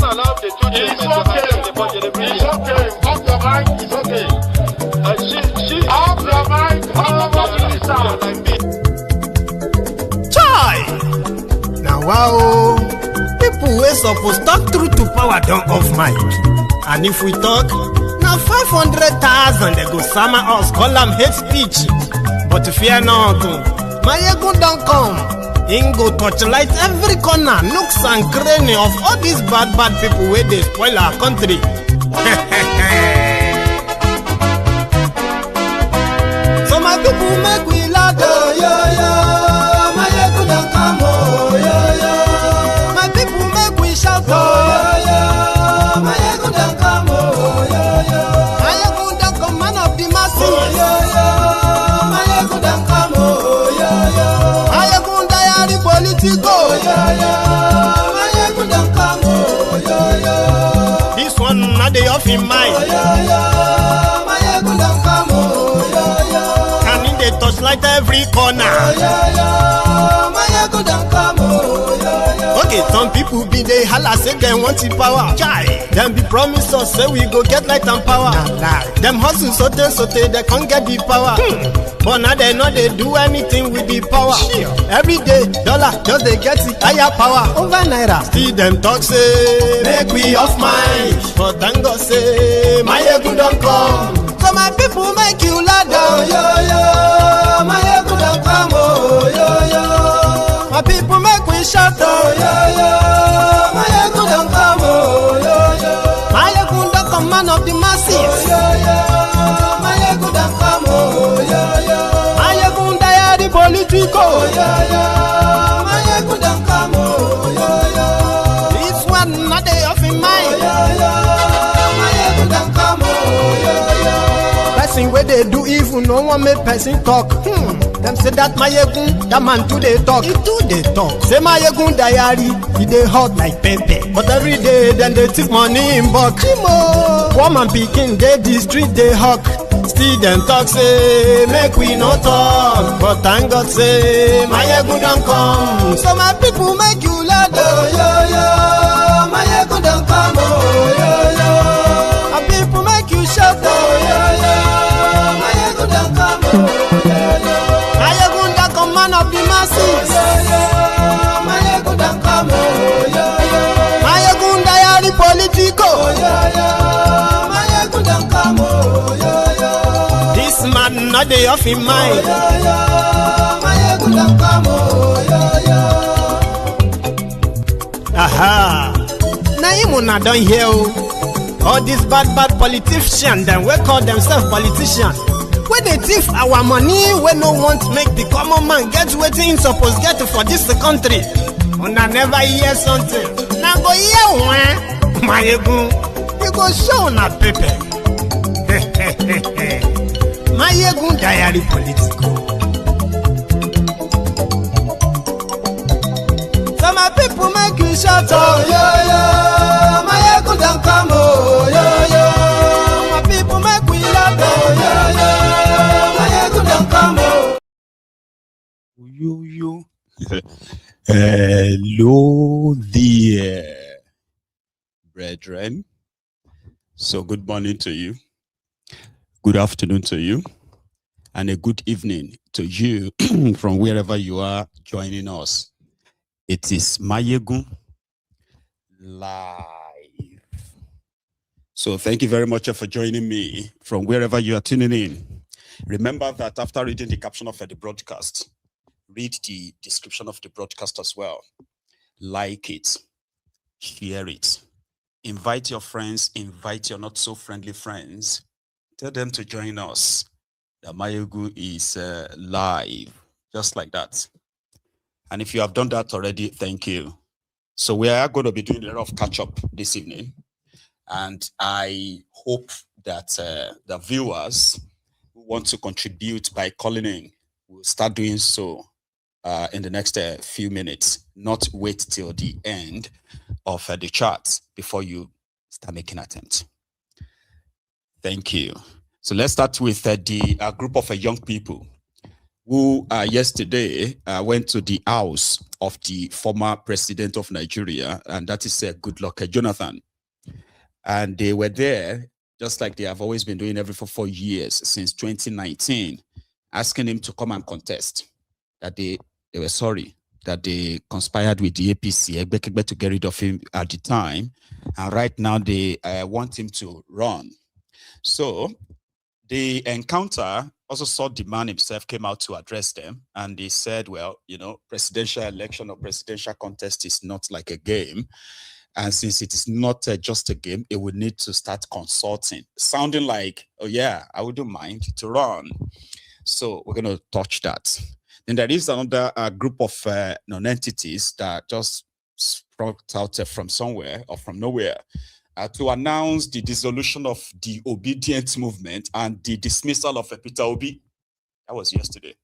allow the two It's okay. It's okay. Off your mind. It's okay. Off your mind. Chai! Now wow, people wey suppose talk truth to power don't off mic. And if we talk, now 500,000 they go summer us, call them hate speech. But fear not, my ego don't come. Ingo torchlight every corner, nooks and cranny of all these bad people where they spoil our country. So my people make we laugh, yo. My ego don't come, yo. My people make we shout, yo. My ego don't come, yo. My ego don't come, man of the masses, yo. My ego don't come, yo. My ego politico, my ego don't come, yo. This one not the off in mind, my ego don't come, yo. Can in the touchlight every corner, my ego don't come, yo. Okay, some people be they holla say they want the power. Chai, them be promise us say we go get light and power. Them hustle so they can't get the power. But now they know they do anything with the power. Every day, dollar just they get the higher power. Over naira, still them talk say make we off mind. But thank God say my ego don't come. So my people make you lie down, yo. My ego don't come, yo. My people make we shout, yo. My ego don't come, yo. My ego don't come, man of the masses, yo. My ego don't come, yo. My ego don't politico, yo. My ego don't come, yo. This one not they off in mind, yo. My ego don't come, yo. Person where they do evil, no one make person talk. Them say that my ego, that man too they talk. He too they talk. Say my ego diary, he they hot like pepper. But every day then they take money in bulk. Poor man picking, they the street they hawk. Still them talk say make we no talk. But thank God say my ego don't come. So my people make you laugh, yo. My ego don't come, yo. My people make you shout, yo. My ego don't come, yo. My ego don't come, man of the masses, yo. My ego don't come, yo. My ego diary politico, yo. My ego don't come, yo. This man not they off in mind, my ego don't come, yo. Aha, now you not done here. All these bad politicians, then we call themselves politicians. Where they thief our money, we no want to make the common man get waiting supposed get for this country. Una never hear something. Now go hear one, my ego, you go show na paper. My ego diary political. So my people make you shout, yo. My ego don't come, yo. My people make we laugh, yo. My ego don't come, yo. Hello there, brethren. So good morning to you, good afternoon to you, and a good evening to you from wherever you are joining us. It is Mayegun Live. So thank you very much for joining me from wherever you are tuning in. Remember that after reading the caption of the broadcast, read the description of the broadcast as well. Like it, share it, invite your friends, invite your not so friendly friends. Tell them to join us. The Mayegun is live, just like that. And if you have done that already, thank you. So we are going to be doing a lot of catch-up this evening. And I hope that the viewers who want to contribute by calling in will start doing so in the next few minutes. Not wait till the end of the chat before you start making attempts. Thank you. So let's start with the group of young people who yesterday went to the house of the former president of Nigeria, and that is Goodluck Jonathan. And they were there, just like they have always been doing every 4 years since 2019, asking him to come and contest. That they were sorry that they conspired with the APC to get rid of him at the time. And right now they want him to run. So the encounter also saw the man himself came out to address them. And they said, well, you know, presidential election or presidential contest is not like a game. And since it is not just a game, it would need to start consulting, sounding like, oh yeah, I wouldn't mind to run. So we're going to touch that. Then there is another group of non-entities that just sprout out from somewhere or from nowhere to announce the dissolution of the obedient movement and the dismissal of Peter Obi. That was yesterday.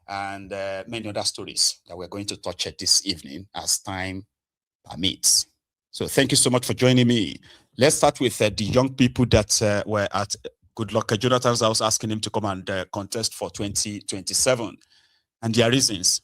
And many other stories that we're going to touch this evening as time permits. So thank you so much for joining me. Let's start with the young people that were at Goodluck Jonathan's house asking him to come and contest for 2027 and their reasons.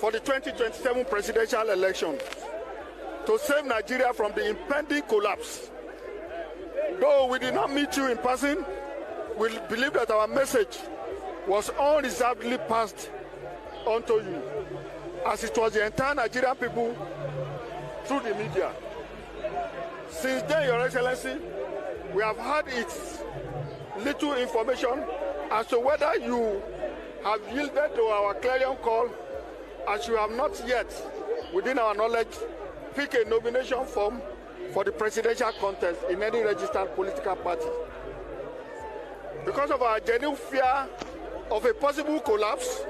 For the 2027 presidential election to save Nigeria from the impending collapse. Though we did not meet you in person, we believe that our message was unreservedly passed on to you, as it was the entire Nigerian people through the media. Since then, Your Excellency, we have had little information as to whether you have yielded to our clarion call, as you have not yet, within our knowledge, picked a nomination form for the presidential contest in any registered political party. Because of our genuine fear of a possible collapse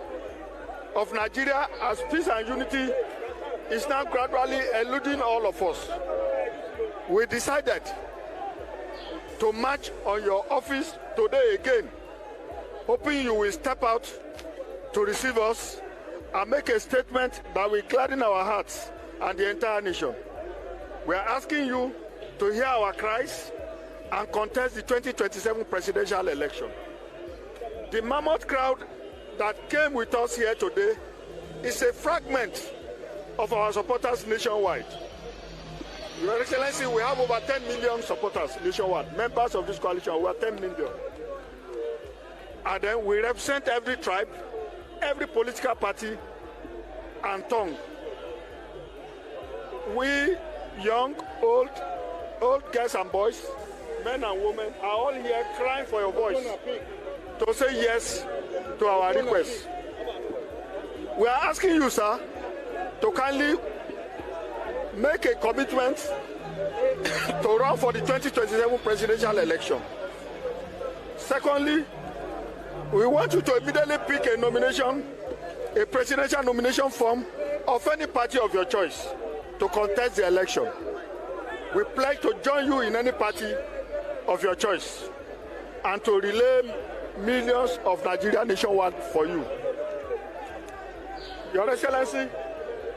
of Nigeria as peace and unity is now gradually eluding all of us, we decided to march on your office today again, hoping you will step out to receive us and make a statement that will gladden our hearts and the entire nation. We are asking you to hear our cries and contest the 2027 presidential election. The mammoth crowd that came with us here today is a fragment of our supporters nationwide. Your Excellency, we have over 10 million supporters nationwide, members of this coalition. We are 10 million. And then we represent every tribe, every political party and tongue. We, young, old girls and boys, men and women, are all here crying for your voice to say yes to our request. We are asking you, sir, to kindly make a commitment to run for the 2027 presidential election. Secondly, we want you to immediately pick a nomination, a presidential nomination form of any party of your choice to contest the election. We pledge to join you in any party of your choice and to relay millions of Nigeria nationwide for you. Your Excellency,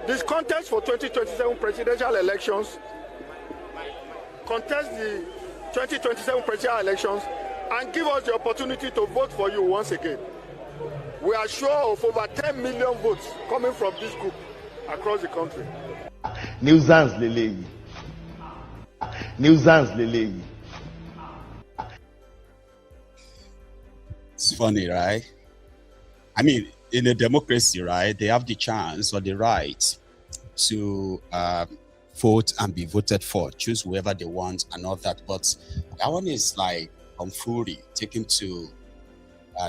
this contest for 2027 presidential elections, contest the 2027 presidential elections and give us the opportunity to vote for you once again. We are sure of over 10 million votes coming from this group across the country. Nuisance Lele. Nuisance Lele. It's funny, right? I mean, in a democracy, right, they have the chance or the right to vote and be voted for, choose whoever they want and all that. But that one is like fury taken to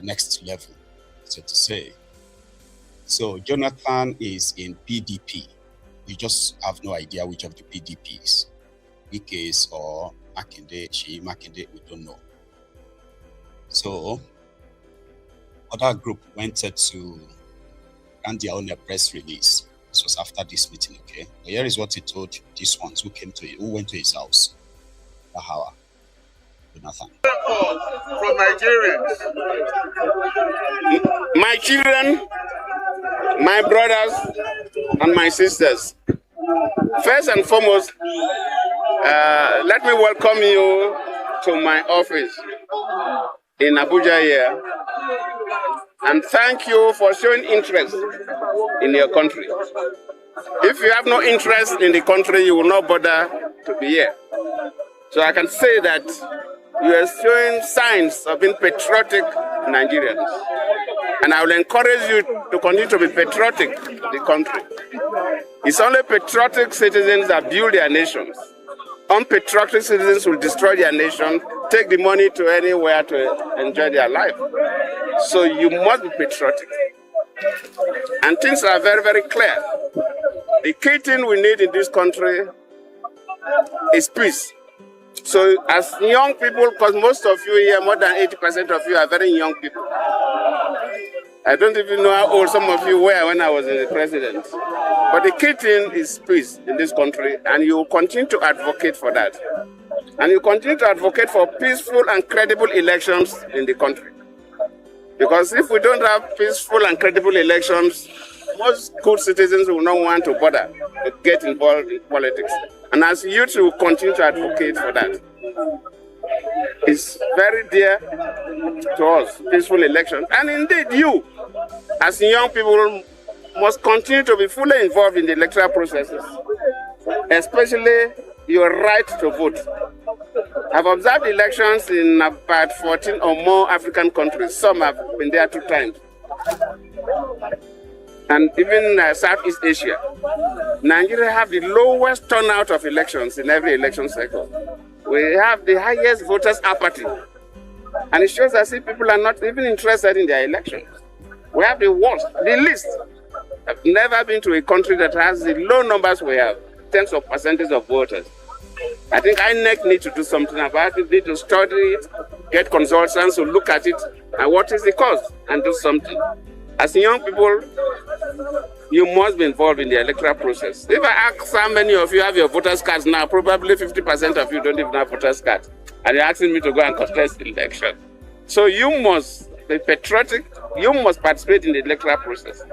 next level, so to say. So Jonathan is in PDP. You just have no idea which of the PDPs, Wike's or Makinde, Makinde, we don't know. So other group went to run their own press release. This was after this meeting, okay? But here is what he told these ones who went to his house. Bahawa. Jonathan. From Nigerians. My children, my brothers, and my sisters. First and foremost, let me welcome you to my office in Abuja here. And thank you for showing interest in your country. If you have no interest in the country, you will not bother to be here. So I can say that you are showing signs of being patriotic Nigerians. And I will encourage you to continue to be patriotic in the country. It's only patriotic citizens that build their nations. Unpatriotic citizens will destroy their nation, take the money to anywhere to enjoy their life. So you must be patriotic. And things are very, very clear. The key thing we need in this country is peace. So as young people, because most of you here, more than 80% of you are very young people. I don't even know how old some of you were when I was the president. But the key thing is peace in this country, and you will continue to advocate for that. And you continue to advocate for peaceful and credible elections in the country. Because if we don't have peaceful and credible elections, most good citizens will not want to bother to get involved in politics. And as youth, will continue to advocate for that. It's very dear to us, peaceful elections. And indeed, you, as young people, must continue to be fully involved in the electoral processes, especially your right to vote. I've observed elections in about 14 or more African countries. Some have been there 2 times. And even Southeast Asia. Nigeria have the lowest turnout of elections in every election cycle. We have the highest voters apathy. And it shows that people are not even interested in their elections. We have the worst, the least. I've never been to a country that has the low numbers we have, in terms of percentage of voters. I think INEC need to do something about it, need to study it, get consultants to look at it, and what is the cause, and do something. As young people, you must be involved in the electoral process. If I ask how many of you have your voters' cards now, probably 50% of you don't even have voters' cards. And you're asking me to go and contest the election. So you must be patriotic, you must participate in the electoral process.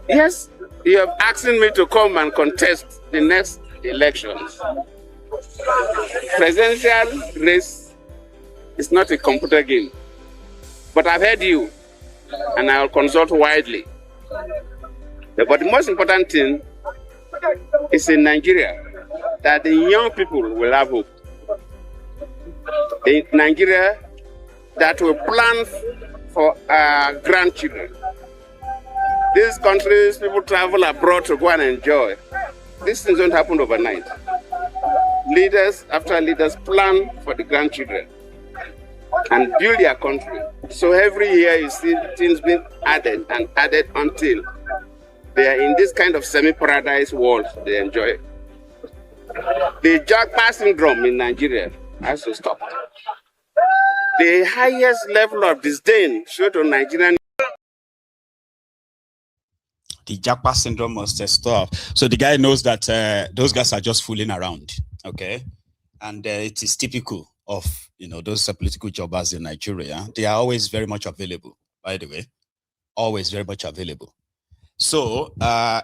Yes, you have asked me to come and contest the next elections. Presidential race is not a computer game. But I've heard you, and I'll consult widely. But the most important thing is in Nigeria, that the young people will have hope. In Nigeria, that will plan for our grandchildren. These countries, people travel abroad to go and enjoy. These things don't happen overnight. Leaders after leaders plan for the grandchildren and build their country. So every year you see things being added and added until they are in this kind of semi-paradise world they enjoy. The jackpot syndrome in Nigeria has to stop. The highest level of disdain shown to Nigerian. The Japa syndrome must stop. So the guy knows that those guys are just fooling around, okay? And it is typical of, you know, those political jobbers in Nigeria. They are always very much available, by the way. Always very much available. So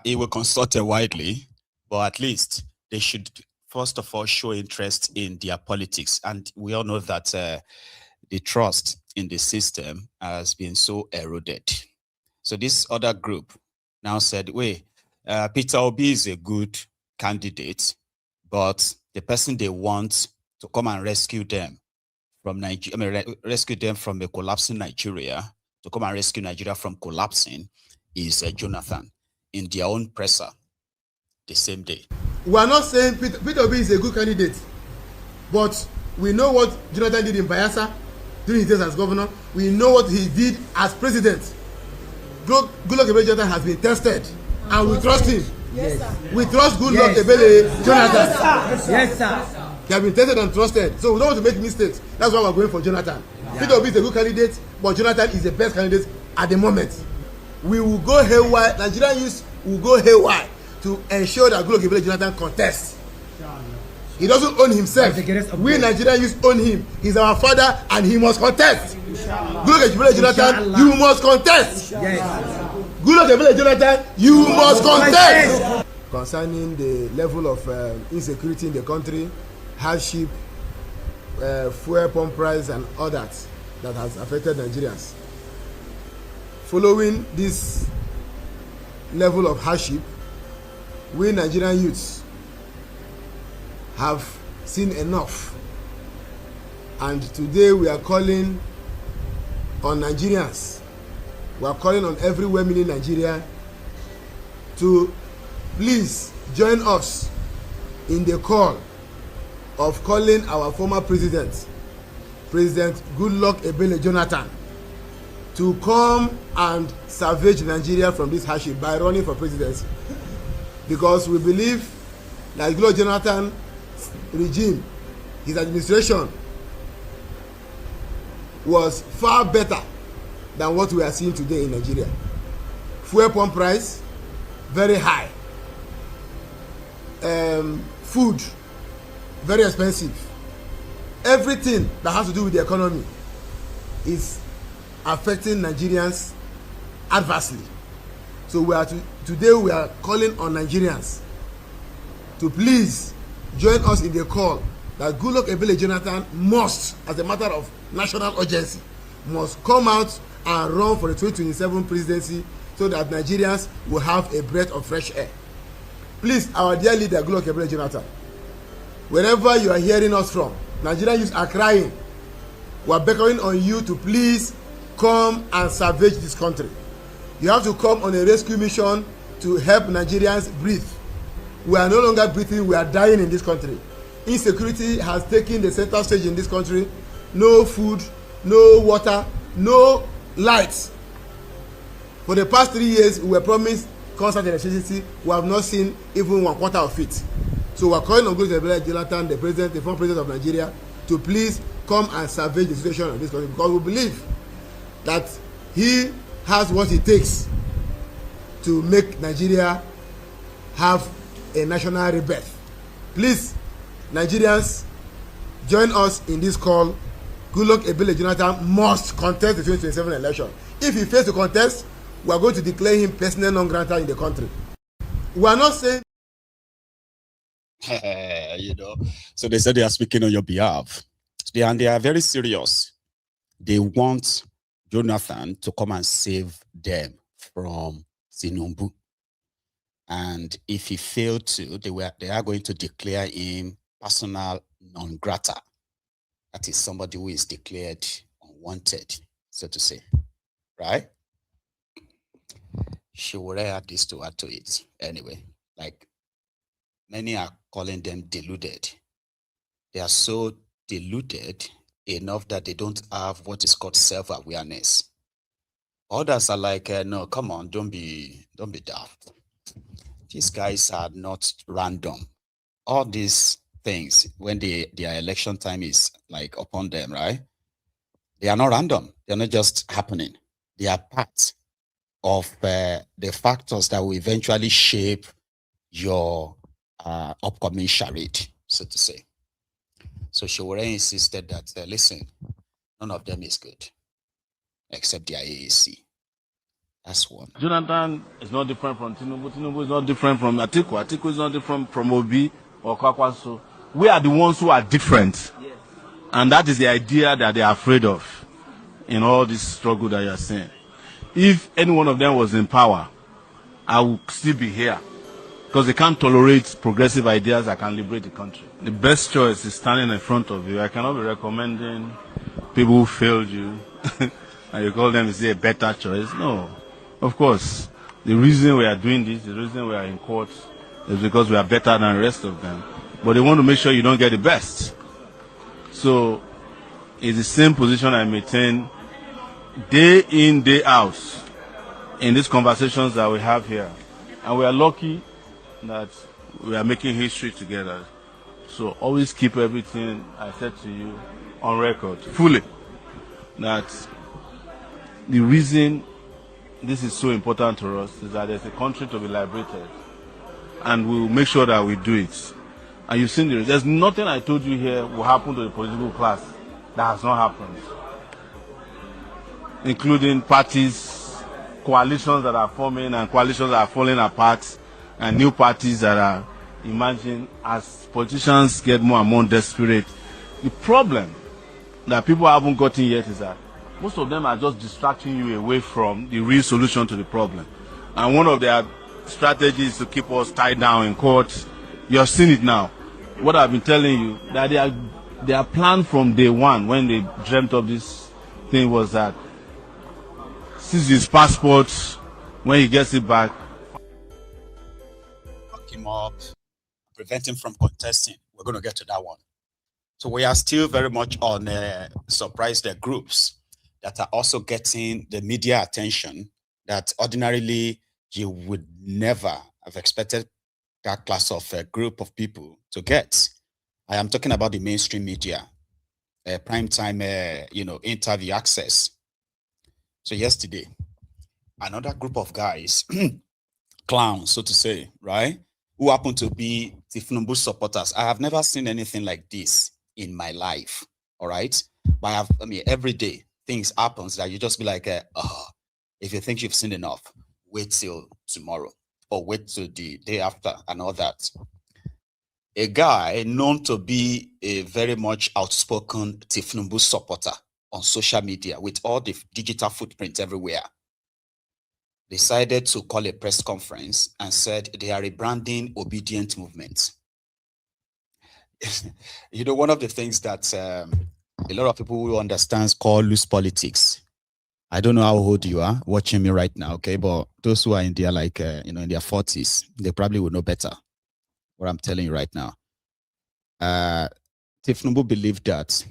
it will consult widely, but at least they should, first of all, show interest in their politics. And we all know that the trust in the system has been so eroded. So this other group now said, wait, Peter Obi is a good candidate, but the person they want to come and rescue them from Nigeria, rescue them from a collapsing Nigeria, to come and rescue Nigeria from collapsing, is Jonathan, in their own presser the same day. We are not saying Peter Obi is a good candidate, but we know what Jonathan did in Bayelsa during his days as governor. We know what he did as president. Goodluck Jonathan has been tested, and we trust him. Yes, sir. We trust Goodluck Jonathan. Yes, sir. They have been tested and trusted, so we don't want to make mistakes. That's why we're going for Jonathan. Yeah. Peter Obi is a good candidate, but Jonathan is the best candidate at the moment. We will go haywire. Nigerian youth will go haywire to ensure that Goodluck Jonathan contests. He doesn't own himself. We Nigerian youth own him. He's our father, and he must contest. Goodluck Jonathan, you must contest. Yes. Goodluck Jonathan, you must contest. Concerning the level of insecurity in the country, hardship, fuel pump price, and others that has affected Nigerians. Following this level of hardship, we Nigerian youths have seen enough, and today we are calling on Nigerians. We are calling on every woman in Nigeria to please join us in the call of calling our former president, President Goodluck Jonathan, to come and salvage Nigeria from this hardship by running for presidency. Because we believe that Goodluck Jonathan regime, his administration, was far better than what we are seeing today in Nigeria. Fuel pump price, very high. Food, very expensive. Everything that has to do with the economy is affecting Nigerians adversely. So today we are calling on Nigerians to please join us in the call that Goodluck Jonathan must, as a matter of national urgency, must come out and run for the 2027 presidency so that Nigerians will have a breath of fresh air. Please, our dear leader, Goodluck Jonathan, wherever you are hearing us from, Nigerian youth are crying. We are beckoning on you to please come and salvage this country. You have to come on a rescue mission to help Nigerians breathe. We are no longer breathing, we are dying in this country. Insecurity has taken the center stage in this country. No food, no water, no lights. For the past 3 years, we were promised constant electricity. We have not seen even 1/4 of it. So we are calling on Goodluck Jonathan, the former president of Nigeria, to please come and salvage the situation of this country, because we believe that he has what it takes to make Nigeria have a national rebirth. Please, Nigerians, join us in this call. Goodluck Jonathan must contest the 2027 election. If he fails to contest, we are going to declare him persona non grata in the country. We are not saying you know, so they said they are speaking on your behalf. They are very serious. They want Jonathan to come and save them from Tinubu. And if he failed to, they are going to declare him persona non grata. That is somebody who is declared unwanted, so to say. Right? She would add this to add to it. Anyway, like, many are calling them deluded. They are so deluded enough that they don't have what is called self-awareness. Others are like, no, come on, don't be daft. These guys are not random. All these things, when their election time is like upon them, right? They are not random. They're not just happening. They are part of the factors that will eventually shape your upcoming charade, so to say. So Sowore insisted that, listen, none of them is good, except the IAC. That's one. Jonathan is not different from Tinubu. Tinubu is not different from Atiku. Atiku is not different from Obi or Kwakwaso. We are the ones who are different. Yes. And that is the idea that they are afraid of in all this struggle that you are seeing. If any one of them was in power, I would still be here. Because they can't tolerate progressive ideas that can liberate the country. The best choice is standing in front of you. I cannot be recommending people who failed you and you call them to say a better choice. No. Of course, the reason we are doing this, the reason we are in court is because we are better than the rest of them. But they want to make sure you don't get the best. So it's the same position I maintain day in, day out in these conversations that we have here. And we are lucky that we are making history together. So always keep everything I said to you on record, fully. That the reason this is so important to us is that there's a country to be liberated. And we'll make sure that we do it. And you've seen there's nothing I told you here will happen to the political class that has not happened. Including parties, coalitions that are forming and coalitions that are falling apart, and new parties that are emerging as politicians get more and more desperate. The problem that people haven't gotten yet is that most of them are just distracting you away from the real solution to the problem. And one of their strategies is to keep us tied down in court. You have seen it now. What I've been telling you, that their plan from day one, when they dreamt of this thing, was that since his passport, when he gets it back, lock him up, prevent him from contesting. We're going to get to that one. So we are still very much on surprise groups that are also getting the media attention that ordinarily you would never have expected that class of group of people to get. I am talking about the mainstream media, primetime, interview access. So yesterday, another group of guys, clowns, so to say, right, who happen to be Tinubu supporters. I have never seen anything like this in my life, all right? But every day, things happens that you just be like, if you think you've seen enough, wait till tomorrow or wait till the day after and all that. A guy known to be a very much outspoken Tinubu supporter on social media with all the digital footprint everywhere decided to call a press conference and said they are rebranding Obedient Movement. One of the things that a lot of people who understand call loose politics. I don't know how old you are watching me right now, okay? But those who are in their in their 40s, they probably will know better what I'm telling you right now. Tinubu believed that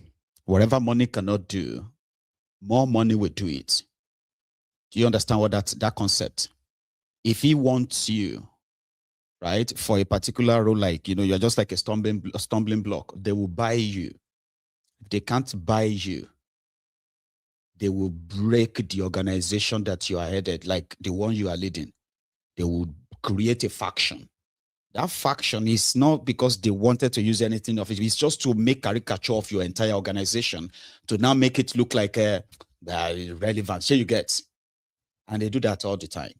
whatever money cannot do, more money will do it. Do you understand what that concept? If he wants you, right, for a particular role, like, you're just like a stumbling block, they will buy you. If they can't buy you, they will break the organization that you are headed, like the one you are leading. They will create a faction. That faction is not because they wanted to use anything of it. It's just to make caricature of your entire organization, to now make it look like relevant. So you get. And they do that all the time.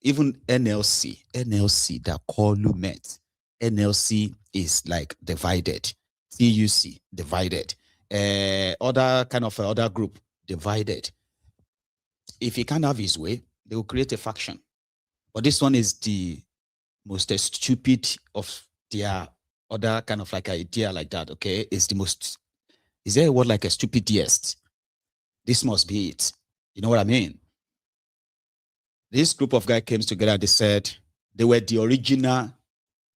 Even NLC that Kolu met, NLC is like divided. TUC divided. Other group divided. If he can't have his way, they will create a faction. But this one is the most stupid of their other kind of like idea like that, okay? It's the most, is there a word like a stupidest? This must be it. You know what I mean? This group of guys came together, they said they were the original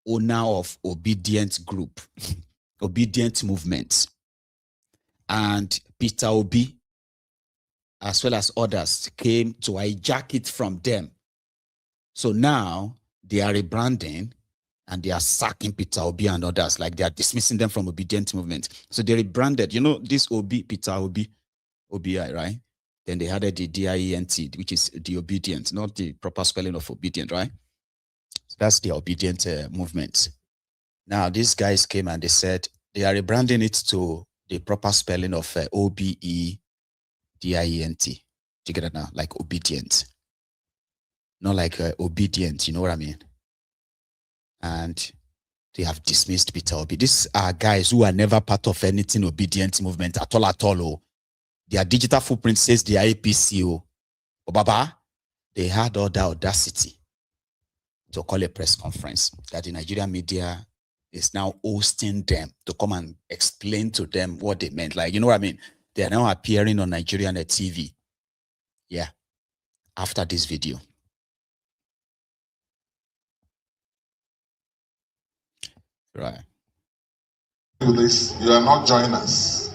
owner of Obedient Group, Obedient Movement. And Peter Obi, as well as others, came to hijack it from them. So now they are rebranding and they are sacking Peter Obi and others, like they are dismissing them from Obedient Movement. So they rebranded, this Obi, Peter Obi, OBI, right? Then they added the DIENT, which is the obedient, not the proper spelling of obedient, right? So that's the obedient movement. Now, these guys came and they said they are rebranding it to the proper spelling of OBEDIENT. Together now, like obedient. Not like obedient, you know what I mean? And they have dismissed Peter Obi. These are guys who are never part of anything obedient movement at all. Oh. Their digital footprint says they are APC. Oh, Baba, they had all the audacity to call a press conference that the Nigerian media is now hosting them to come and explain to them what they meant. Like, you know what I mean? They are now appearing on Nigerian TV. Yeah. After this video. Right. Do this, you are not joiners.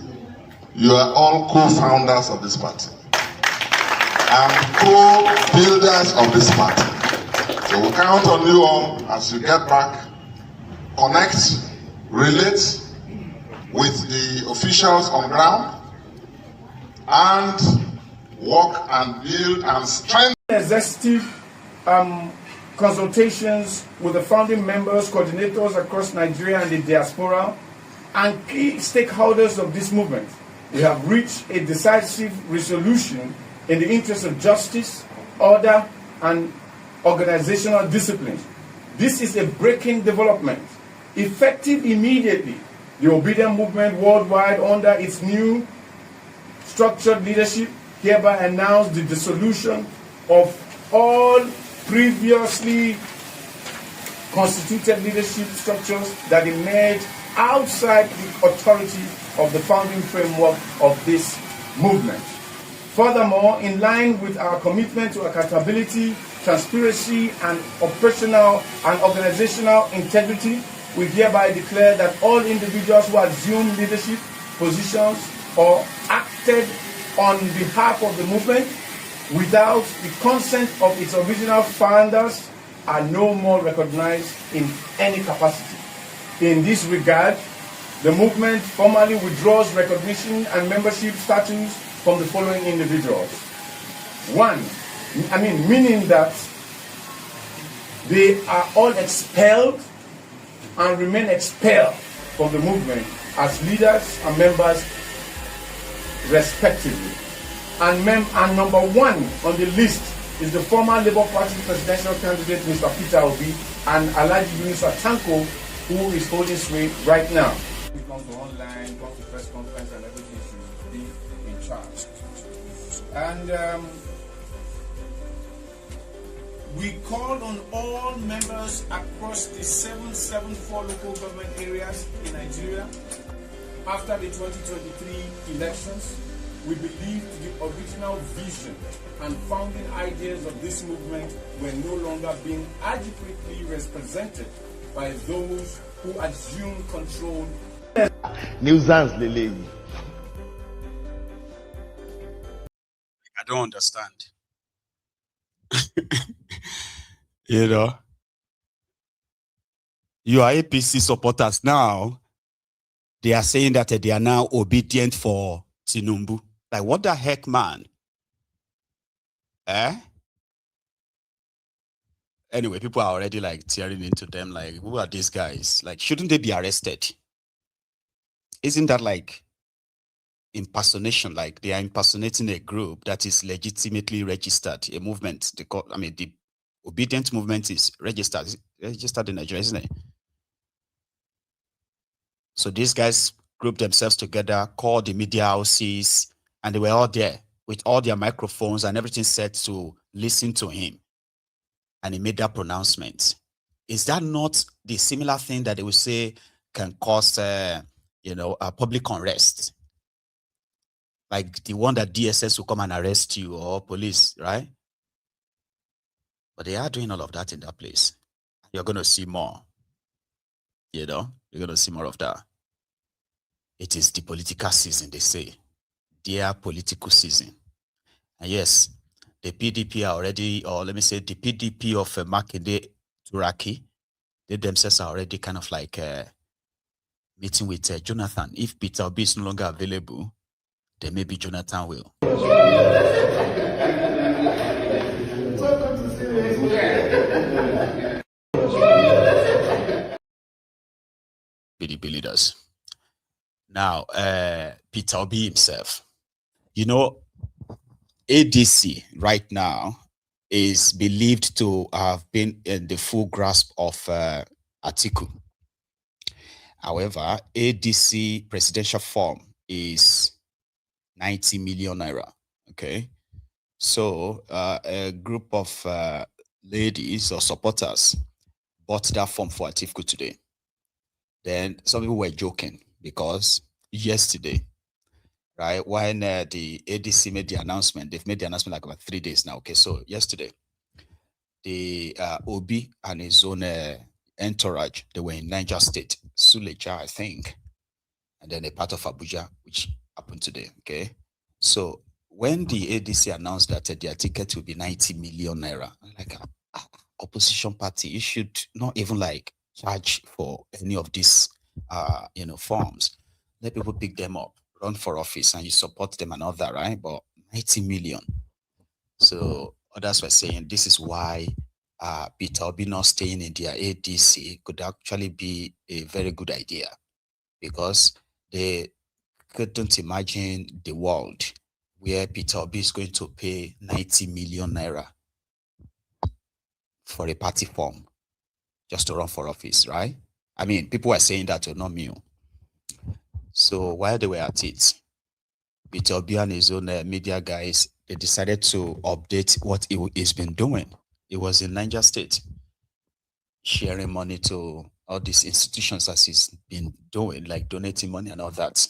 You are all co-founders of this party and co-builders of this party. So we'll count on you all as you get back, connect, relate with the officials on ground, and work and build and strengthen. Executive consultations with the founding members, coordinators across Nigeria and the diaspora, and key stakeholders of this movement. We have reached a decisive resolution in the interest of justice, order, and organizational discipline. This is a breaking development. Effective immediately, the obedient movement worldwide under its new structured leadership hereby announce the dissolution of all previously constituted leadership structures that emerged outside the authority of the founding framework of this movement. Furthermore, in line with our commitment to accountability, transparency, and operational and organizational integrity, we hereby declare that all individuals who assume leadership positions or acted on behalf of the movement without the consent of its original founders are no more recognized in any capacity. In this regard, the movement formally withdraws recognition and membership status from the following individuals. Meaning that they are all expelled and remain expelled from the movement as leaders and members respectively. And number one on the list is the former Labour Party presidential candidate, Mr. Peter Obi, and Alhaji Yunus Atanko, who is holding sway right now. We come to online, come to press conference, and everything should be in charge. And we called on all members across the 774 local government areas in Nigeria after the 2023 elections. We believed the original vision and founding ideas of this movement were no longer being adequately represented by those who assume control. Nuisance Lele. I don't understand. You know, you are APC supporters now. They are saying that they are now obedient for Tinubu. Like, what the heck, man? Anyway, people are already like tearing into them. Like, who are these guys? Like, shouldn't they be arrested? Isn't that like impersonation? Like, they are impersonating a group that is legitimately registered, a movement. The obedient movement is registered in Nigeria, isn't it? So these guys grouped themselves together, called the media houses, and they were all there with all their microphones and everything set to listen to him. And he made that pronouncement. Is that not the similar thing that they will say can cause, a public unrest? Like the one that DSS will come and arrest you, or police, right? But they are doing all of that in that place. You're going to see more. You're going to see more of that. It is the political season, they say. Their political season. And yes, the PDP are already, or let me say the PDP of Makinde Turaki, they themselves are already kind of like meeting with Jonathan. If Peter Obi is no longer available, then maybe Jonathan will. PDP leaders. Now, Peter Obi himself. You know, ADC right now is believed to have been in the full grasp of Atiku. However, ADC presidential form is 90 million naira. Okay. So a group of ladies or supporters bought that form for Atiku today. Then some people were joking because yesterday, right, when the ADC made the announcement, they've made the announcement like about 3 days now. Okay, so yesterday, the Obi and his own entourage, they were in Niger State, Suleja, I think, and then a part of Abuja, which happened today. Okay, so when the ADC announced that their ticket will be 90 million naira, I'm like, opposition party, you should not even like charge for any of these forms. Let people pick them up, run for office, and you support them and all that, right? But 90 million. So others were saying this is why Peter Obi not staying in their ADC could actually be a very good idea, because they couldn't imagine the world where Peter Obi is going to pay 90 million naira for a party form just to run for office, right? I mean, people were saying that, not me. So while they were at it, Peter Obi and his own media guys, they decided to update what he's been doing. He was in Niger State, sharing money to all these institutions as he's been doing, like donating money and all that.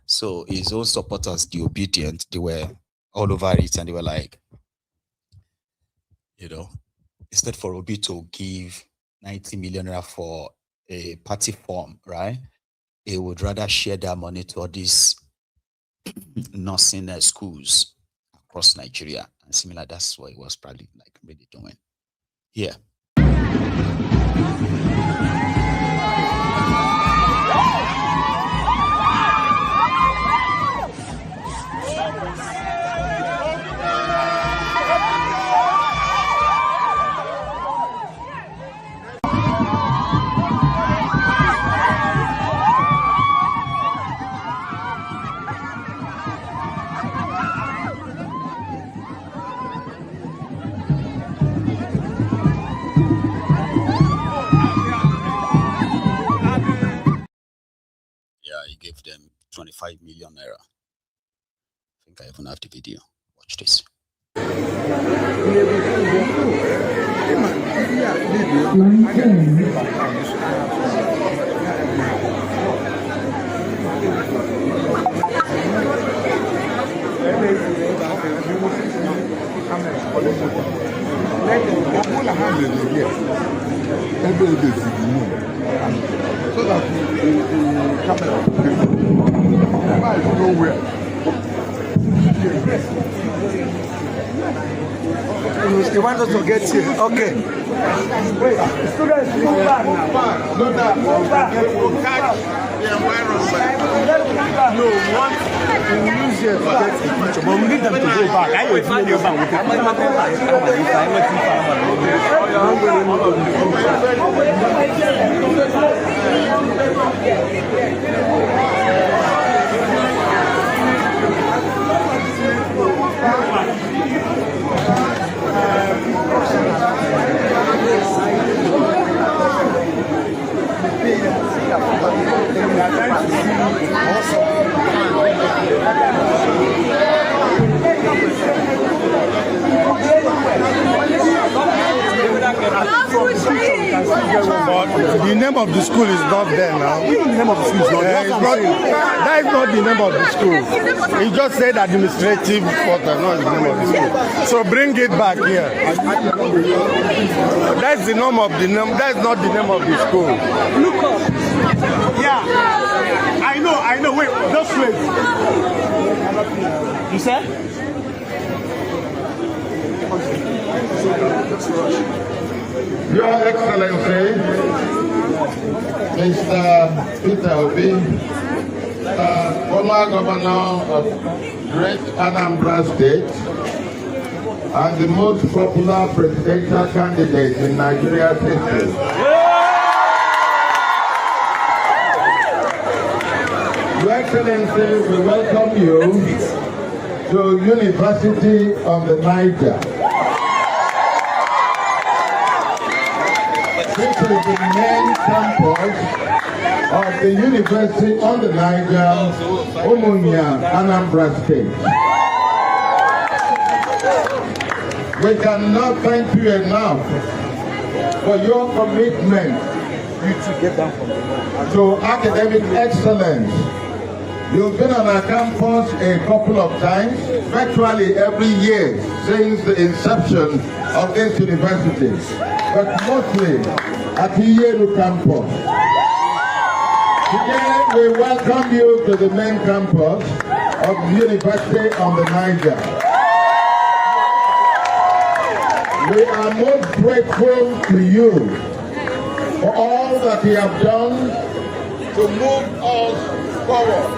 So his own supporters, the obedient, they were all over it, and they were like, instead for Obi to give 90 million for a party form, right? He would rather share that money to all these nursing schools across Nigeria. And similar, that's what he was probably like really doing. Yeah. Gave them 25 million naira. I think I even have the video. Watch this. So that the camera is nowhere. You want us to get here? Okay. Students, move back now. Move back. We'll catch the environment. No, once we use here to get the picture, but we need them to go back. I will find you back. The name of the school is not there now. The name of the school is not there. That is not the name of the school. He just said administrative quarter, not the name of the school. So bring it back here. That's the name of the name. That's not the name of the school. Look up. Yeah. I know. Wait, just wait. You said? Your Excellency, Mr. Peter Obi, former governor of Great Anambra State and the most popular presidential candidate in Nigeria's history. Your Excellency, we welcome you to University of the Niger. This is the main campus of the University on the Niger, Omoyele, Anambra State. We cannot thank you enough for your commitment to academic excellence. You've been on our campus a couple of times, virtually every year since the inception of this university, but mostly at the Yeru campus. Today we welcome you to the main campus of the University on the Niger. We are most grateful to you for all that you have done to move us forward.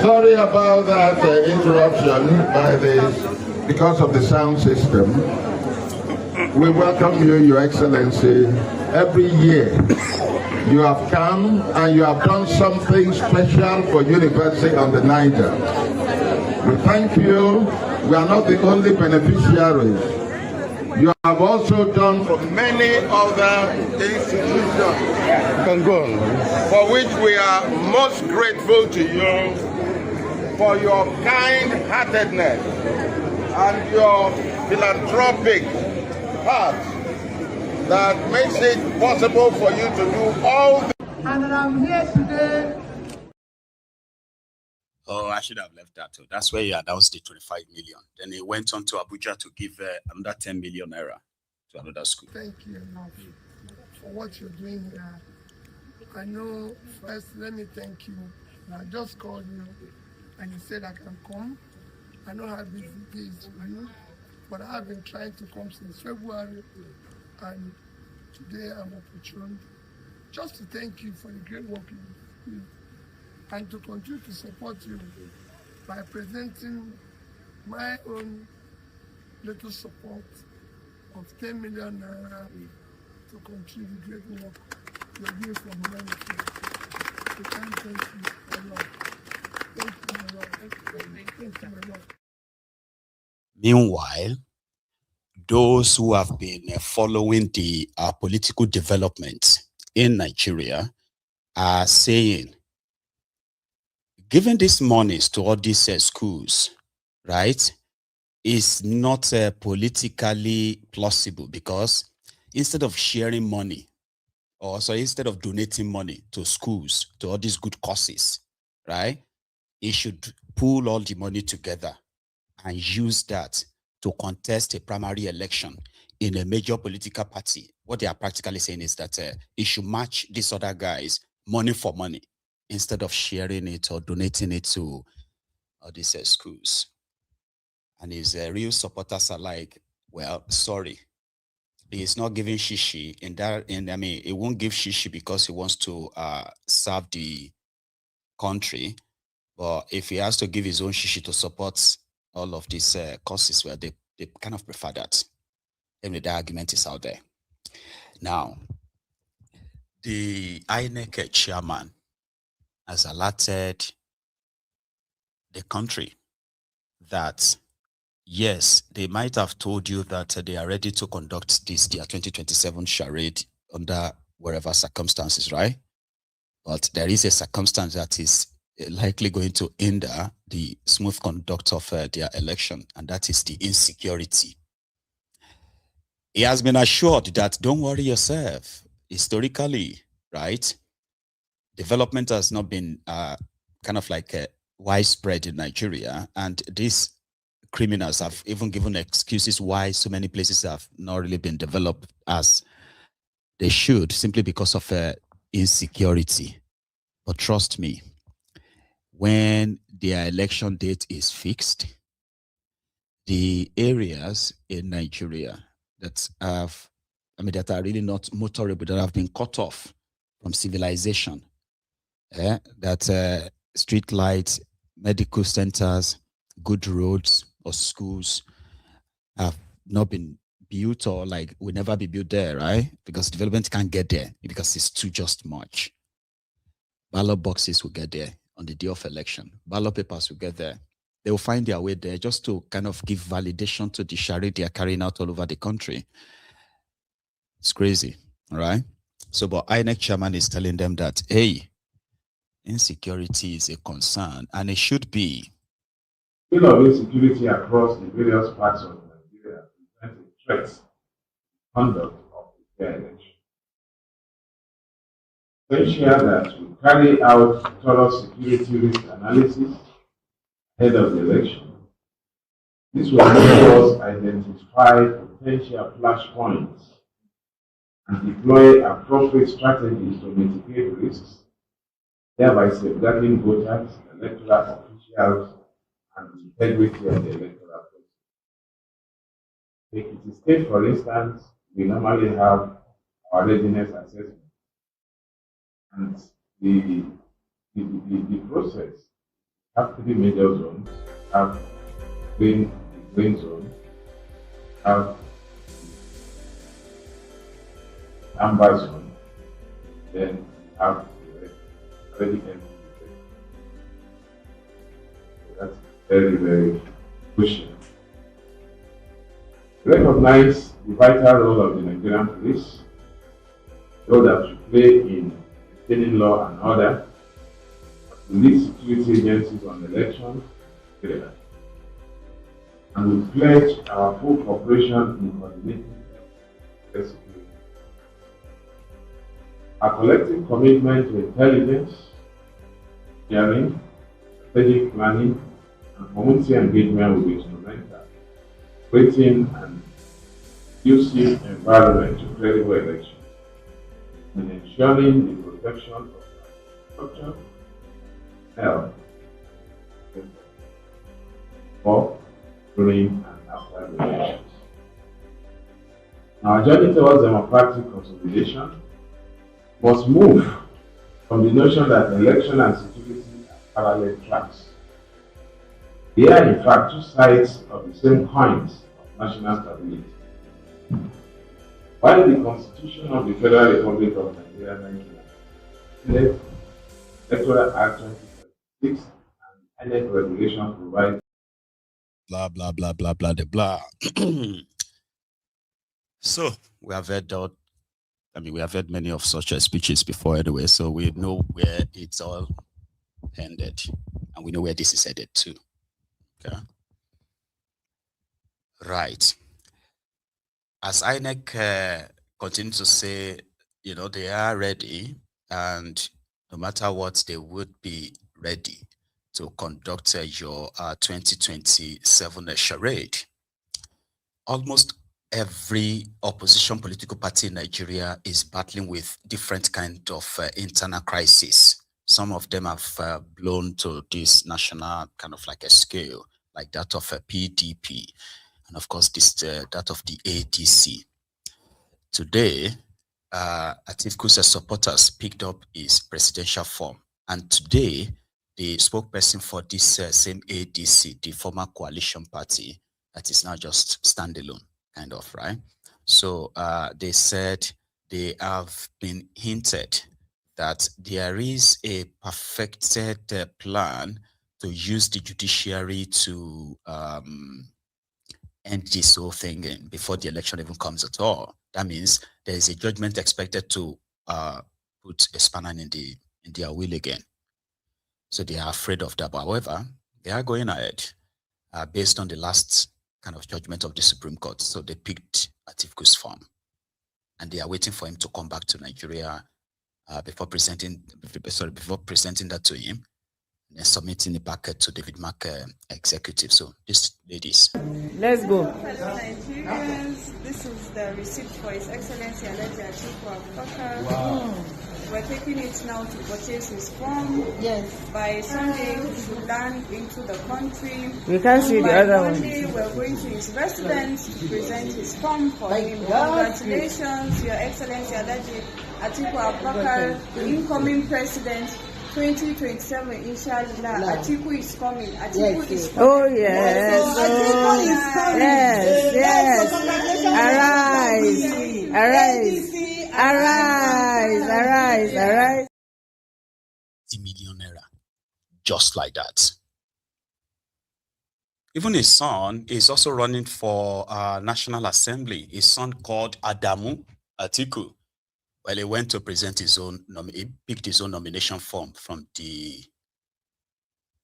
Sorry about that interruption because of the sound system. We welcome you, Your Excellency. Every year you have come and you have done something special for University on the Niger. We thank you. We are not the only beneficiaries. You have also done for many other institutions for which we are most grateful to you for your kind-heartedness and your philanthropic heart that makes it possible for you to do all the... And I'm here today. Oh, I should have left that too. That's where he announced the 25 million. Then he went on to Abuja to give another 10 million naira to another school. Thank you enough for what you're doing here. I know, first, let me thank you. I just called you and you said I can come. I know how busy it is for you, but I have been trying to come since February, and today I'm opportune just to thank you for the great work you do and to continue to support you by presenting my own little support of 10 million naira to continue the great work you're doing for humanity. We can't thank you a lot. Thank you a lot. Thank you a lot. Meanwhile, those who have been following the political developments in Nigeria are saying, giving these monies to all these schools, right, is not politically plausible, because instead of sharing money, or so instead of donating money to schools, to all these good causes, right, it should pool all the money together and use that to contest a primary election in a major political party. What they are practically saying is that it should match these other guys money for money instead of sharing it or donating it to all these schools. And his real supporters are like, well, sorry, he's not giving shishi in that. I mean, he won't give shishi because he wants to serve the country. But if he has to give his own shishi to support all of these causes, well, they kind of prefer that. Anyway, the argument is out there. Now, the INEC chairman has alerted the country that, yes, they might have told you that they are ready to conduct this, their 2027 charade under wherever circumstances, right? But there is a circumstance that is likely going to hinder the smooth conduct of their election, and that is the insecurity. He has been assured that don't worry yourself. Historically, right, development has not been kind of like widespread in Nigeria, and these criminals have even given excuses why so many places have not really been developed as They should, simply because of insecurity. But trust me, when their election date is fixed, the areas in Nigeria that have, that are really not motorable, that have been cut off from civilization, that street lights, medical centers, good roads or schools have not been built, or like will never be built there, right? Because development can't get there because it's too just much. Ballot boxes will get there on the day of election. Ballot papers will get there. They will find their way there just to kind of give validation to the charade they are carrying out all over the country. It's crazy, all right? So, but INEC chairman is telling them that, hey, insecurity is a concern, and it should be. The scale of insecurity across the various parts of Nigeria presents a threat to the conduct of the fair election. Essential that we carry out thorough security risk analysis ahead of the election. This will help us identify potential flashpoints and deploy appropriate strategies to mitigate risks, thereby safeguarding voters, electoral officials, and the integrity of the electoral process. Take it state, for instance, we normally have our readiness assessment. And the process have 3 major zones, have the green zone, have the amber zone, then have the already empty. So that's very, very crucial. Recognize the vital role of the Nigerian police, role that should play in maintaining law and order, to lead security agencies on elections, etc. And we pledge our full cooperation in coordinating security. Our collective commitment to intelligence, sharing, strategic planning, and community engagement will be instrumental, creating an conducive environment to credible elections and ensuring the protection of structure, health, for, during, and after the elections. Our journey towards democratic consolidation must move from the notion that election and security are parallel tracks. They are, in fact, 2 sides of the same coins of national stability. While the Constitution of the Federal Republic of Nigeria, Electoral Act 2026 and INEC regulations provide blah blah blah blah blah blah. So we have heard that. We have heard many of such speeches before anyway, so we know where it's all ended, and we know where this is headed to. Okay. Right. As INEC continues to say, they are ready, and no matter what, they would be ready to conduct your 2027 charade. Almost every opposition political party in Nigeria is battling with different kind of internal crises. Some of them have blown to this national kind of like a scale, like that of a PDP, and of course this that of the ADC. Today, Atiku's supporters picked up his presidential form, and today the spokesperson for this same ADC, the former coalition party, that is now just standalone, kind of, right? So they said they have been hinted that there is a perfected plan to use the judiciary to end this whole thing before the election even comes at all. That means there is a judgment expected to put a spanner in their wheel again. So they are afraid of that. But however, they are going ahead based on the last kind of judgment of the Supreme Court. So they picked Atiku's form, and they are waiting for him to come back to Nigeria before presenting that to him, and then submitting it back to David Mark executive. So these ladies. Let's go. Nigerians, this is the receipt for His Excellency Alhaji Atiku Abubakar. Wow. We're taking it now to purchase his form. Yes. By Sunday, he should land into the country. We can't see the other one. Monday, we're going to his residence to present his form for him. Congratulations, Your Excellency Alhaji Atiku Abubakar, the incoming president. 2027, inshallah. Atiku is coming. Atiku is coming. Oh, yes. Atiku is coming. Yes. Arise. Arise. 50 million naira. Just like that. Even his son is also running for National Assembly. His son called Adamu Atiku. Well, he went to present his own, he picked his own nomination form from the,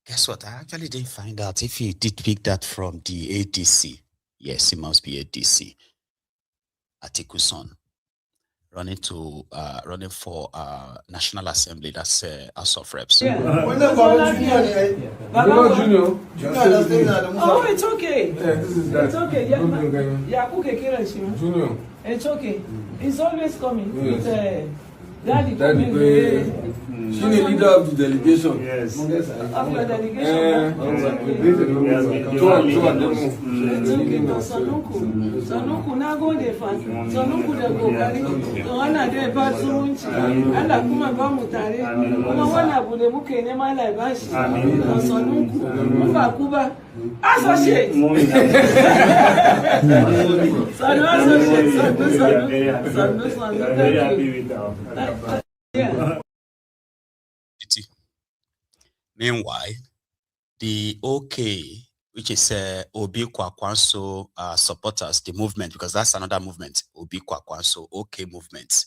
guess what? I actually didn't find out if he did pick that from the ADC. Yes, it must be ADC. Atiku's son. Running for National Assembly, that's House of Reps. Yeah. Oh, it's okay. Yeah, this is that. It's okay. Junior. It's okay. It's always coming. Yes. With, Daddy coming. She's the leader of the delegation. Yes. Of the delegation. Sanuku na go de fan. Sanuku de go gari. Wana de ba sunchi. Ala kuma ba mutare. Kuma wana bude muke ne ma lai bashi. Sanuku. Kuba kuba. Associate. Sanu. Very happy with that. Yeah. Meanwhile, the OK, which is Obi Kwakwanso supporters, the movement, because that's another movement, Obi Kwakwanso, OK movement,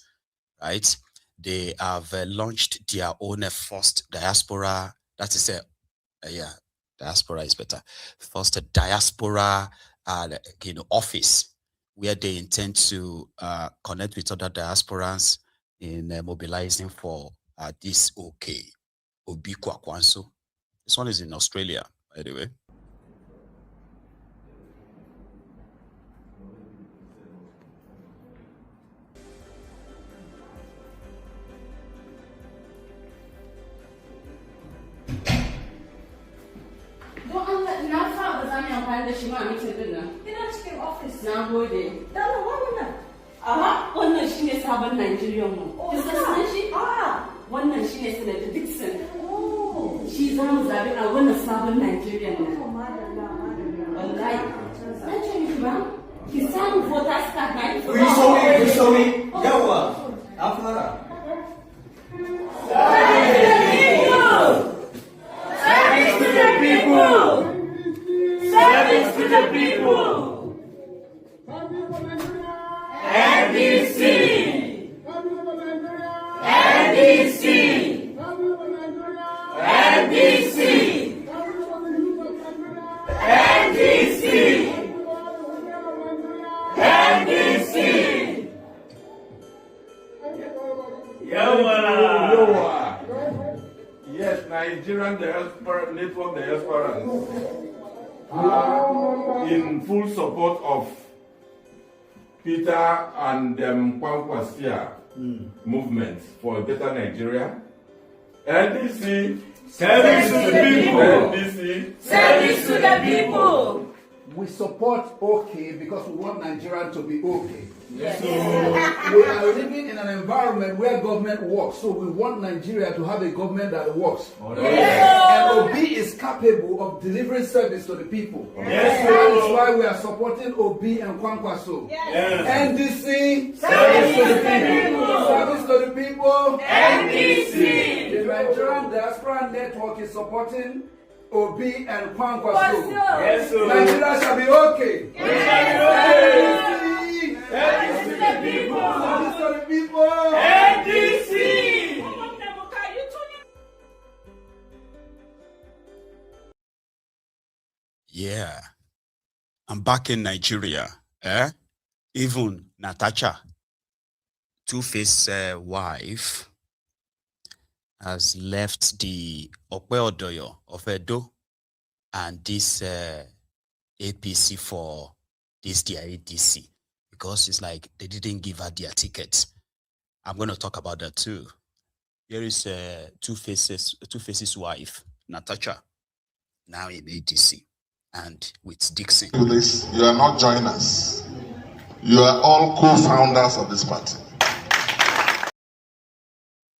right? They have launched their own first diaspora, that is diaspora is better, first diaspora office, where they intend to connect with other diasporans in mobilizing for this OK. Obi Kwakwanso. This one is in Australia, by the way. Wannan shine sabon Nigerian mu. San shi? Wannan shine Senator Dixon. Shi za mu zabi a wannan sabon Nigerian mu. Wallahi. Na ce miki ba? Ki samu voters card na ki. Ku yi yawa. Afara. Service to the people. Service to the people. ADC! ADC! ADC! ADC! ADC! Yawa! Yes, Nigerian diaspora network diasporans are in full support of Peter and Kwankwasia movement for a better Nigeria. NDC, service to the people. NDC, service to the people. We support OK because we want Nigeria to be okay. Yes. So we are living in an environment where government works, so we want Nigeria to have a government that works. Yes. And Obi is capable of delivering service to the people. Yes. That is why we are supporting Obi and Kwankwaso. Yes. NDC, service to the people. Service to the people. NDC. The Nigerian Diaspora Network is supporting Obi and Kwankwaso. Yes, Nigeria shall be okay. Yes. Service to the people. Service to the people. ADC. Yeah. I'm back in Nigeria. Even Natasha, Two-Face wife, has left the Opeodoyo of Edo and this APC for this their ADC, because it's like they didn't give her their ticket. I'm going to talk about that too. Here is Two Faces wife, Natasha, now in ADC, and with Dixon. This, you are not joiners. You are all co-founders of this party.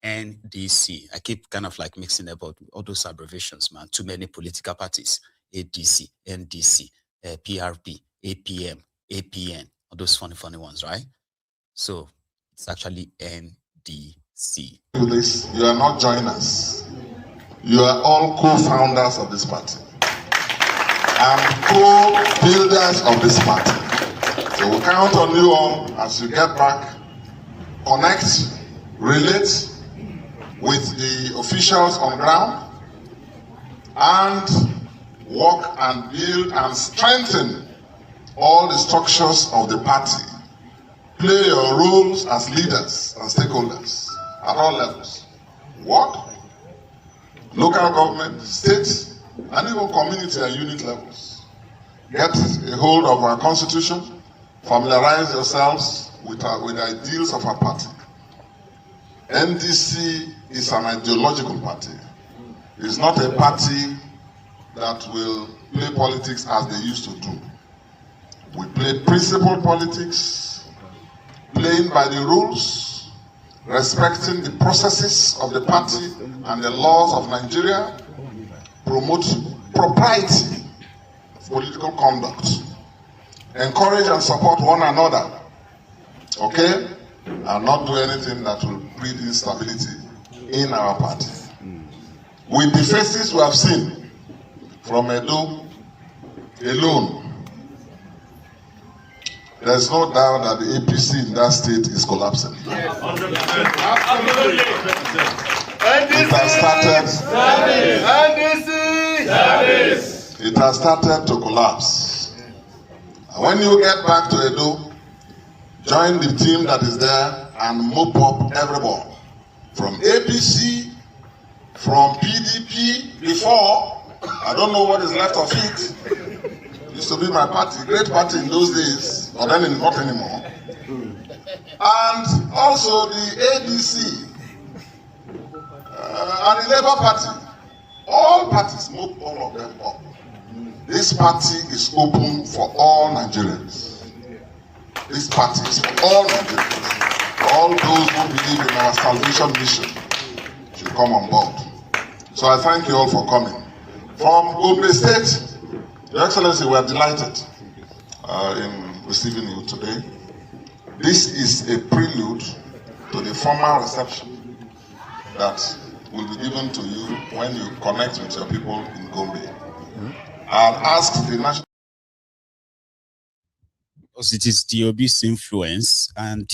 NDC. I keep kind of like mixing about all those abbreviations, man. Too many political parties. ADC, NDC, PRP, APM, APN. All those funny ones, right? So it's actually NDC. This, you are not joiners. You are all co-founders of this party and co-builders of this party. So we count on you all as you get back, connect, relate with the officials on ground, and work and build and strengthen all the structures of the party. Play your roles as leaders and stakeholders at all levels. Work, local government, state, and even community and unit levels. Get a hold of our constitution, familiarize yourselves with the ideals of our party. NDC is an ideological party. It's not a party that will play politics as they used to do. We play principled politics, playing by the rules, respecting the processes of the party and the laws of Nigeria, promote propriety of political conduct, encourage and support one another, okay? And not do anything that will breed instability in our party. With the faces we have seen from Edo alone, there's no doubt that the APC in that state is collapsing. Yes. It has started. It has started to collapse. And when you get back to Edo, join the team that is there and mop up everybody. From APC, from PDP, before, I don't know what is left of it. It used to be my party, great party in those days, but then not anymore. And also the ADC, and the Labour Party. All parties, move all of them up. This party is open for all Nigerians. This party is for all Nigerians. All those who believe in our salvation mission should come on board. So I thank you all for coming. From Gombe State, Your Excellency, we are delighted in receiving you today. This is a prelude to the formal reception that will be given to you when you connect with your people in Gombe. I'll ask the national... Because it is the Obi's influence, and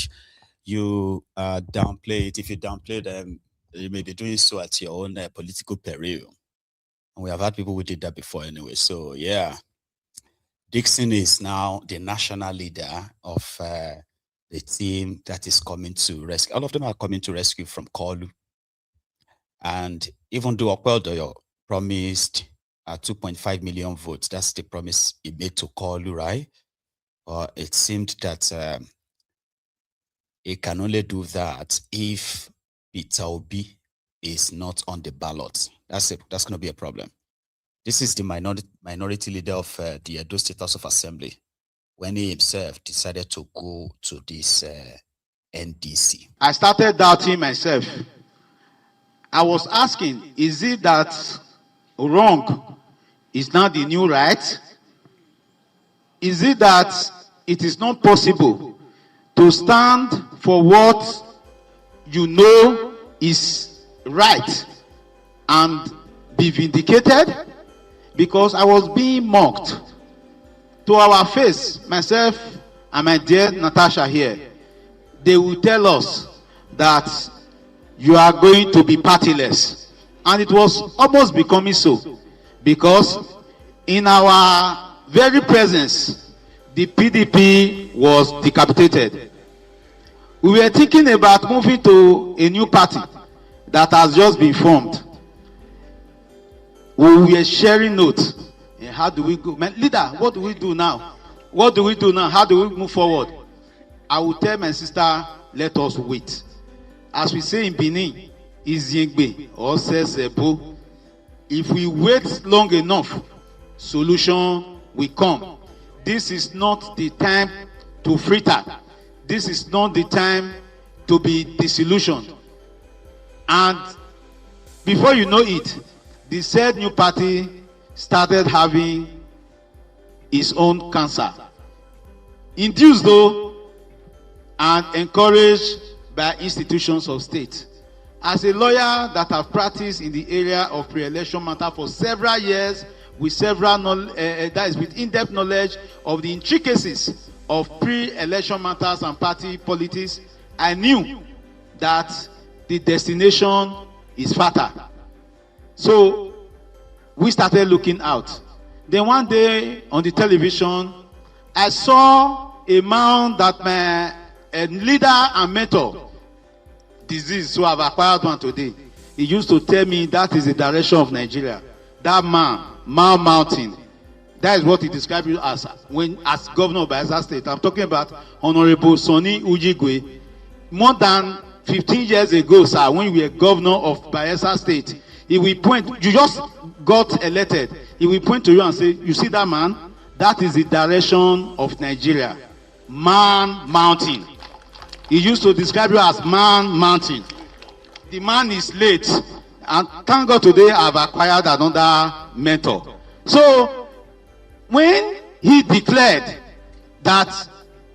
you downplay it. If you downplay them, you may be doing so at your own political peril. And we have had people who did that before anyway. So yeah, Dixon is now the national leader of the team that is coming to rescue. All of them are coming to rescue from Kolu. And even though Okweodoyo promised 2.5 million votes, that's the promise he made to Kolu, right? It seemed that he can only do that if Peter Obi is not on the ballot. That's going to be a problem. This is the minority leader of the Edo State House of Assembly, when he himself decided to go to this NDC. I started doubting myself. I was asking, is it that wrong is now the new right? Is it that it is not possible to stand for what you know is right and be vindicated? Because I was being mocked to our face, myself and my dear Natasha here. They will tell us that you are going to be partyless. And it was almost becoming so, because in our very presence, the PDP was decapitated. We were thinking about moving to a new party that has just been formed. We were sharing notes. How do we go? Man, leader, what do we do now? what do we do now? How do we move forward? I will tell my sister, let us wait. As we say in Benin, is Yengbe or says Ebo. If we wait long enough, solution will come. This is not the time to fritter. This is not the time to be disillusioned. And before you know it, the said new party started having its own cancer. Induced though, and encouraged by institutions of state. As a lawyer that have practiced in the area of pre-election matter for several years, with with in-depth knowledge of the intricacies of pre-election matters and party politics, I knew that the destination is fatal. So we started looking out. Then one day on the television, I saw a man that my leader and mentor, disease, so I've acquired one today. He used to tell me that is the direction of Nigeria. That man, Mountain. That is what he described you as governor of Bayelsa State. I'm talking about Honorable Sonny Ujigwe. More than 15 years ago, sir, when we were governor of Bayelsa State, he will point, you just got elected, he will point to you and say, you see that man? That is the direction of Nigeria. Mountain. He used to describe you as Mountain. The man is late. And thank God today I've acquired another mentor. So, when he declared that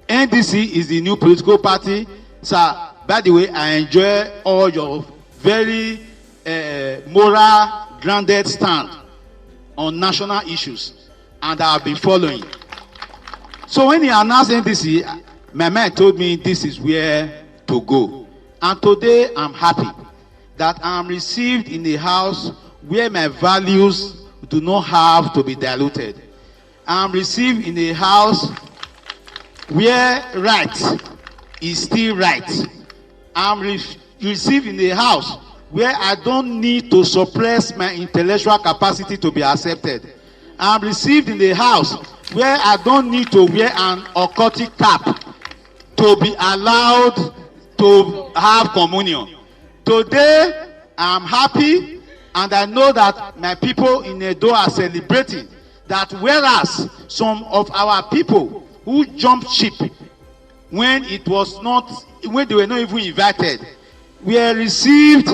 NDC is the new political party, sir, by the way, I enjoy all your very moral, grounded stand on national issues, and I have been following. So when he announced NDC, my mind told me this is where to go. And today I'm happy that I'm received in a house where my values do not have to be diluted. I'm received in a house where right is still right. I'm received in a house where I don't need to suppress my intellectual capacity to be accepted. I'm received in a house where I don't need to wear an occultic cap to be allowed to have communion. Today, I'm happy, and I know that my people in Edo are celebrating that, whereas some of our people who jumped ship when they were not even invited, were received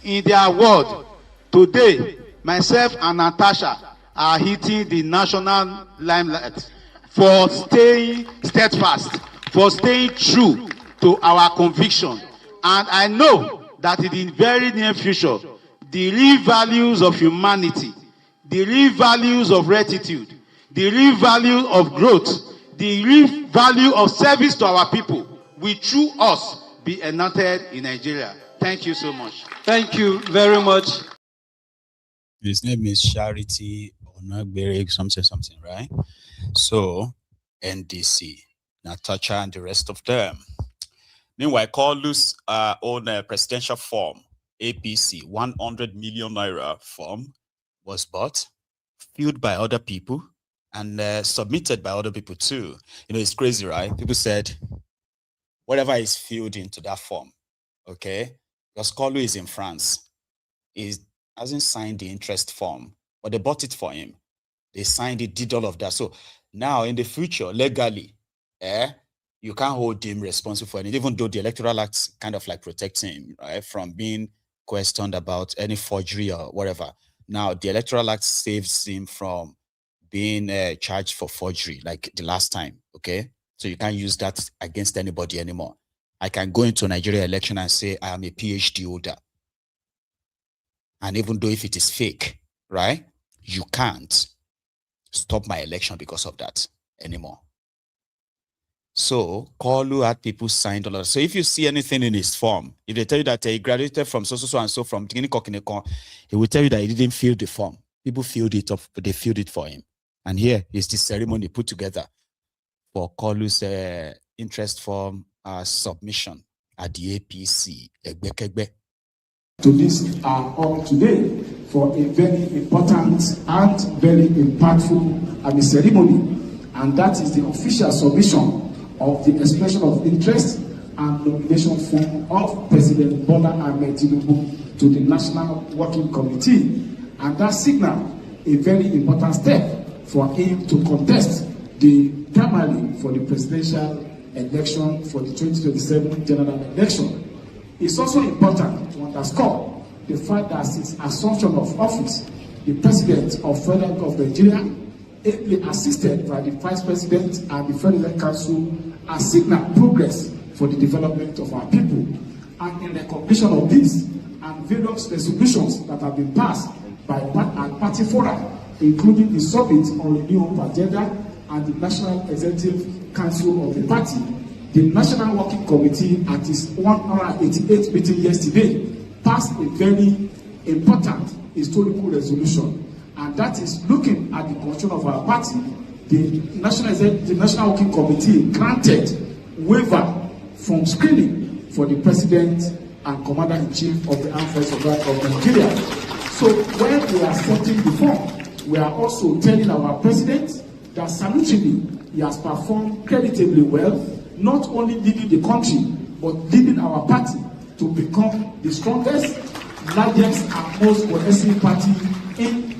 in their word. Today, myself and Natasha are hitting the national limelight for staying steadfast, for staying true to our conviction. And I know that in the very near future, the real values of humanity, the real values of rectitude, the real value of growth, the real value of service to our people will through us be enacted in Nigeria. Thank you so much. Thank you very much. His name is Charity Onagbere, something, right? So, NDC, Natasha and the rest of them. Meanwhile, Kolu's own presidential form, APC, 100 million naira form, was bought, filled by other people, and submitted by other people too. You know, it's crazy, right? People said, whatever is filled into that form, okay? Because Kolu is in France. He hasn't signed the interest form, but they bought it for him. They signed it, did all of that. So now in the future, legally, you can't hold him responsible for anything, even though the Electoral Act kind of like protects him, right, from being questioned about any forgery or whatever. Now, the Electoral Act saves him from being charged for forgery, like the last time, okay? So you can't use that against anybody anymore. I can go into a Nigeria election and say I am a PhD holder. And even though if it is fake, right, you can't stop my election because of that anymore. So, Kolu had people signed a lot. So if you see anything in his form, if they tell you that he graduated from so and so from Tinubu, he will tell you that he didn't fill the form. People filled it up, but they filled it for him. And here is the ceremony put together for Kolu's interest form submission at the APC. To this all today for a very important and very impactful ceremony. and that is the official submission of the expression of interest and nomination form of President Bola Tinubu to the National Working Committee, and that signal a very important step for him to contest the primary for the presidential election for the 2027 general election. It's also important to underscore the fact that since assumption of office, the President of Federal Government of Nigeria, ably assisted by the Vice President and the Federal Council, has signaled progress for the development of our people. And in recognition of this and various resolutions that have been passed by party fora, including the summit on renewal agenda and the National Executive Council of the party, the National Working Committee at its 188th meeting yesterday passed a very important historical resolution, and that is looking at the constitution of our party. The National Working Committee granted waiver from screening for the President and Commander-in-Chief of the Armed Forces of Nigeria. So when we are setting the form, we are also telling our President that salutary he has performed creditably well, not only leading the country, but leading our party to become the strongest, largest, and most cohesive party in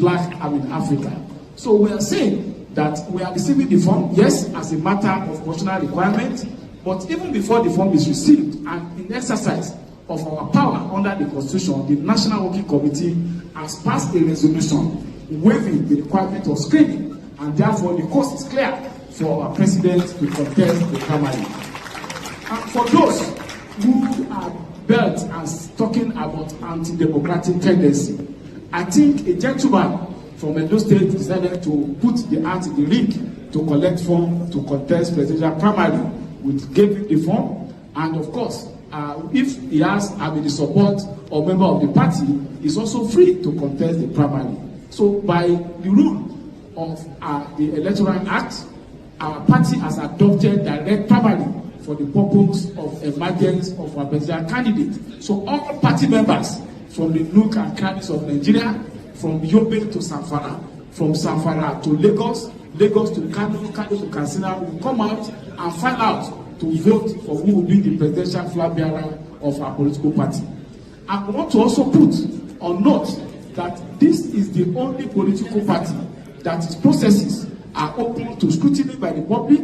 Africa. So we are saying that we are receiving the form, yes, as a matter of constitutional requirement, but even before the form is received and in exercise of our power under the Constitution, the National Working Committee has passed a resolution waiving the requirement of screening, and therefore the course is clear for our President to contest the primary. And for those who are bent and talking about anti-democratic tendency, I think a gentleman from Edo State decided to put the art in the ring to collect form to contest presidential primary. We gave him the form, and of course, if he has the support or member of the party, is also free to contest the primary. So by the rule of the Electoral Act, our party has adopted direct primary for the purpose of emergence of our presidential candidate. So all party members from the nook and crannies of Nigeria, from Yobe to Zamfara, from Zamfara to Lagos, Lagos to Kano, Kano to Katsina, will come out and find out to vote for who will be the presidential flag bearer of our political party. I want to also put on note that this is the only political party that its processes are open to scrutiny by the public.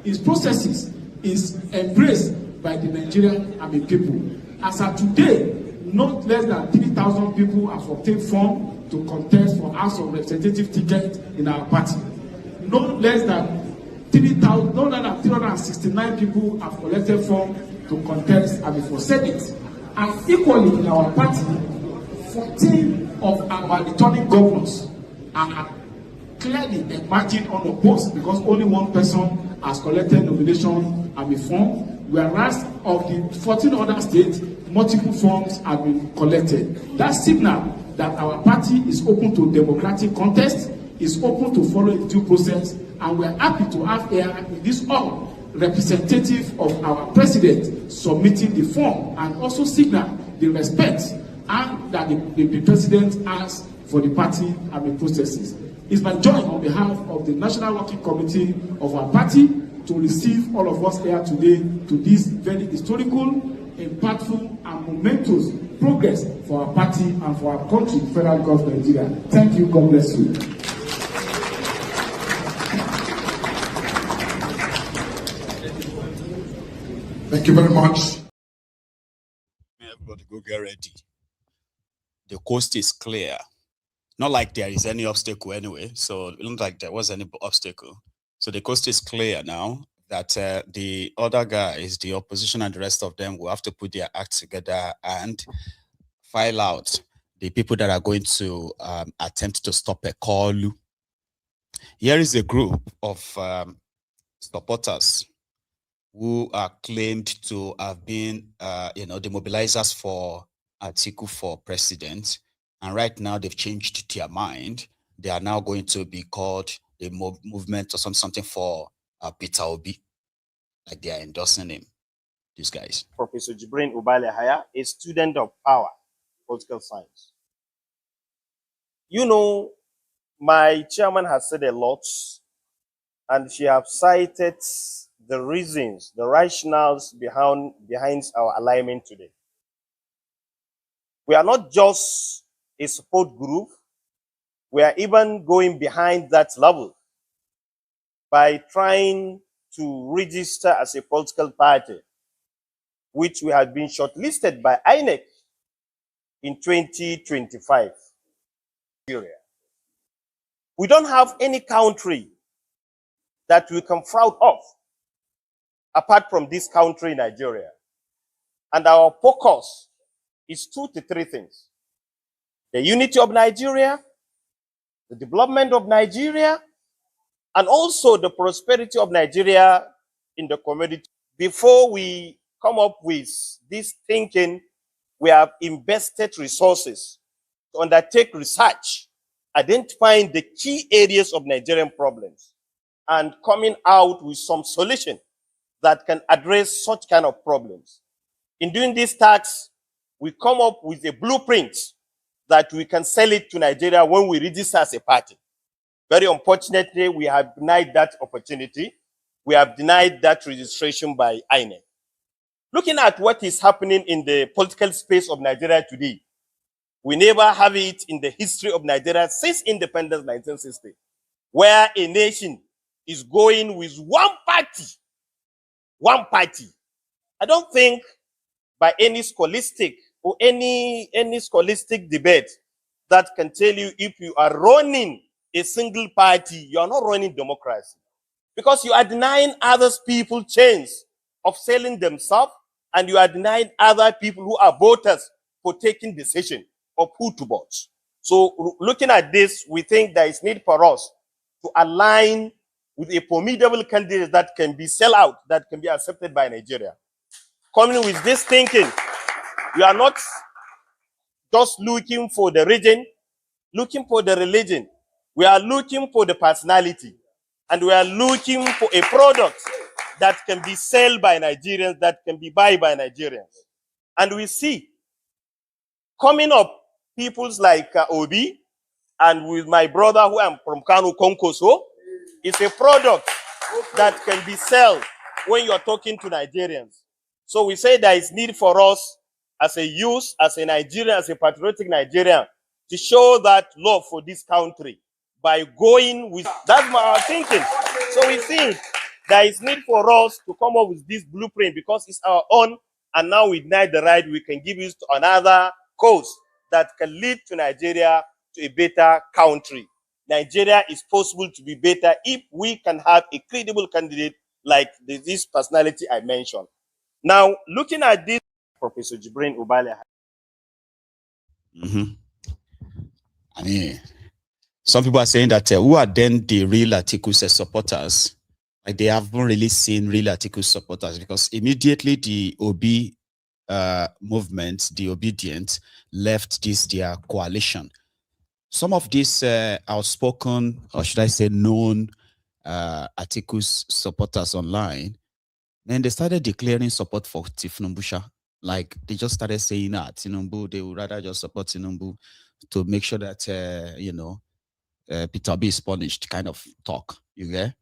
Its processes is embraced by the Nigerian people. As of today, not less than 3,000 people have obtained form to contest for House of Representative ticket in our party. No less than 369 people have collected form to contest for Senate. And equally in our party, 14 of our returning governors are clearly emerging unopposed because only one person has collected nomination and a form, whereas of the 14 other states, multiple forms have been collected. That signal that our party is open to democratic contest, is open to follow the due process, and we are happy to have here in this hall representative of our president submitting the form and also signal the respect and that the president has for the party and the processes. It's my joy on behalf of the National Working Committee of our party to receive all of us here today to this very historical, impactful, and momentous progress for our party and for our country, Federal Government of Nigeria. Thank you. God bless you. Thank you very much. Everybody go get ready. The coast is clear. Not like there is any obstacle anyway. So it looks like there was any obstacle. So the coast is clear now that the other guys, the opposition and the rest of them will have to put their act together and file out the people that are going to attempt to stop a call. Here is a group of supporters who are claimed to have been, the mobilizers for Atiku for president. And right now they've changed their mind. They are now going to be called the movement or something for Peter Obi. Like they are endorsing him, these guys. Professor Jibrin Ubale-Haya, a student of power, political science. You know, my chairman has said a lot and she have cited the reasons, the rationales behind our alignment today. We are not just a support group, we are even going behind that level by trying to register as a political party, which we have been shortlisted by INEC in 2025. We don't have any country that we can proud of apart from this country, Nigeria. And our focus is 2 to 3 things: the unity of Nigeria, the development of Nigeria, and also the prosperity of Nigeria in the community. Before we come up with this thinking, we have invested resources to undertake research, identifying the key areas of Nigerian problems, and coming out with some solution that can address such kind of problems. In doing this task, we come up with a blueprint that we can sell it to Nigeria when we register as a party. Very unfortunately, we have denied that opportunity. We have denied that registration by INEC. Looking at what is happening in the political space of Nigeria today, we never have it in the history of Nigeria since independence 1960, where a nation is going with one party. One party. I don't think by any scholastic or any scholastic debate that can tell you if you are running a single party, you are not running democracy. Because you are denying other people chance of selling themselves, and you are denying other people who are voters for taking decision of who to vote. So looking at this, we think there is need for us to align with a formidable candidate that can be sell out, that can be accepted by Nigeria. Coming with this thinking, we are not just looking for the region, looking for the religion. We are looking for the personality, and we are looking for a product that can be sold by Nigerians, that can be bought by Nigerians. And we see coming up peoples like Obi, and with my brother who I'm from Kano, Konkoso, it's a product that can be sold when you are talking to Nigerians. So we say there is need for us as a youth, as a Nigerian, as a patriotic Nigerian, to show that love for this country by going with, that's our thinking. So we think there is need for us to come up with this blueprint because it's our own, and now we deny the right, we can give it to another cause that can lead to Nigeria to a better country. Nigeria is possible to be better if we can have a credible candidate like this personality I mentioned. Now, looking at this, Professor Jibrin Ubale. I mean, some people are saying that who are then the real Atiku's supporters? Like they haven't really seen real Atiku's supporters, because immediately the Obi movement, the obedient, left this their coalition. Some of these outspoken, or should I say known Atiku's supporters online, then they started declaring support for Tinubu. Like they just started saying that Tinubu, they would rather just support Tinubu to make sure that you know, Peter Obi is punished, kind of talk. You get?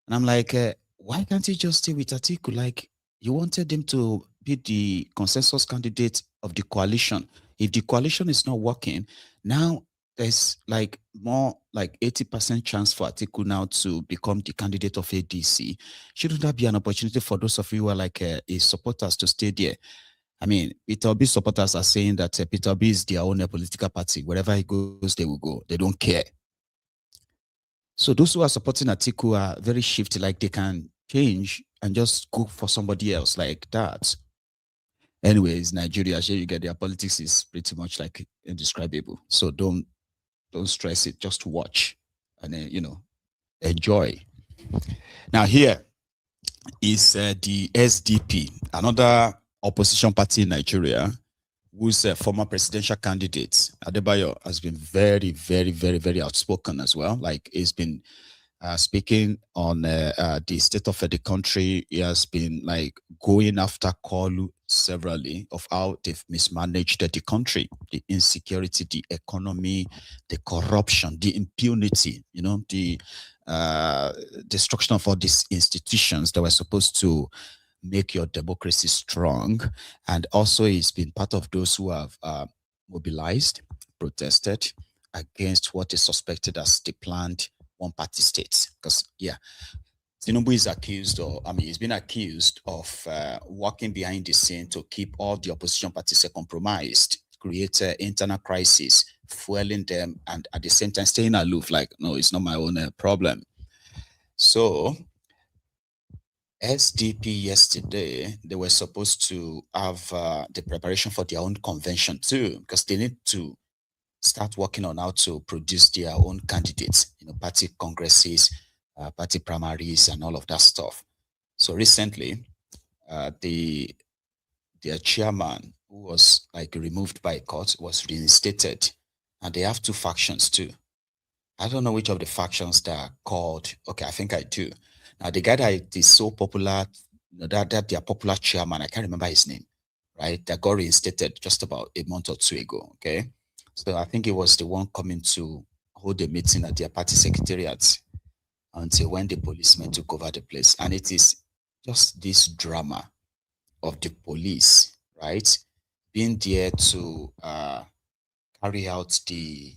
And I'm like, why can't he just stay with Atiku? Like, you wanted him to be the consensus candidate of the coalition. If the coalition is not working, now there's like more like 80% chance for Atiku now to become the candidate of ADC. Shouldn't that be an opportunity for those of you who are like his supporters to stay there? I mean, Peter Obi supporters are saying that Peter Obi is their own political party. Wherever he goes, they will go. They don't care. So those who are supporting Atiku are very shifty, like they can change and just go for somebody else like that. Anyways, Nigeria, here you get their politics is pretty much like indescribable. So don't stress it, just watch and then, you know, enjoy. Now here is the SDP, another opposition party in Nigeria, whose former presidential candidate, Adebayo, has been very, very, very, very outspoken as well. Like he's been speaking on the state of the country. He has been like going after Kolu severally of how they've mismanaged the country, the insecurity, the economy, the corruption, the impunity, you know, the destruction of all these institutions that were supposed to make your democracy strong. And also he's been part of those who have mobilized, protested against what is suspected as the planned one-party state. Because, yeah, Tinubu is accused, or I mean, he's been accused of working behind the scene to keep all the opposition parties compromised, create internal crisis, fueling them, and at the same time staying aloof, like, no, it's not my own problem. So, SDP yesterday, they were supposed to have the preparation for their own convention too, because they need to start working on how to produce their own candidates, party congresses, party primaries, and all of that stuff. So recently, their chairman, who was like removed by court, was reinstated, and they have two factions too. I don't know which of the factions that are called. Okay, I think I do. Now the guy that is so popular, that their popular chairman, I can't remember his name, right? That got reinstated just about a month or two ago. Okay, so I think it was the one coming to hold a meeting at their party secretariat until when the policemen took over the place. And it is just this drama of the police, right, being there to carry out the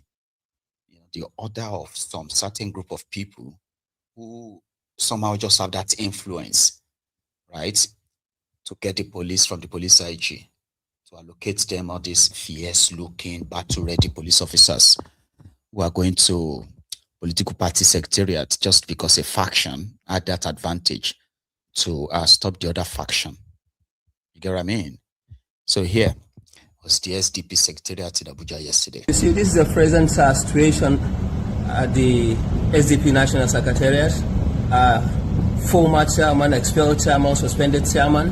order of some certain group of people who somehow just have that influence, right, to get the police from the police IG to allocate them all these fierce-looking, battle-ready police officers who are going to political party secretariat just because a faction had that advantage to stop the other faction. You get what I mean? So here was the SDP secretariat in Abuja yesterday. You see, this is the present situation at the SDP National Secretariat. Former chairman, expelled chairman, suspended chairman,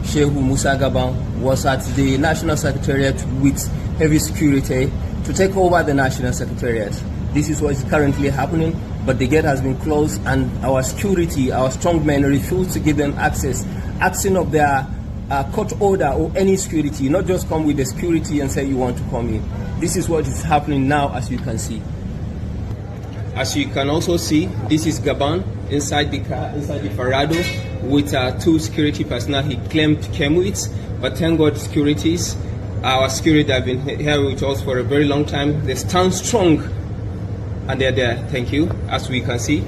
Shehu Musa Gaban, was at the National Secretariat with heavy security to take over the National Secretariat. This is what is currently happening, but the gate has been closed and our security, our strong men refuse to give them access, asking of their court order or any security, not just come with the security and say you want to come in. This is what is happening now, as you can see. As you can also see, this is Gaban inside the car, inside the Farado, with two security personnel he claimed came with, but thank God securities, our security have been here with us for a very long time. They stand strong and they're there, thank you, as we can see.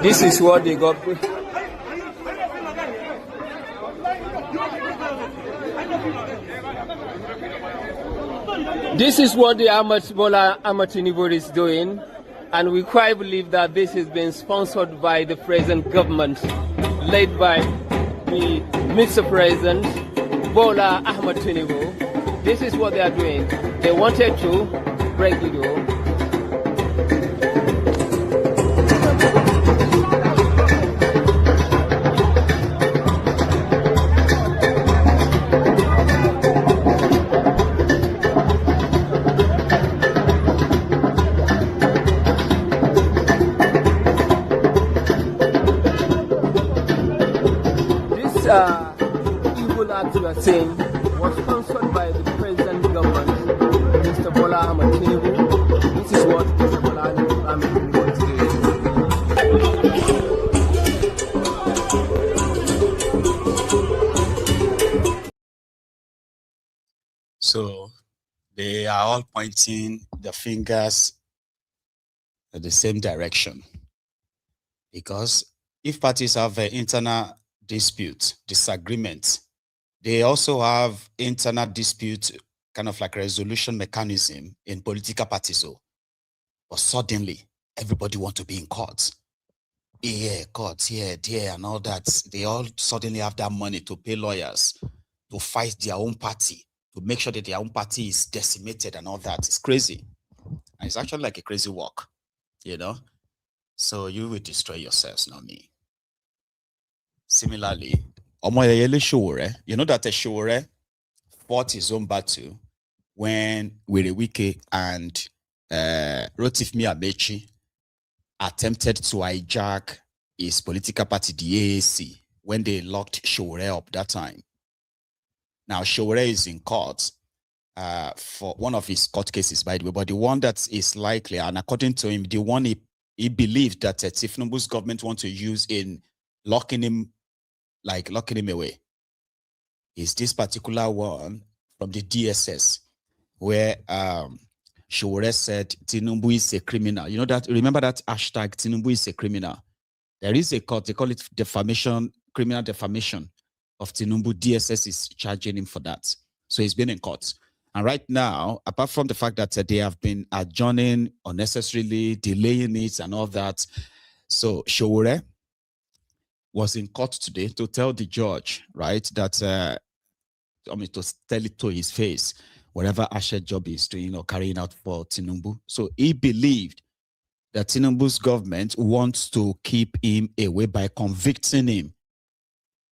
This is what they got. This is what the Bola Tinubu is doing, and we quite believe that this has been sponsored by the present government, led by the Mr. President Bola Tinubu. This is what they are doing. They wanted to break the door. Evil act you are saying was sponsored by the present government, Mr. Bola Tinubu. This is what Mr. Bola Tinubu is doing. So they are all pointing their fingers at the same direction, because if parties have an internal dispute, disagreement, they also have internal dispute, kind of like resolution mechanism in political parties. So, but suddenly everybody want to be in court. Yeah, courts, here, there, and all that. They all suddenly have that money to pay lawyers to fight their own party, to make sure that their own party is decimated and all that. It's crazy. And it's actually like a crazy walk, you know? So you will destroy yourselves, not me. Similarly, Omoyele Sowore, you know that Sowore fought his own battle when Wirewike and Rotifmi Amechi attempted to hijack his political party, the AAC, when they locked Sowore up that time. Now, Sowore is in court for one of his court cases, by the way, but the one that is likely, and according to him, the one he believed that Tinubu's government want to use in locking him away, is this particular one from the DSS, where Sowore said Tinubu is a criminal. You know that? Remember that hashtag Tinubu is a criminal? There is a court, they call it defamation, criminal defamation of Tinubu. DSS is charging him for that. So he's been in court. And right now, apart from the fact that they have been adjourning unnecessarily, delaying it and all that, so Sowore was in court today to tell the judge, right, that, to tell it to his face, whatever Asher job is doing or carrying out for Tinubu. So he believed that Tinubu's government wants to keep him away by convicting him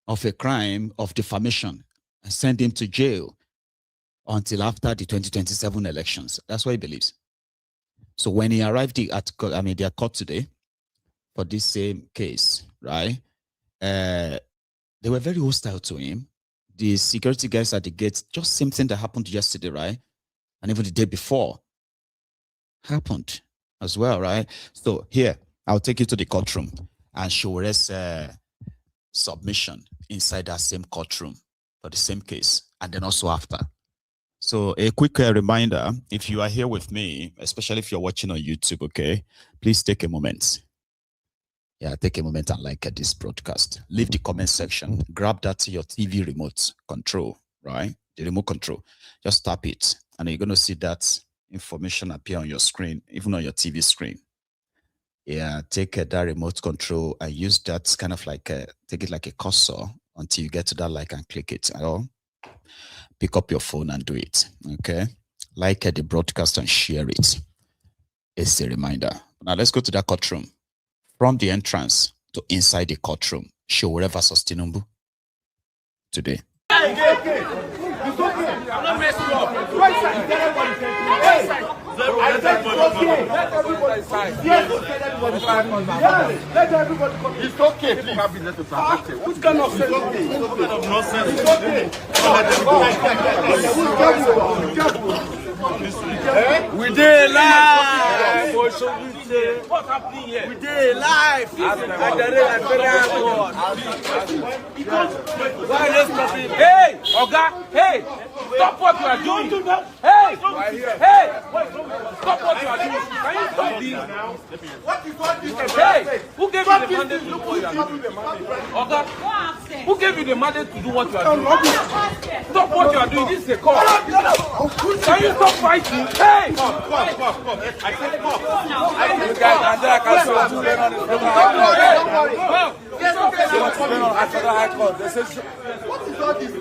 of a crime of defamation and send him to jail until after the 2027 elections. That's what he believes. So when he arrived at their court today for this same case, right, they were very hostile to him. The security guys at the gate, just same thing that happened yesterday, right? And even the day before happened as well, right? So here, I'll take you to the courtroom and Sowore's submission inside that same courtroom for the same case, and then also after. So a quick reminder, if you are here with me, especially if you're watching on YouTube, okay, please take a moment. Yeah, take a moment and like this broadcast. Leave the comment section. Grab that your TV remote control, right? The remote control. Just tap it, and you're going to see that information appear on your screen, even on your TV screen. Yeah, take that remote control and use that kind of like, take it like a cursor until you get to that like and click it. Or pick up your phone and do it, okay? Like the broadcast and share it. It's a reminder. Now let's go to that courtroom. From the entrance to inside the courtroom, Sowore vs Tinubu today. Let everybody come. It's okay, please. What kind of nonsense? It's okay. We did live. What's happening here? We did live. Hey, Oga, hey, stop what you are doing. Hey, hey, stop what you are doing. Can you stop this? What is all this? Hey, who gave you the mandate to do what you are doing? Oga, who gave you the mandate to do what you are doing? Stop what you are doing. This is a call. Can you stop fighting? Hey! Come. I said come. You guys, Andrea can show you on this program.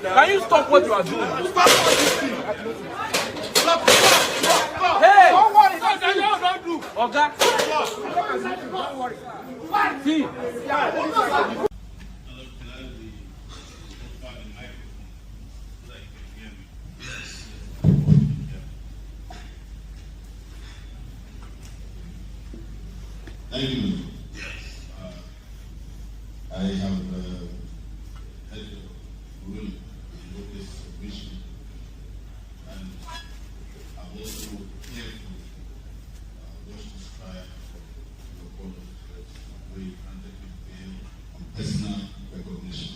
Can you stop what you are doing? Stop fighting. Hey! Don't worry. Don't do. Oga. Don't worry. See. Thank you. I have had a ruling in this submission, and I'm also careful just to strive for the court of justice where you granted me bail on personal recognition.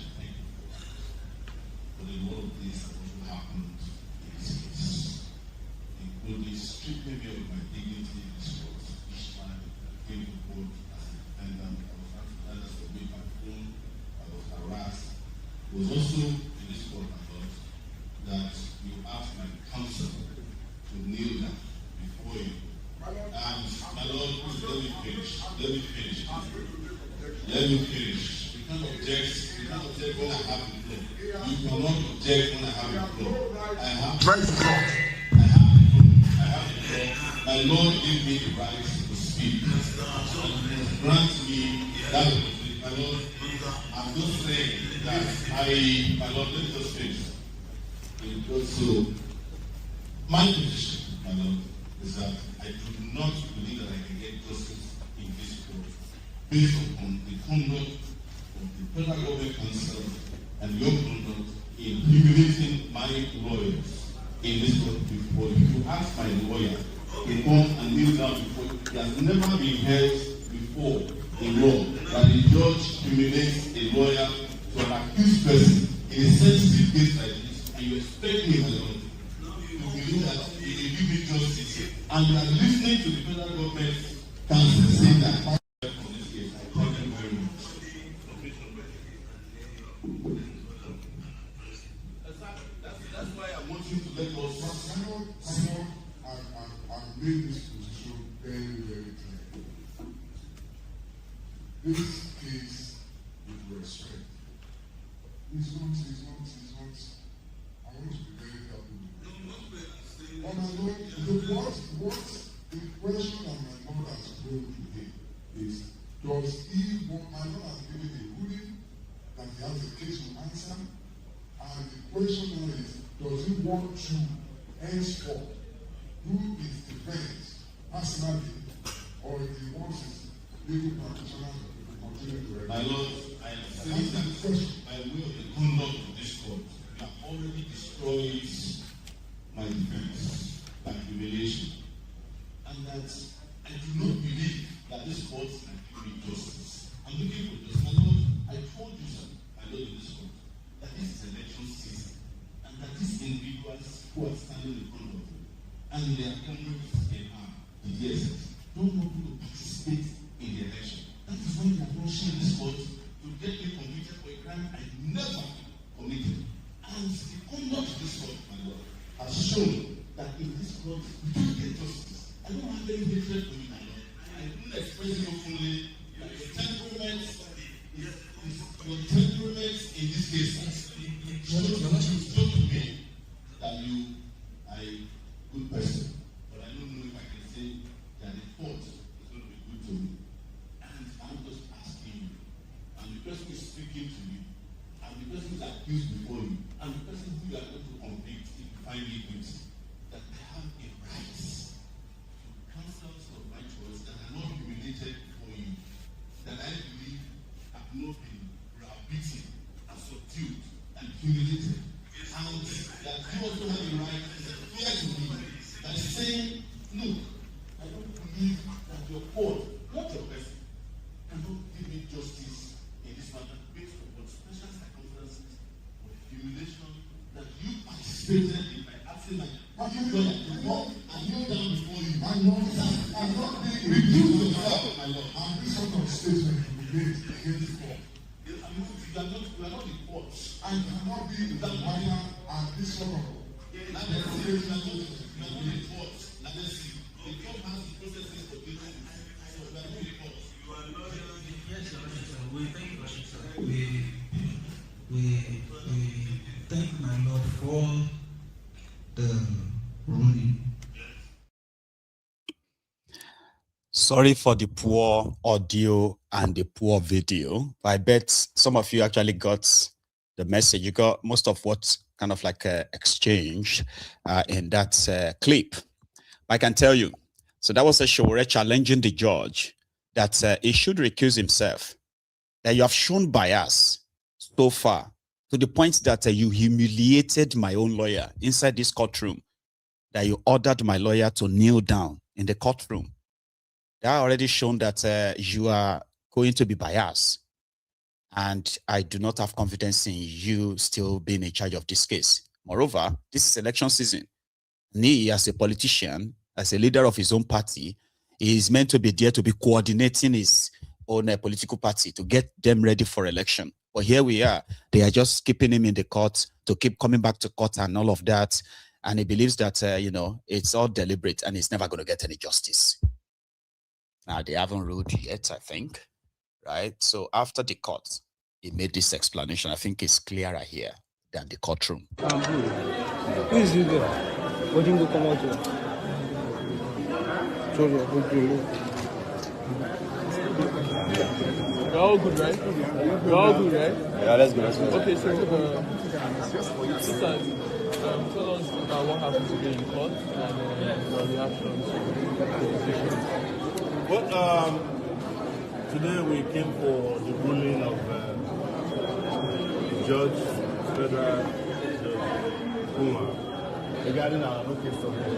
But in all of this has also happened in this case, including stripping me of my dignity in this court. Each time I came to court as a defendant, I was asked to submit my phone, I was harassed. It was also in this court I thought that you asked my counsel to kneel down before you. And my Lord, please let me finish. Let me finish. You can't object when I have the floor. You cannot object when I have the floor. I have the floor. My Lord gave me the right to speak. And grant me that opportunity. My Lord, I'm just saying that my Lord, let me just finish. So, my position, my Lord, is that I do not believe that I can get justice in this court based upon the conduct of the Federal Government Council and your conduct in humiliating my lawyers in this court before. If you ask my lawyer, he comes and kneels down before you. He has never been heard before in law that a judge humiliates a lawyer to an accused person in a sensitive case like this, and you expect me, my Lord, to believe that he will give me justice, and you are listening to the Federal Government Council saying that for this case. I thank you very much. That's why I want you to let us. I've made this position very, very clear. This case, with respect, is not. I want to be very careful with it. But my Lord, what the question that my Lord has told today is, does he want, my Lord has given a ruling that he has a case to answer, and the question now is, does he want to henceforth do his defense personally, or if he wants his legal practitioners to continue to recommend? My Lord, I am saying that by way of the conduct of this court, you have already destroyed my defense by humiliation, and that I do not believe that this court can give me justice. I'm looking for justice. My Lord, I told you, sir, my Lord, in this court, that this is election season, and that these individuals who are standing in front of you, and their comrades in the DSS, don't want to participate in the election. That is why they are rushing this court to get me convicted for a crime I never committed. And the conduct of this court, my Lord, has shown that in this court, you can't get justice. I don't have any hatred for you, my Lord. I didn't express it openly that your temperament in this case shows to me that you are a good person. But I don't know if I can say that the court is going to be good to me. And I'm just asking you, and the person is speaking to you, and the person is accused before you, and the person who you are going to convict if you find me guilty, that they have a right to counsels of my choice that are not humiliated before you, that I believe have not been beaten and subdued and humiliated, and that you also have a right to clear to me that is saying, look, I don't believe that your court, not your person, cannot give me justice in this matter based upon special circumstances of humiliation that you participated in by acting like lawyer to walk and kneel down before you. My Lord, I'm not being reduced yourself, my Lord. And this sort of statement will be made against the court. You are not the court. I cannot be the lawyer and this sort of. Now let's see. You are not the court. Now let's see. The court has the processes for doing this. So you are not the court. You are not the court. Yes, sir. We thank you, sir. We thank my Lord for the ruling. Sorry for the poor audio and the poor video. I bet some of you actually got the message. You got most of what kind of like exchanged in that clip. I can tell you. So that was a Sowore challenging the judge that he should recuse himself. That you have shown bias so far to the point that you humiliated my own lawyer inside this courtroom. That you ordered my lawyer to kneel down in the courtroom. That already shown that you are going to be biased. And I do not have confidence in you still being in charge of this case. Moreover, this is election season. He, as a politician, as a leader of his own party, is meant to be there to be coordinating his own political party to get them ready for election. But here we are. They are just keeping him in the court to keep coming back to court and all of that. And he believes that, you know, it's all deliberate and he's never going to get any justice. Now, they haven't ruled yet, I think, right? So after the court, he made this explanation. I think it's clearer here than the courtroom. Who is you there? What didn't you come out here? We're all good, right? We're all good, right? Yeah, let's go. Okay, so tell us about what happened today in court and your reactions to the position. Well, today we came for the ruling of the judge, federal judge Umar, regarding our local submission.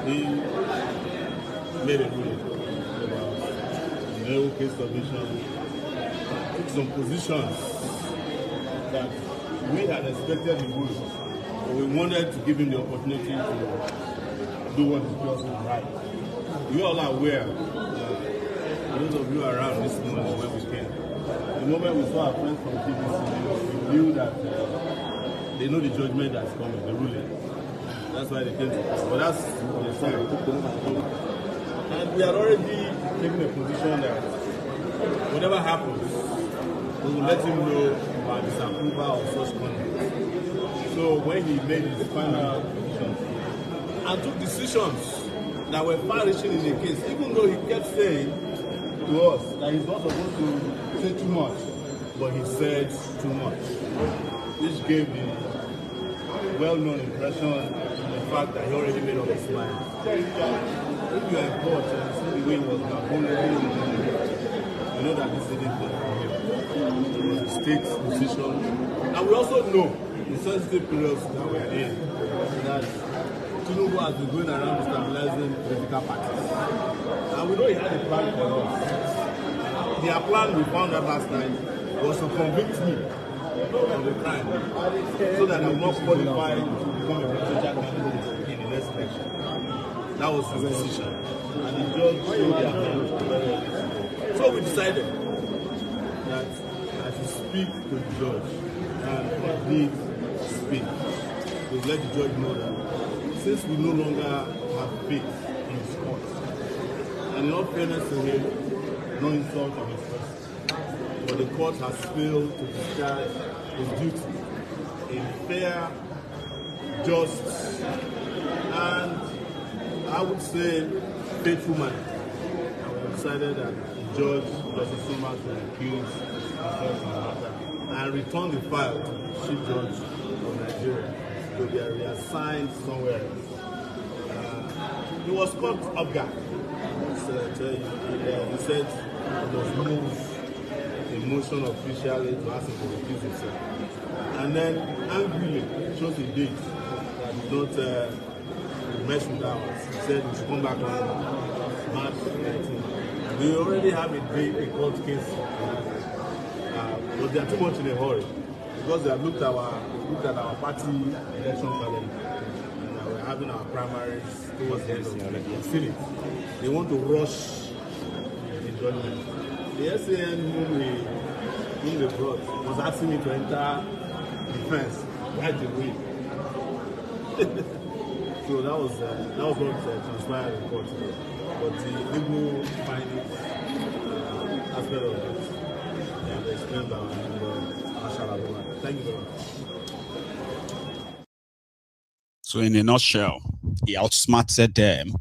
He made a ruling about the local submission, took some positions that we had expected he would, but we wanted to give him the opportunity to do what is just right. We all are aware, those of you around this morning when we came, the moment we saw our friends from TBC, we knew that they know the judgment that's coming, the ruling. That's why they came to us. But that's on the side. And we are already taking a position that whatever happens, we will let him know about disapproval of such conduct. So when he made his final decision and took decisions that were far-reaching in the case, even though he kept saying to us that he's not supposed to say too much, but he said too much, which gave the well-known impression of the fact that he already made up his mind. If you are in court and see the way he was now vulnerable, you know that this didn't work for him. It was a state decision. And we also know the sensitive periods that we are in, that Tinubu has been going around destabilizing political parties. And we know he had a plan for us. Their plan, we found out last night, was to convict me of the crime so that I will not qualify to become a presidential candidate in the next election. That was his decision. And the judge showed their hand. So we decided that I should speak to the judge and indeed speak. We let the judge know that since we no longer have faith in his court, and in all fairness to him, no insult on his person, but the court has failed to discharge his duty in fair, just, and I would say faithful manner. And we decided that the judge, Justice Sima, to recuse himself from the matter and return the file to the Chief Judge of Nigeria to be reassigned somewhere else. He was caught off guard. He said he was moved in motion officially to ask him to recuse himself. And then angrily chose a date that did not mesh with ours. He said we should come back on March 19th. We already have a court case, but they are too much in a hurry because they have looked at our party election calendar. We're having our primaries towards the end of the Senate. They want to rush the judgment. The SAN whom they brought was asking me to enter defense right away. So that was what transpired in court. But the legal findings aspect of it, they have explained our Mashallah. Thank you very much. So in a nutshell, he outsmarted them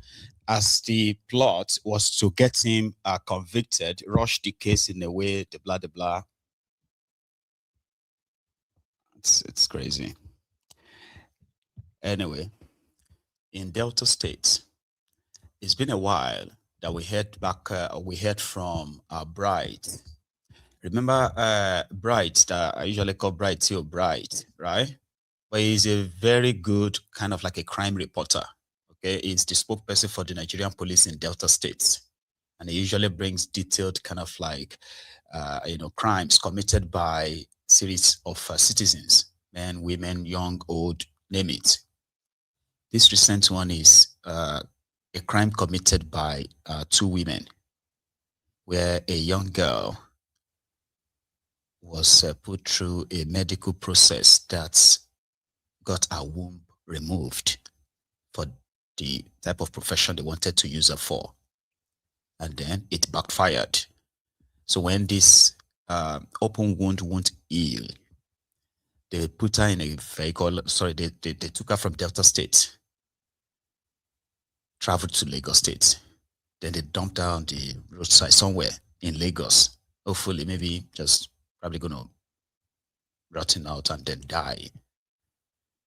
as the plot was to get him convicted, rush the case in a way, the blah, the blah. It's crazy. Anyway, in Delta State, it's been a while that we heard from Bright. Remember Bright, that I usually call Bright Theo Bright, right? But he's a very good kind of like a crime reporter. Okay, he's the spokesperson for the Nigerian police in Delta State, and he usually brings detailed kind of like crimes committed by series of citizens, men, women, young, old, name it. This recent one is a crime committed by 2 women, where a young girl was put through a medical process that got her womb removed for the type of profession they wanted to use her for. And then it backfired. So when this open wound won't heal, they put her in a vehicle, they took her from Delta State, traveled to Lagos State. Then they dumped her on the roadside somewhere in Lagos. Hopefully, maybe just probably going to rotten out and then die.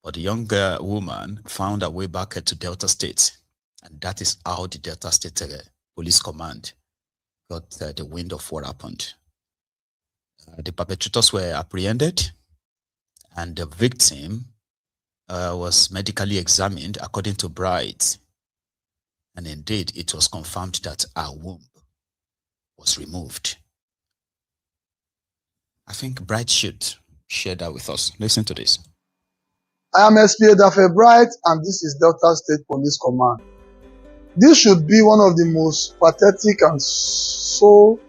But the young woman found her way back to Delta State. And that is how the Delta State Police Command got the wind of what happened. The perpetrators were apprehended, and the victim was medically examined according to Bright. And indeed, it was confirmed that her womb was removed. I think Bright should share that with us. Listen to this. I am SP Bright, and this is Delta State Police Command. This should be one of the most pathetic and so,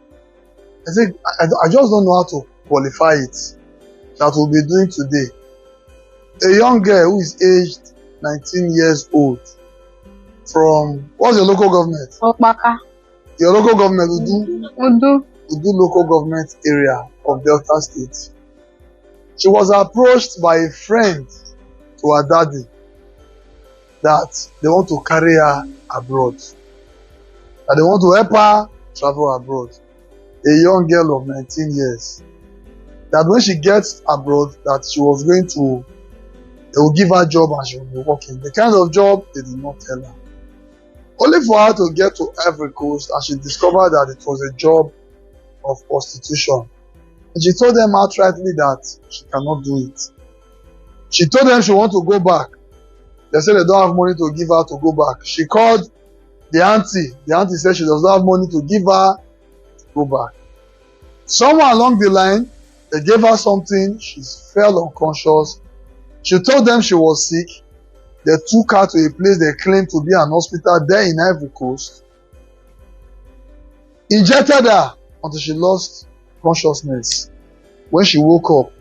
I just don't know how to qualify it, that we'll be doing today. A young girl who is aged 19 years old from, what's your local government? Okpaka. Your local government, Udu local government area of Delta State. She was approached by a friend to her daddy that they want to carry her abroad, that they want to help her travel abroad. A young girl of 19 years. That when she gets abroad, that she was going to, they will give her a job and she will be working. The kind of job they did not tell her. Only for her to get to Ivory Coast and she discovered that it was a job of prostitution. And she told them outrightly that she cannot do it. She told them she wants to go back. They said they don't have money to give her to go back. She called the auntie. The auntie said she does not have money to give her to go back. Somewhere along the line, they gave her something. She fell unconscious. She told them she was sick. They took her to a place they claimed to be an hospital there in Ivory Coast. Injected her until she lost consciousness. When she woke up,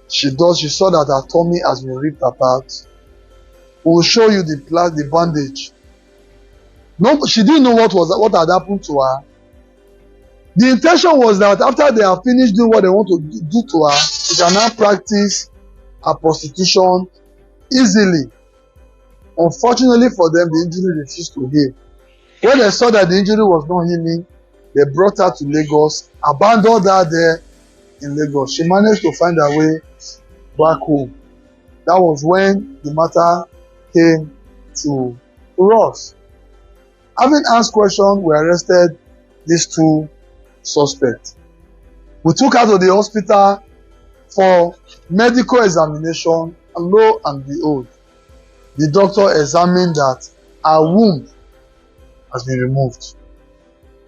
she saw that her tummy has been ripped apart. We will show you the bandage. No, she didn't know what had happened to her. The intention was that after they have finished doing what they want to do to her, she can now practice her prostitution easily. Unfortunately for them, the injury refused to heal. When they saw that the injury was not healing, they brought her to Lagos, abandoned her there in Lagos. She managed to find her way back home. That was when the matter came to us. Having asked questions, we arrested these two suspects. We took her to the hospital for medical examination, and lo and behold, the doctor examined that her womb has been removed.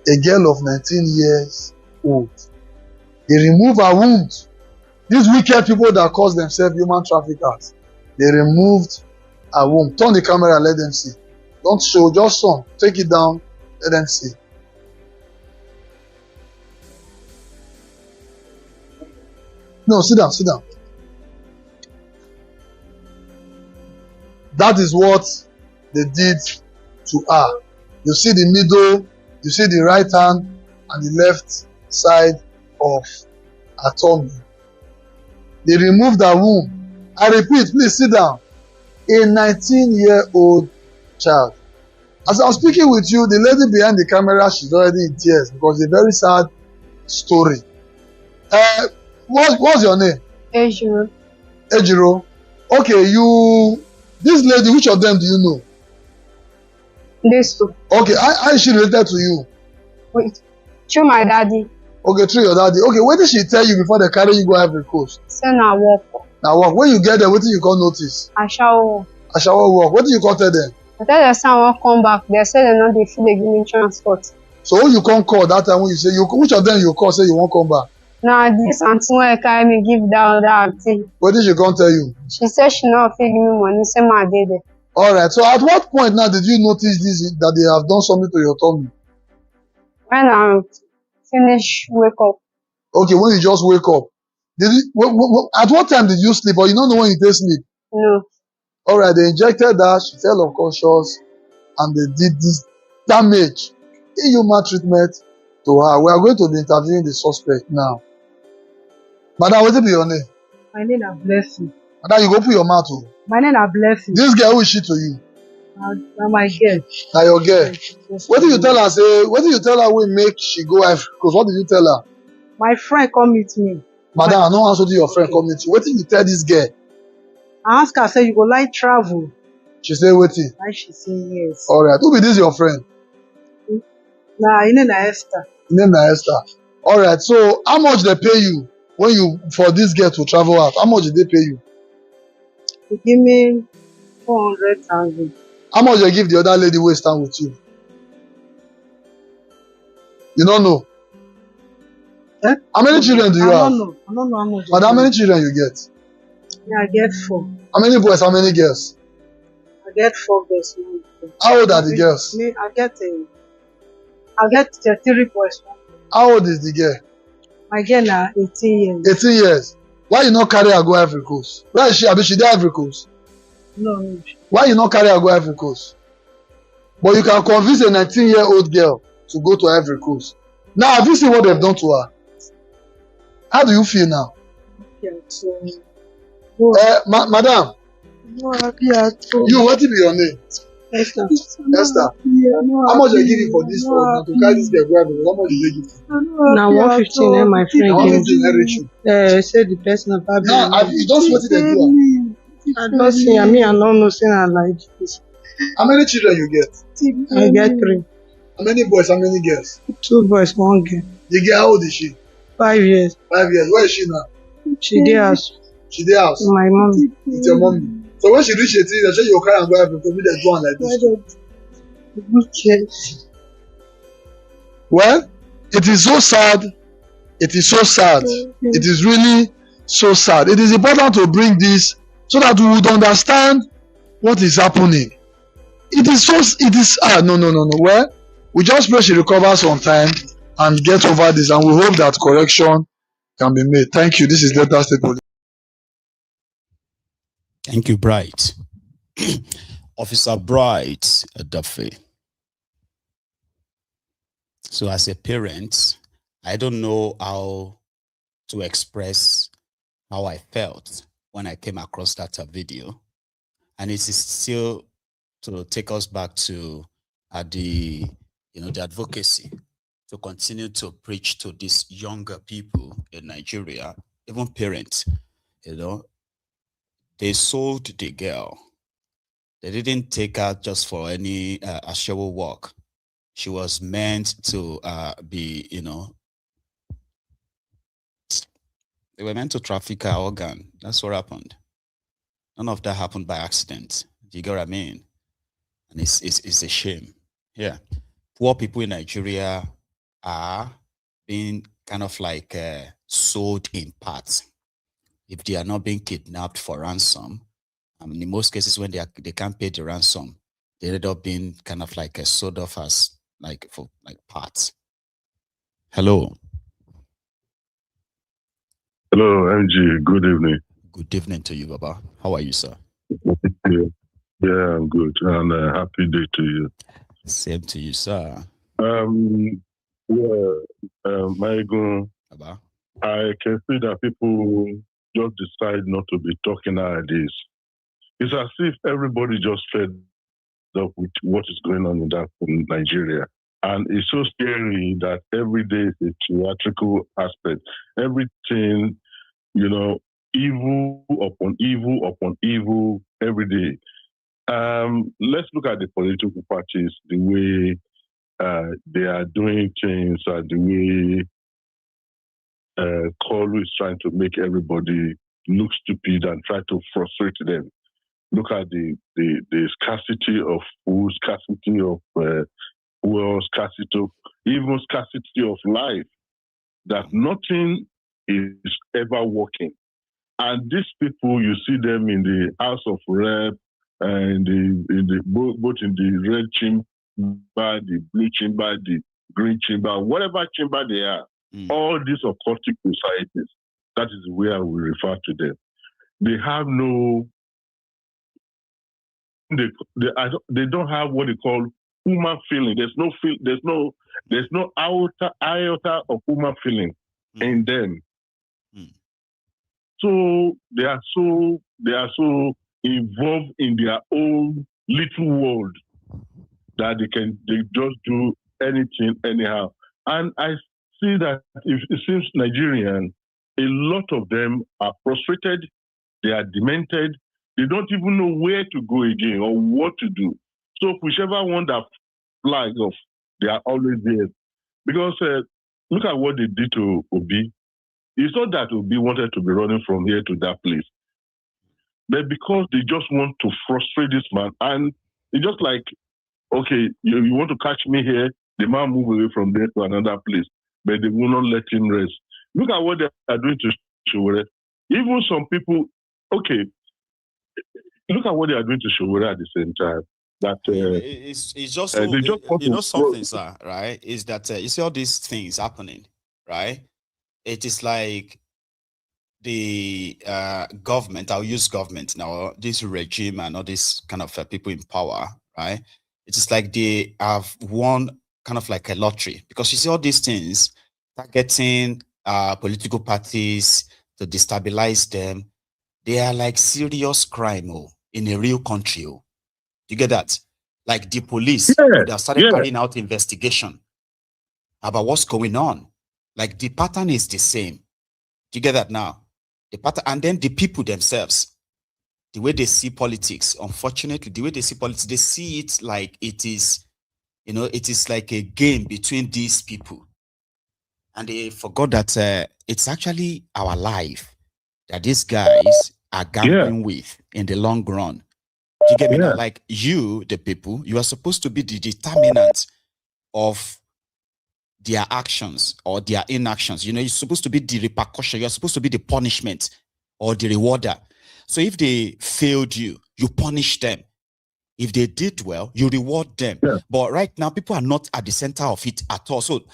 A girl of 19 years old. They remove her womb. These wicked people that cause themselves human traffickers, they removed her womb. Turn the camera, let them see. Don't show, just some. Take it down, let them see. No, sit down, sit down. That is what they did to her. You see the middle, you see the right hand and the left side of her tummy. They removed her womb. I repeat, please sit down. A 19-year-old child. As I'm speaking with you, the lady behind the camera, she's already in tears because it's a very sad story. What's your name? Ejiro. Ejiro. Okay, this lady, which of them do you know? These two. Okay, how is she related to you? Wait, through my daddy. Okay, through your daddy. Okay, what did she tell you before they carry you go Ivory Coast? Say na walk. Now walk. When you get there, what did you call notice? I shall walk. I shall walk. What did you call tell them? I tell them say I wan come back. They say they no dey fit dey give me transport. So who you can't call that time when you say which of them you call say you won't come back? Na this aunty wey carry me give that other aunty. What did she come tell you? She said she no fit give me money. Say ma dey there. Alright, so at what point now did you notice this that they have done something to your tummy? When I finish wake up. Okay, when you just wake up. At what time did you sleep, or you don't know when you take sleep? No. Alright, they injected her, she fell unconscious, and they did this damage, inhuman treatment to her. We are going to be interviewing the suspect now. Madam, what be your name? My name is Blessing. Madam, you go put your mouth to. My name is Blessing. This girl, who is she to you? Now my girl. Now your girl. What did you tell her? Say, what did you tell her will make she go Ivory Coast? What did you tell her? My friend come meet me. Madam, I know answer to your friend come meet you. What did you tell this girl? I ask her, say, you go like travel? She say, waiting. And she say, yes. Alright, who be this your friend? Nah, her name na Esther. Her name na Esther. Alright, so how much they pay you when you, for this girl to travel out? How much did they pay you? They give me 400,000. How much they give the other lady who stand with you? You don't know? Eh? How many children do you have? I don't know how much. But how many children you get? Yeah, I get 4. How many boys, how many girls? I get 4 girls. How old are the girls? Me, I get 3 boys. How old is the girl? My girl na 18 years. 18 years. Why you not carry her go Ivory Coast? Where is she? Abi she dey Ivory Coast? No. Why you not carry her go Ivory Coast? But you can convince a 19-year-old girl to go to Ivory Coast. Now, have you seen what they've done to her? How do you feel now? Okay, so, madam. No, happy at all. You, what be your name? Esther. Esther. How much they give you for this for to carry this girl go Ivory Coast? How much did they give you? Now 115, my friend. 115 reach. Say the person about now, you don't see what they do. I don't see. I don't know. Say I like this. How many children you get? I get 3. How many boys? How many girls? 2 boys, 1 girl. The girl, how old is she? 5 years. 5 years. Where is she now? She dey house. She dey house. My mom. With your mommy. So when she reach 18, they say you carry and go Ivory Coast. They go on like this. Well, it is so sad. It is so sad. It is really so sad. It is important to bring this so that we would understand what is happening. It is no. Well, we just pray she recovers on time and get over this, and we hope that correction can be made. Thank you. This is Delta State Police. Thank you, Bright. Officer Bright Duffy. So as a parent, I don't know how to express how I felt when I came across that video. And it is still to take us back to the advocacy to continue to preach to these younger people in Nigeria, even parents, they sold the girl. They didn't take her just for any ashawo work. She was meant to be, they were meant to traffic her organ. That's what happened. None of that happened by accident. Do you get what I mean? And it's a shame. Yeah. Poor people in Nigeria are being kind of like sold in parts. If they are not being kidnapped for ransom, I mean, in most cases when they can't pay the ransom, they end up being kind of like sold off as for parts. Hello. Hello, MG. Good evening. Good evening to you, Baba. How are you, sir? Yeah, I'm good. And happy day to you. Same to you, sir. Maigun, I can see that people just decide not to be talking nowadays. It's as if everybody just fed up with what is going on in Nigeria. And it's so scary that every day is a theatrical aspect. Everything, evil upon evil every day. Let's look at the political parties, the way they are doing things, the way Kolu is trying to make everybody look stupid and try to frustrate them. Look at the scarcity of food, scarcity of fuel, scarcity, even scarcity of life, that nothing is ever working. And these people, you see them in the House of Rep, and both in the red chamber, the blue chamber, the green chamber, whatever chamber they are, all these occultic societies, that is where we refer to them. They have no, they don't have what they call human feeling. There's no iota of human feeling in them. So they are so involved in their own little world that they just do anything anyhow. And I see that it seems Nigerians, a lot of them are frustrated, they are demented, they don't even know where to go again or what to do. So whichever one that flags off, they are always there. Because look at what they did to Obi. It's not that Obi wanted to be running from here to that place, but because they just want to frustrate this man. And it's just like, okay, you want to catch me here, the man move away from there to another place, but they will not let him rest. Look at what they are doing to Sowore. Even some people, okay, look at what they are doing to Sowore at the same time. That it's just so, you know something, sir, right? Is that you see all these things happening, right? It is like the government. I'll use government now. This regime and all these kind of people in power, right? It is like they have won kind of like a lottery, because you see all these things targeting political parties to destabilize them. They are like serious crime in a real country. You get that? Like the police, they have started carrying out investigation about what's going on. Like the pattern is the same. Do you get that now? The pattern, and then the people themselves, the way they see politics, unfortunately, the way they see politics, they see it like it is, it is like a game between these people. And they forgot that it's actually our life that these guys are gambling with in the long run. Do you get me now? Like you, the people, you are supposed to be the determinant of their actions or their inactions. You're supposed to be the repercussion. You're supposed to be the punishment or the rewarder. So if they failed you, you punish them. If they did well, you reward them. But right now, people are not at the center of it at all. So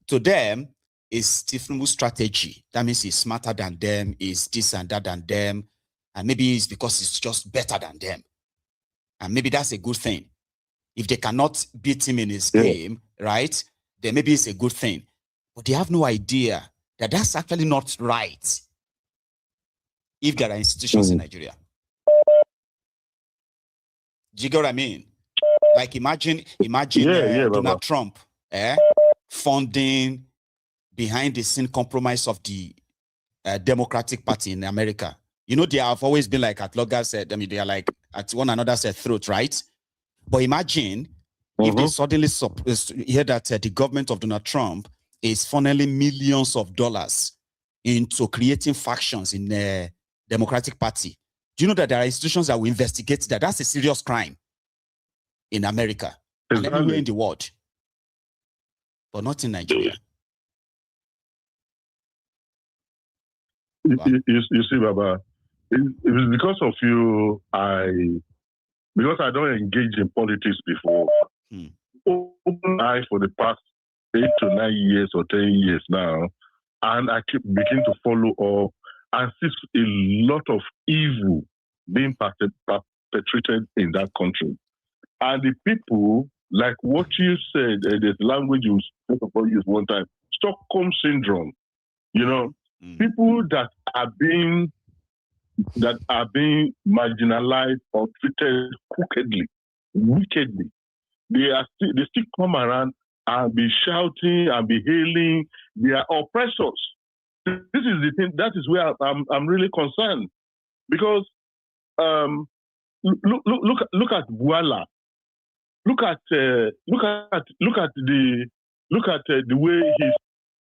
to them, it's Tinubu's strategy. That means he's smarter than them, is this and that than them. And maybe it's because it's just better than them. And maybe that's a good thing. If they cannot beat him in his game, right, then maybe it's a good thing. But they have no idea that that's actually not right if there are institutions in Nigeria. Do you get what I mean? Like imagine Donald Trump funding behind the scene compromise of the Democratic Party in America. They have always been like at loggerheads. I mean, they are like at one another's throat, right? But imagine if they suddenly hear that the government of Donald Trump is funneling millions of dollars into creating factions in the Democratic Party. Do you know that there are institutions that will investigate that? That's a serious crime in America and everywhere in the world, but not in Nigeria. You see, Baba, it was because of you, because I don't engage in politics before. Open eye for the past 8 to 9 years or 10 years now, and I begin to follow up and see a lot of evil being perpetrated in that country. And the people, like what you said, there's language you used one time, Stockholm syndrome. People that are being marginalized or treated crookedly, wickedly, they still come around and be shouting and be hailing. They are oppressors. This is the thing. That is where I'm really concerned, because look at Bola. Look at the way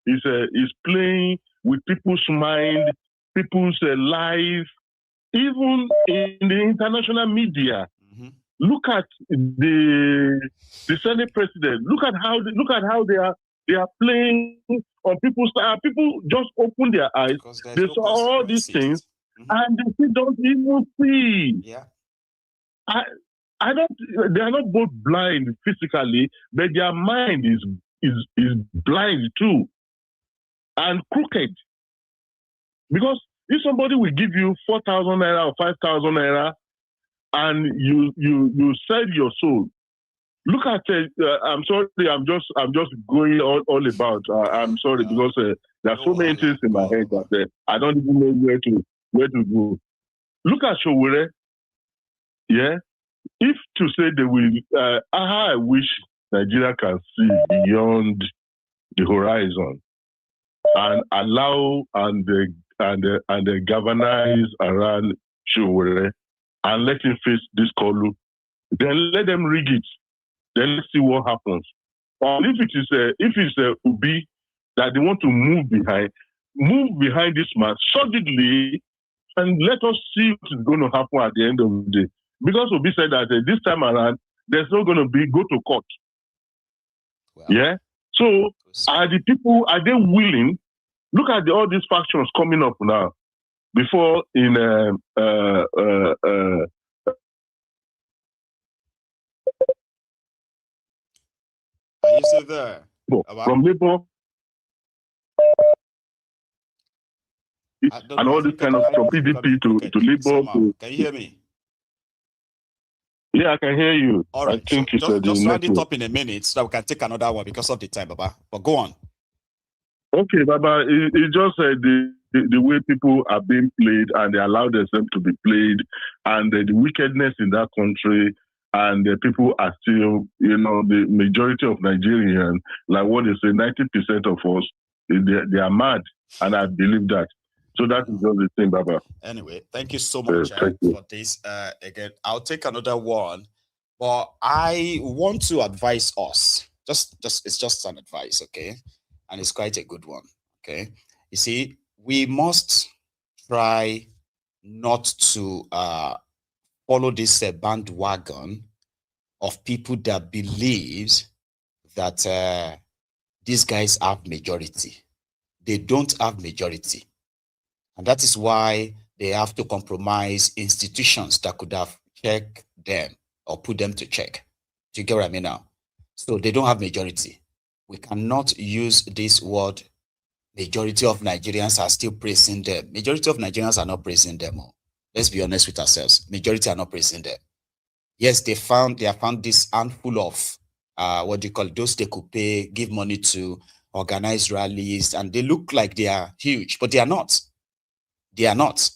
he's playing with people's mind, people's life, even in the international media. Look at the Senate president. Look at how they are playing on people's side. People just open their eyes. They saw all these things, and they don't even see. They are not both blind physically, but their mind is blind too, and crooked. Because if somebody will give you 4,000 naira or 5,000 naira, and you sell your soul, look at I'm sorry, I'm just going all about. I'm sorry, because there are so many things in my head that I don't even know where to go. Look at Sowore. if to say they will, I wish Nigeria can see beyond the horizon and allow and galvanize around Sowore and let him face this Kolu. Then let them rig it. Then let's see what happens. Or if it's Obi that they want to move behind this man solidly, and let us see what is going to happen at the end of the day. Because Obi said that this time around, there's not going to be go to court. Well, yeah. So are the people, are they willing? Look at all these factions coming up now. Before in Are you still there? From Labour and all this kind of from PDP to Labour. Can you hear me? Yeah, I can hear you. All right. I think so just round it up in a minute so that we can take another one because of the time, Baba. But go on. Okay, Baba. It's just the way people are being played and they allow themselves to be played, and the wickedness in that country, and the people are still, the majority of Nigerians, like what they say, 90% of us, they are mad, and I believe that. So that is just the thing, Baba. Anyway, thank you so much for this. Again, I'll take another one, but I want to advise us. It's just an advice, okay? And it's quite a good one, okay? You see, we must try not to follow this bandwagon of people that believes that these guys have majority. They don't have majority. And that is why they have to compromise institutions that could have checked them or put them to check. Do you get what I mean now? So they don't have majority. We cannot use this word, majority of Nigerians are still praising them. Majority of Nigerians are not praising them. Let's be honest with ourselves. Majority are not praising them. Yes, they have found this handful of, those they could pay, give money to, organize rallies, and they look like they are huge, but they are not. They are not.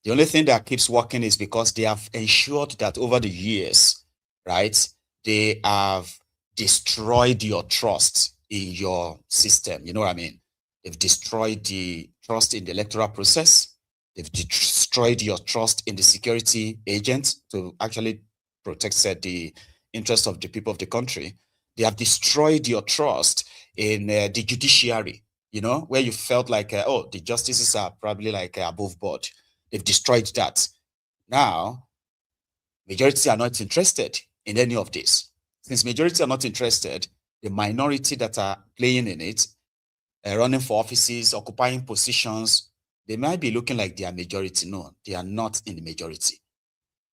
The only thing that keeps working is because they have ensured that over the years, right, they have destroyed your trust in your system. You know what I mean? They've destroyed the trust in the electoral process. They've destroyed your trust in the security agent to actually protect the interests of the people of the country. They have destroyed your trust in the judiciary, where you felt like, the justices are probably like above board. They've destroyed that. Now, majority are not interested in any of this. Since majority are not interested, the minority that are playing in it, running for offices, occupying positions, they might be looking like they are majority. No, they are not in the majority.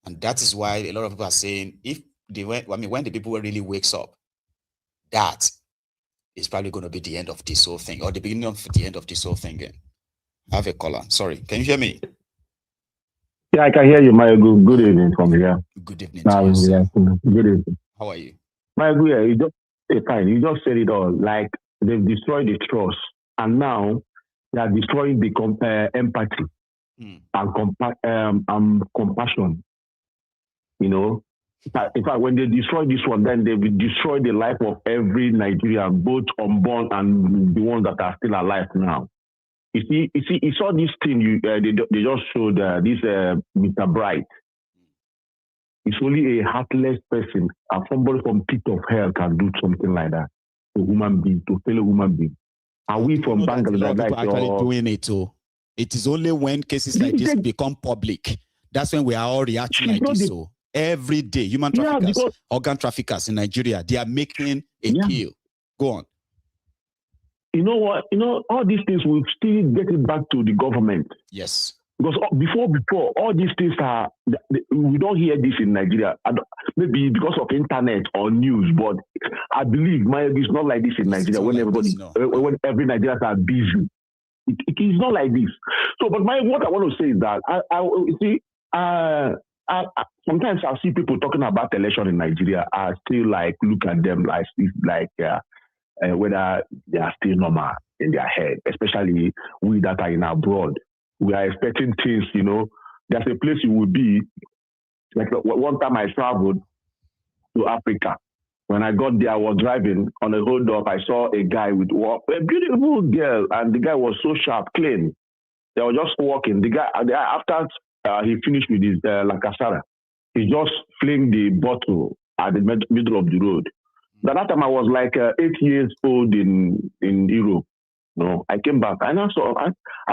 And that is why a lot of people are saying, when the people really wakes up, that is probably going to be the end of this whole thing, or the beginning of the end of this whole thing. I have a caller. Sorry, can you hear me? Yeah, I can hear you, my good evening from here. Good evening to you, sir. Good evening. How are you? My good, you just said it all. Like, they've destroyed the trust, and now they are destroying the empathy and compassion. In fact, when they destroy this one, then they will destroy the life of every Nigerian, both unborn and the ones that are still alive now. You saw this thing they just showed this Mr. Bright. It's only a heartless person, and somebody from pit of hell can do something like that to a human being, to fellow human being. Are we from Bangladesh? People actually doing it too. It is only when cases like this become public, that's when we are all reacting like this. So every day, human traffickers, organ traffickers in Nigeria, they are making a deal. Go on. You know what? All these things will still get it back to the government. Yes. Because before, all these things we don't hear this in Nigeria. Maybe because of internet or news, but I believe it's not like this in Nigeria when when every Nigerians are busy. It is not like this. So, but what I want to say is that sometimes I see people talking about election in Nigeria. I still look at them whether they are still normal in their head, especially we that are in abroad. We are expecting things, there's a place you will be Like one time I traveled to Africa. When I got there, I was driving on a hold up. I saw a guy with a beautiful girl, and the guy was so sharp, clean. They were just walking. The guy, after he finished with his lakasara, he just fling the bottle at the middle of the road. By that time, I was like 8 years old in Europe. I came back and I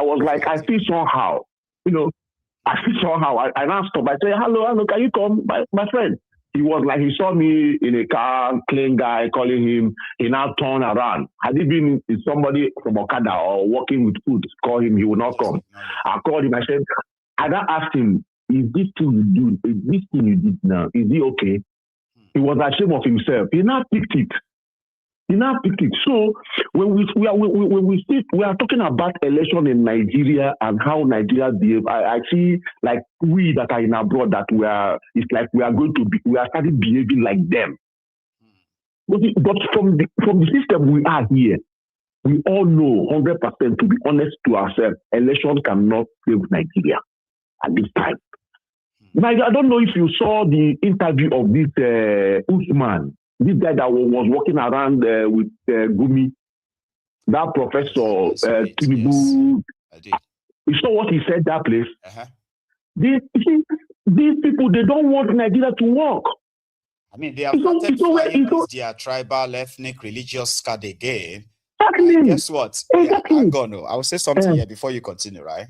was like, I feel somehow, I feel somehow. I now stopped. I said, hello, can you come, my friend? He was like, he saw me in a car, clean guy, calling him. He now turned around. Had he been somebody from Okada or working with food, call him, he would not come. I called him. I said, I now asked him, is this thing you did now, is he okay? He was ashamed of himself. He now picked it. So when we are talking about election in Nigeria and how Nigeria behave, I see like we that are in abroad that it's like we are starting behaving like them. But from the system we are here, we all know 100%, to be honest to ourselves, election cannot save Nigeria at this time. Now, I don't know if you saw the interview of this Usman. This guy that was walking around with Gumi, that professor, Tinubu. Yes, you saw what he said that place? These people, they don't want Nigeria to work. I mean, they have started flying with their tribal, ethnic, religious card again. Exactly. Guess what? Exactly. I will say something here before you continue, right?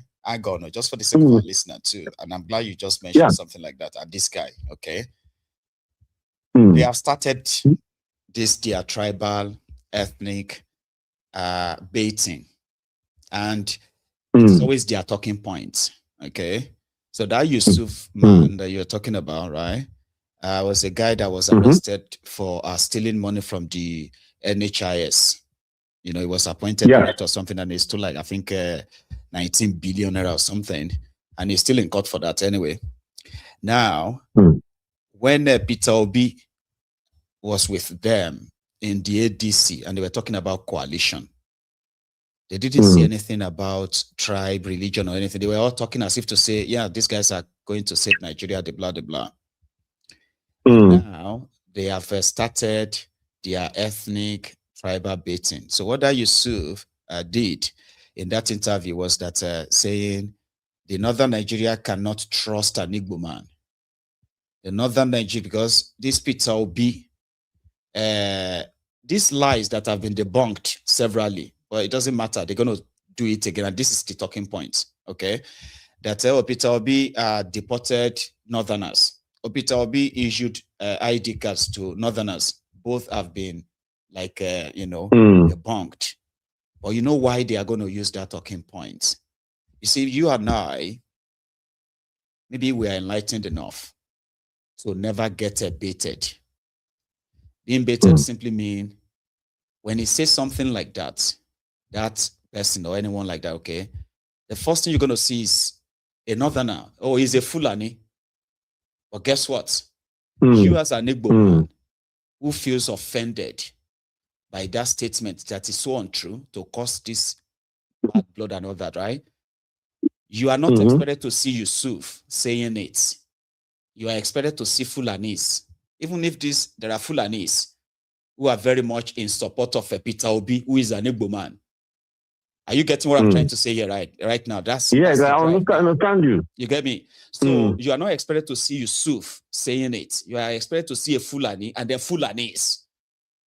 Just for the sake of our listener too. And I'm glad you just mentioned something like that. And this guy, okay? They have started their tribal, ethnic baiting. And it's always their talking points. Okay. So that Yusuf man that you're talking about, right? Was a guy that was arrested for stealing money from the NHIS. He was appointed director or something, and he's still like, I think 19 billion naira or something. And he's still in court for that anyway. Now, when Peter Obi was with them in the ADC and they were talking about coalition, they didn't say anything about tribe, religion, or anything. They were all talking as if to say, yeah, these guys are going to save Nigeria, the blah, the blah. Now, they have started their ethnic tribal baiting. So what that Yusuf did in that interview was that saying the northern Nigeria cannot trust an Igbo man. The northern Nigeria, because this Peter Obi, these lies that have been debunked severally, but it doesn't matter. They're going to do it again. And this is the talking point, okay? That Peter Obi deported northerners. Peter Obi issued ID cards to northerners. Both have been like, debunked. But you know why they are going to use that talking point? You see, you and I, maybe we are enlightened enough to never get baited. Being baited simply means when he says something like that, that person or anyone like that, okay, the first thing you're going to see is a northerner. Oh, he's a Fulani. But guess what? You as an Igbo man who feels offended by that statement that is so untrue to cause this bad blood and all that, right? You are not expected to see Yusuf saying it. You are expected to see Fulanis. Even if there are Fulanis who are very much in support of Peter Obi, who is an Igbo man. Are you getting what I'm trying to say here right now? That's I understand you. You get me? So you are not expected to see Yusuf saying it. You are expected to see a Fulani and then Fulanis.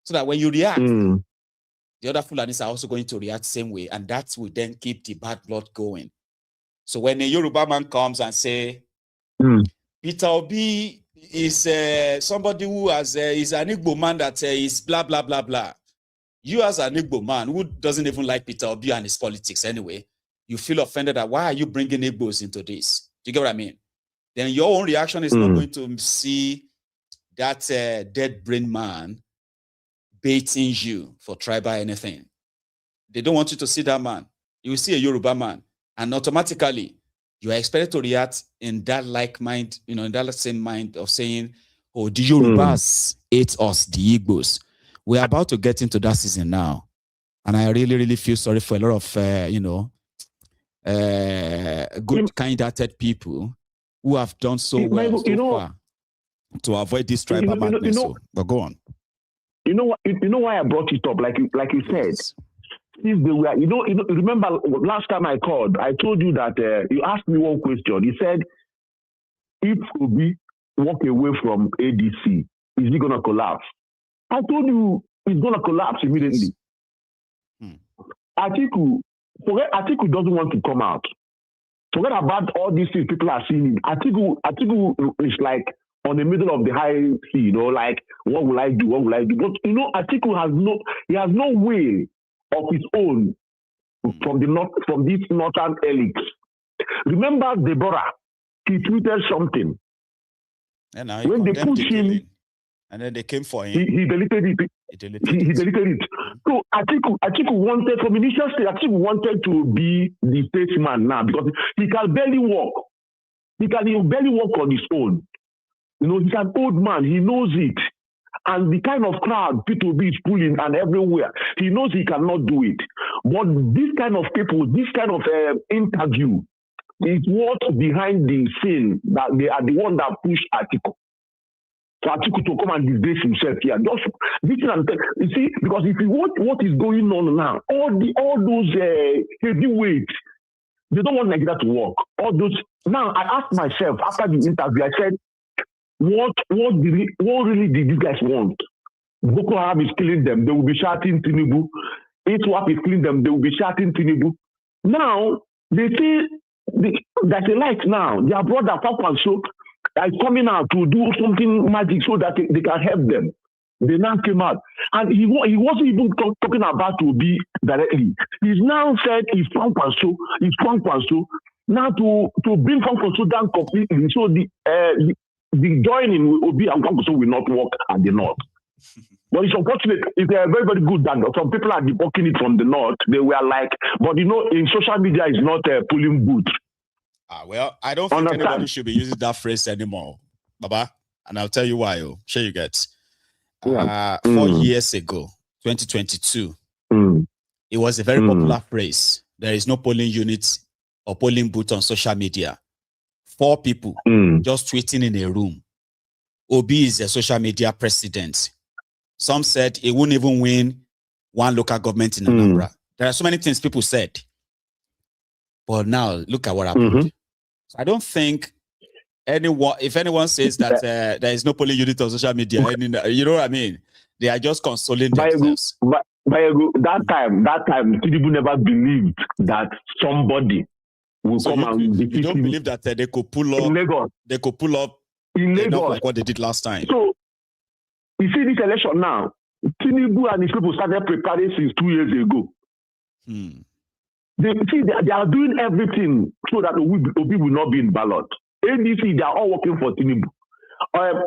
So that when you react, the other Fulanis are also going to react the same way. And that will then keep the bad blood going. So when a Yoruba man comes and say, Peter Obi is somebody who is an Igbo man that is blah, blah, blah, blah. You as an Igbo man who doesn't even like Peter Obi and his politics anyway, you feel offended that why are you bringing Igbos into this? Do you get what I mean? Then your own reaction is not going to see that dead brain man baiting you for tribal anything. They don't want you to see that man. You will see a Yoruba man, and automatically you are expected to react in that like mind, in that same mind of saying, oh, the Yorubas hate us, the Igbos. We're about to get into that season now. And I really, really feel sorry for a lot of, good, kind-hearted people who have done so well so far to avoid this tribal madness. But go on. You know what? You know why I brought it up? Like you said, if they were, remember last time I called, I told you that you asked me one question. You said, if Obi walk away from ADC, is he gonna collapse? I told you he's gonna collapse immediately. Atiku doesn't want to come out. Forget about all these things people are seeing. Atiku is like on the middle of the high sea, like, what will I do? What will I do? But Atiku has no way of his own from this northern elite. Remember Deborah, he tweeted something. And now when they pushed him, and then they came for him. He deleted it. He deleted it. So Atiku wanted, from initial stage, Atiku wanted to be the statesman now because he can barely walk. He barely walk on his own. He's an old man. He knows it. And the kind of crowd Peter Obi is pulling and everywhere, he knows he cannot do it. But this kind of people, this kind of interview is what's behind the scene that they are the one that push Atiku. For Atiku to come and disgrace himself here. Just listen and you see, because if you watch what is going on now, all those heavyweights, they don't want Nigeria to work. All those. Now I asked myself after the interview, I said, what really did these guys want? Boko Haram is killing them, they will be shouting Tinubu. ISWAP is killing them, they will be shouting Tinubu. Now they say there's a light now. Their brother Fakwanso is coming out to do something magic so that they can help them. They now came out. And he wasn't even talking about Obi directly. He's now said it's Fakwanso. Now to bring Fakwanso down completely. So the joining with Obi and Fakwanso will not work at the north. But it's unfortunate. It's very, very good that some people are debunking it from the north. They were like, but in social media, it's not a polling booth. Well, I don't think anybody should be using that phrase anymore, Baba. And I'll tell you why. Sure you get. 4 years ago, 2022, it was a very popular phrase. There is no polling unit or polling booth on social media. 4 people just tweeting in a room. Obi is a social media president. Some said he wouldn't even win one local government in Anambra. There are so many things people said. But now, look at what happened. So I don't think if anyone says that there is no polling unit on social media, you know what I mean? They are just consoling themselves. But that time, Tinubu never believed that somebody will come and defeat him. You don't believe that they could pull up in Lagos. They could pull up in Lagos like what they did last time. So you see this election now, Tinubu and his people started preparing since 2 years ago. They are doing everything so that Obi will not be in ballot. ADC, they are all working for Tinubu.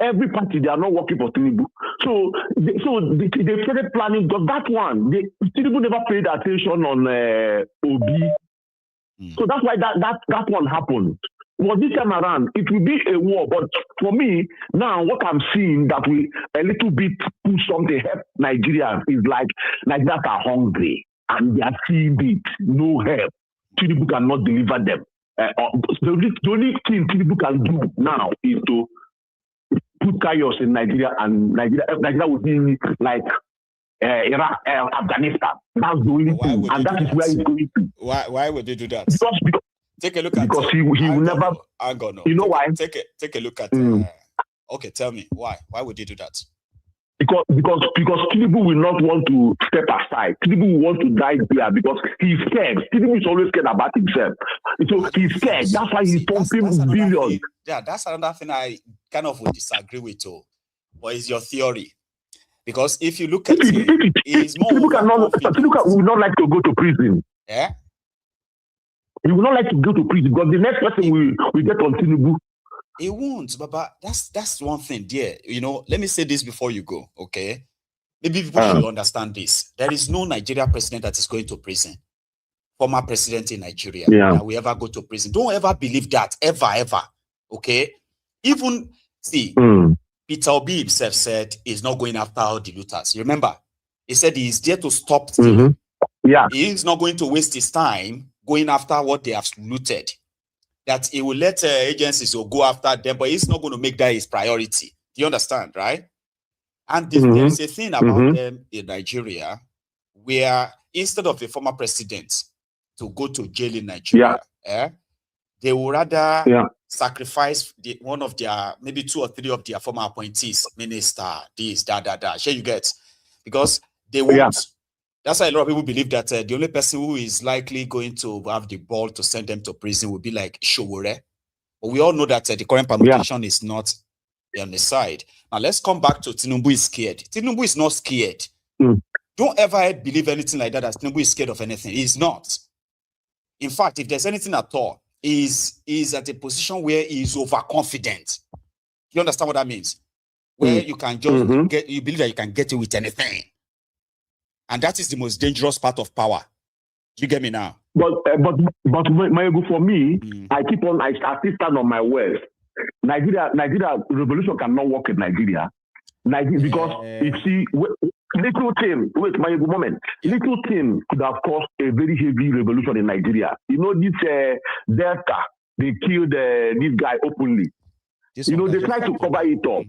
Every party, they are not working for Tinubu. So they started planning, because that one, Tinubu never paid attention on Obi. So that's why that one happened. Well, this time around, it will be a war. But for me, now what I'm seeing that we a little bit push something help Nigerians is like Nigerians are hungry and they are seeing it, no help. Tinubu cannot deliver them. The only thing Tinubu can do now is to put chaos in Nigeria, and Nigeria would be like Iraq, Afghanistan. That's the only thing, and that is where he's going to. Why would they do that? Because take a look at because he will never. You know why? Take a look at. Okay, tell me why. Why would they do that? Because Tinubu will not want to step aside. Tinubu will want to die there because he's scared. Tinubu is always scared about himself. So he's scared. That's why he's pumping billions. Yeah, that's another thing I kind of would disagree with too. What is your theory? Because if you look at it, he's more. Tinubu will not like to go to prison. Yeah. He will not like to go to prison because the next person will get on Tinubu. He won't, Baba. That's one thing, dear. Let me say this before you go, okay? Maybe people should understand this. There is no Nigeria president that is going to prison. Former president in Nigeria that will ever go to prison. Don't ever believe that, ever, okay? Even, Peter Obi himself said he's not going after all the looters. You remember? He said he's there to stop stealing. Yeah. He's not going to waste his time going after what they have looted. that he will let agencies go after them, but he's not going to make that his priority. Do you understand, right? And there's a thing about them in Nigeria where instead of a former president to go to jail in Nigeria, they will rather sacrifice one of their, maybe 2 or 3 of their former appointees, minister, this, that. Sure, you get? Because they won't. That's why a lot of people believe that the only person who is likely going to have the ball to send them to prison will be like Sowore. But we all know that the current permutation is not on the side. Now let's come back to Tinubu is scared. Tinubu is not scared. Don't ever believe anything like that Tinubu is scared of anything. He's not. In fact, if there's anything at all, he's at a position where he's overconfident. You understand what that means? Where you can just you believe that you can get away with anything. And that is the most dangerous part of power. Do you get me now? But for me, I still stand on my words. Nigeria revolution cannot work in Nigeria. Because you see, little thing could have caused a very heavy revolution in Nigeria. You know, this Delta, they killed this guy openly. They tried to cover it up.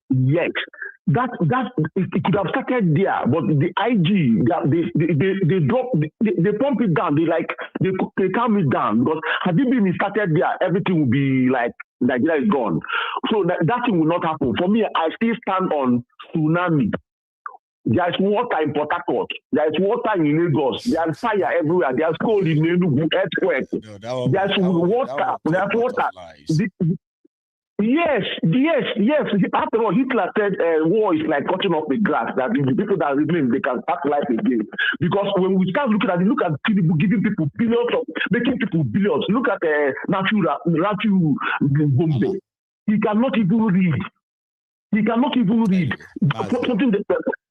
Yes, that it could have started there, but the IG they drop, they pump it down. They calm it down, because had it been started there, everything would be like Nigeria is gone. So that thing will not happen. For me, I still stand on tsunami. There's water in Port Harcourt. There's water in Lagos. There's fire everywhere. There's cold in Enugu, earthquake. There's water. There's water. Yes. After all, Hitler said war is like cutting off the grass. That the people that remain, they can start life again. Because when we start looking at Tinubu giving people billions making people billions. Look at Rafiu Gombe. He cannot even read. Something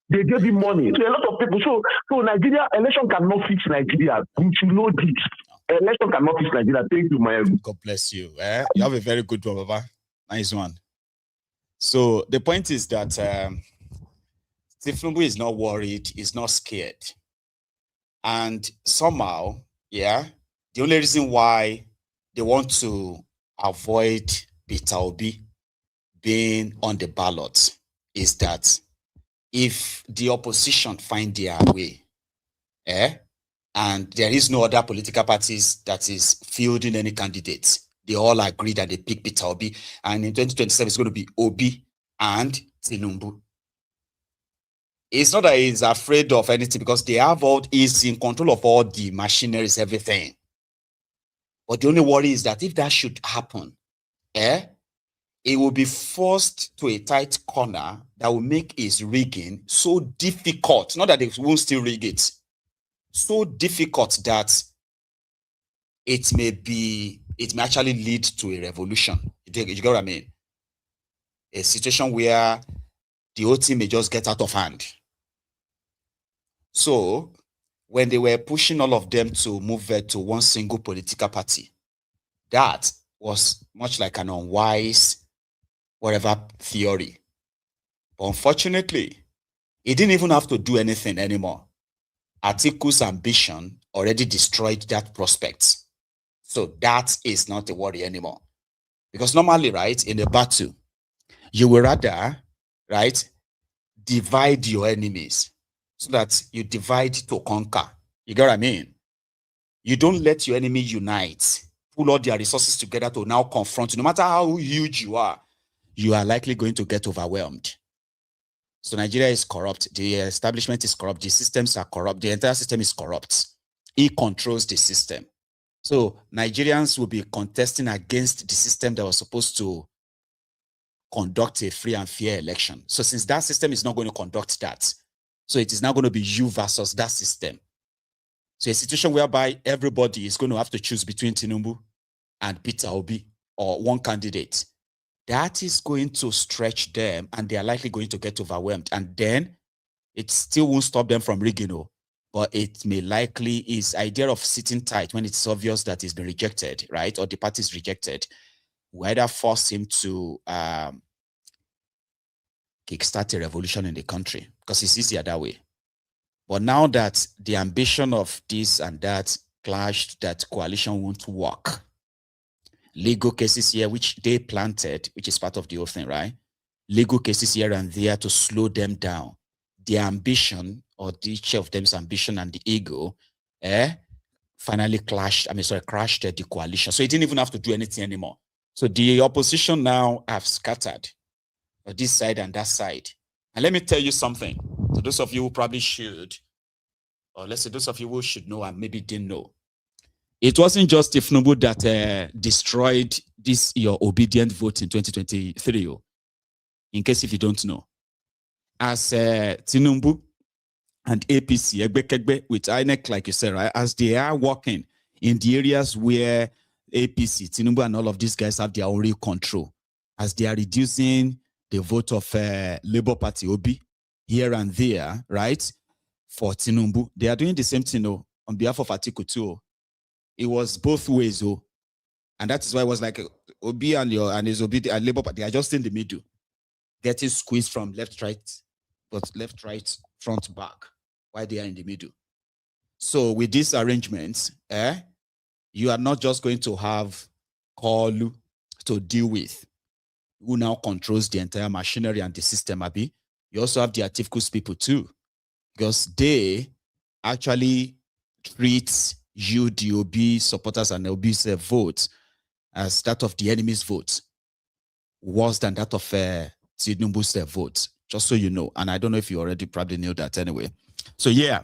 they gave him money. So a lot of people. So Nigeria election cannot fix Nigeria. We should know this. Election cannot fix Nigeria. Thank you, my God bless you. You have a very good one, Baba. Nice one. So the point is that Tinubu is not worried, he's not scared. And somehow, the only reason why they want to avoid Peter Obi being on the ballot is that if the opposition find their way, and there is no other political parties that is fielding any candidates, they all agree that they pick Peter Obi, and in 2027 it's going to be Obi and Tinubu. It's not that he's afraid of anything, because he's in control of all the machineries, everything. But the only worry is that if that should happen, it will be forced to a tight corner that will make his rigging so difficult. Not that they won't still rig it. So difficult that it may actually lead to a revolution. You get what I mean? A situation where the whole thing may just get out of hand. So when they were pushing all of them to move to one single political party, that was much like an unwise theory. But unfortunately, it didn't even have to do anything anymore. Atiku's ambition already destroyed that prospect. So that is not a worry anymore. Because normally, right, in a battle, you will rather, right, divide your enemies so that you divide to conquer. You get what I mean? You don't let your enemy unite, pull all their resources together to now confront you. No matter how huge you are likely going to get overwhelmed. So Nigeria is corrupt. The establishment is corrupt. The systems are corrupt. The entire system is corrupt. He controls the system. So Nigerians will be contesting against the system that was supposed to conduct a free and fair election. So since that system is not going to conduct that, so it is now going to be you versus that system. So a situation whereby everybody is going to have to choose between Tinubu and Peter Obi or one candidate. That is going to stretch them, and they are likely going to get overwhelmed. And then it still won't stop them from rigging, but it may likely, his idea of sitting tight when it's obvious that he's been rejected, right? Or the party is rejected, will either force him to kickstart a revolution in the country, because it's easier that way. But now that the ambition of this and that clashed, that coalition won't work, legal cases here, which they planted, which is part of the whole thing, right? Legal cases here and there to slow them down. Their ambition, or each of them's ambition and the ego, finally crashed the coalition. So it didn't even have to do anything anymore. So the opposition now have scattered on this side and that side. And let me tell you something. So those of you who probably should, or let's say those of you who should know and maybe didn't know, it wasn't just Tinubu that destroyed this your obedient vote in 2023. In case if you don't know, as Tinubu and APC with INEC, like you said, right, as they are working in the areas where APC, Tinubu, and all of these guys have their own real control, as they are reducing the vote of Labour Party Obi here and there, right, for Tinubu, they are doing the same thing on behalf of Atiku too. It was both ways, and that is why it was like Obi and his Obi and Labour Party are just in the middle, getting squeezed from left, right, front, back, while they are in the middle. So with these arrangements, you are not just going to have Kalu to deal with, who now controls the entire machinery and the system, Abi. You also have the Atifu's people too, because they actually treat you, the Obi supporters and Obi's votes, as that of the enemy's votes, worse than that of Tinubu's votes, just so you know. And I don't know if you already probably knew that anyway. So yeah,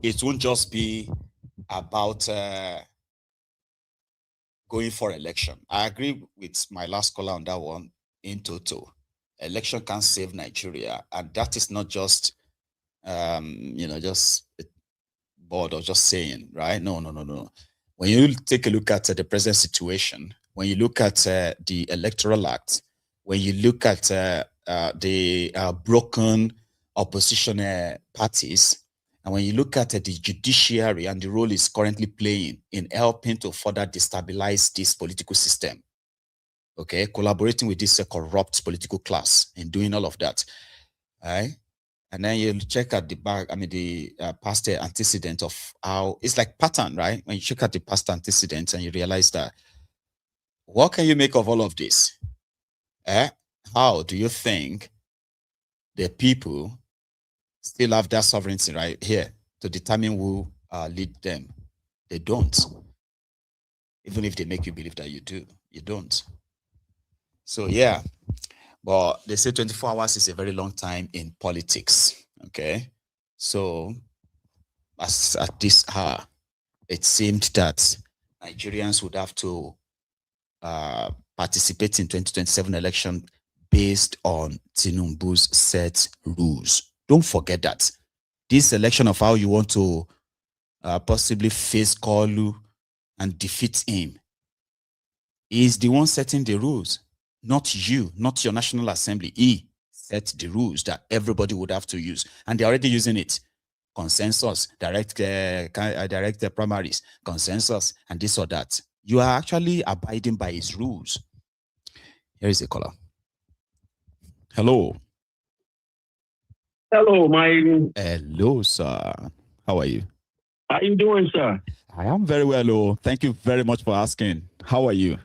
it won't just be about going for election. I agree with my last caller on that one. In total, election can save Nigeria, and that is not just just bored or just saying, right? No. When you take a look at the present situation, when you look at the Electoral Act, when you look at the broken opposition parties, and when you look at the judiciary and the role it's currently playing in helping to further destabilize this political system, okay, collaborating with this corrupt political class in doing all of that, right? And then you check at the back, the past antecedent of how it's like pattern, right? When you check at the past antecedents and you realize that, what can you make of all of this? How do you think the people still have that sovereignty right here to determine who lead them? They don't. Even if they make you believe that you do, you don't. So yeah, but they say 24 hours is a very long time in politics, okay? So as at this hour, it seemed that Nigerians would have to participate in 2027 election based on Tinubu's set rules. Don't forget that. This election of how you want to possibly face Kalu and defeat him is the one setting the rules. Not you, not your National Assembly. He set the rules that everybody would have to use. And they're already using it. Consensus, direct primaries, consensus, and this or that. You are actually abiding by his rules. Here is a caller. Hello. Hello, my. Hello, sir. How are you? How you doing, sir? I am very well. Thank you very much for asking. How are you?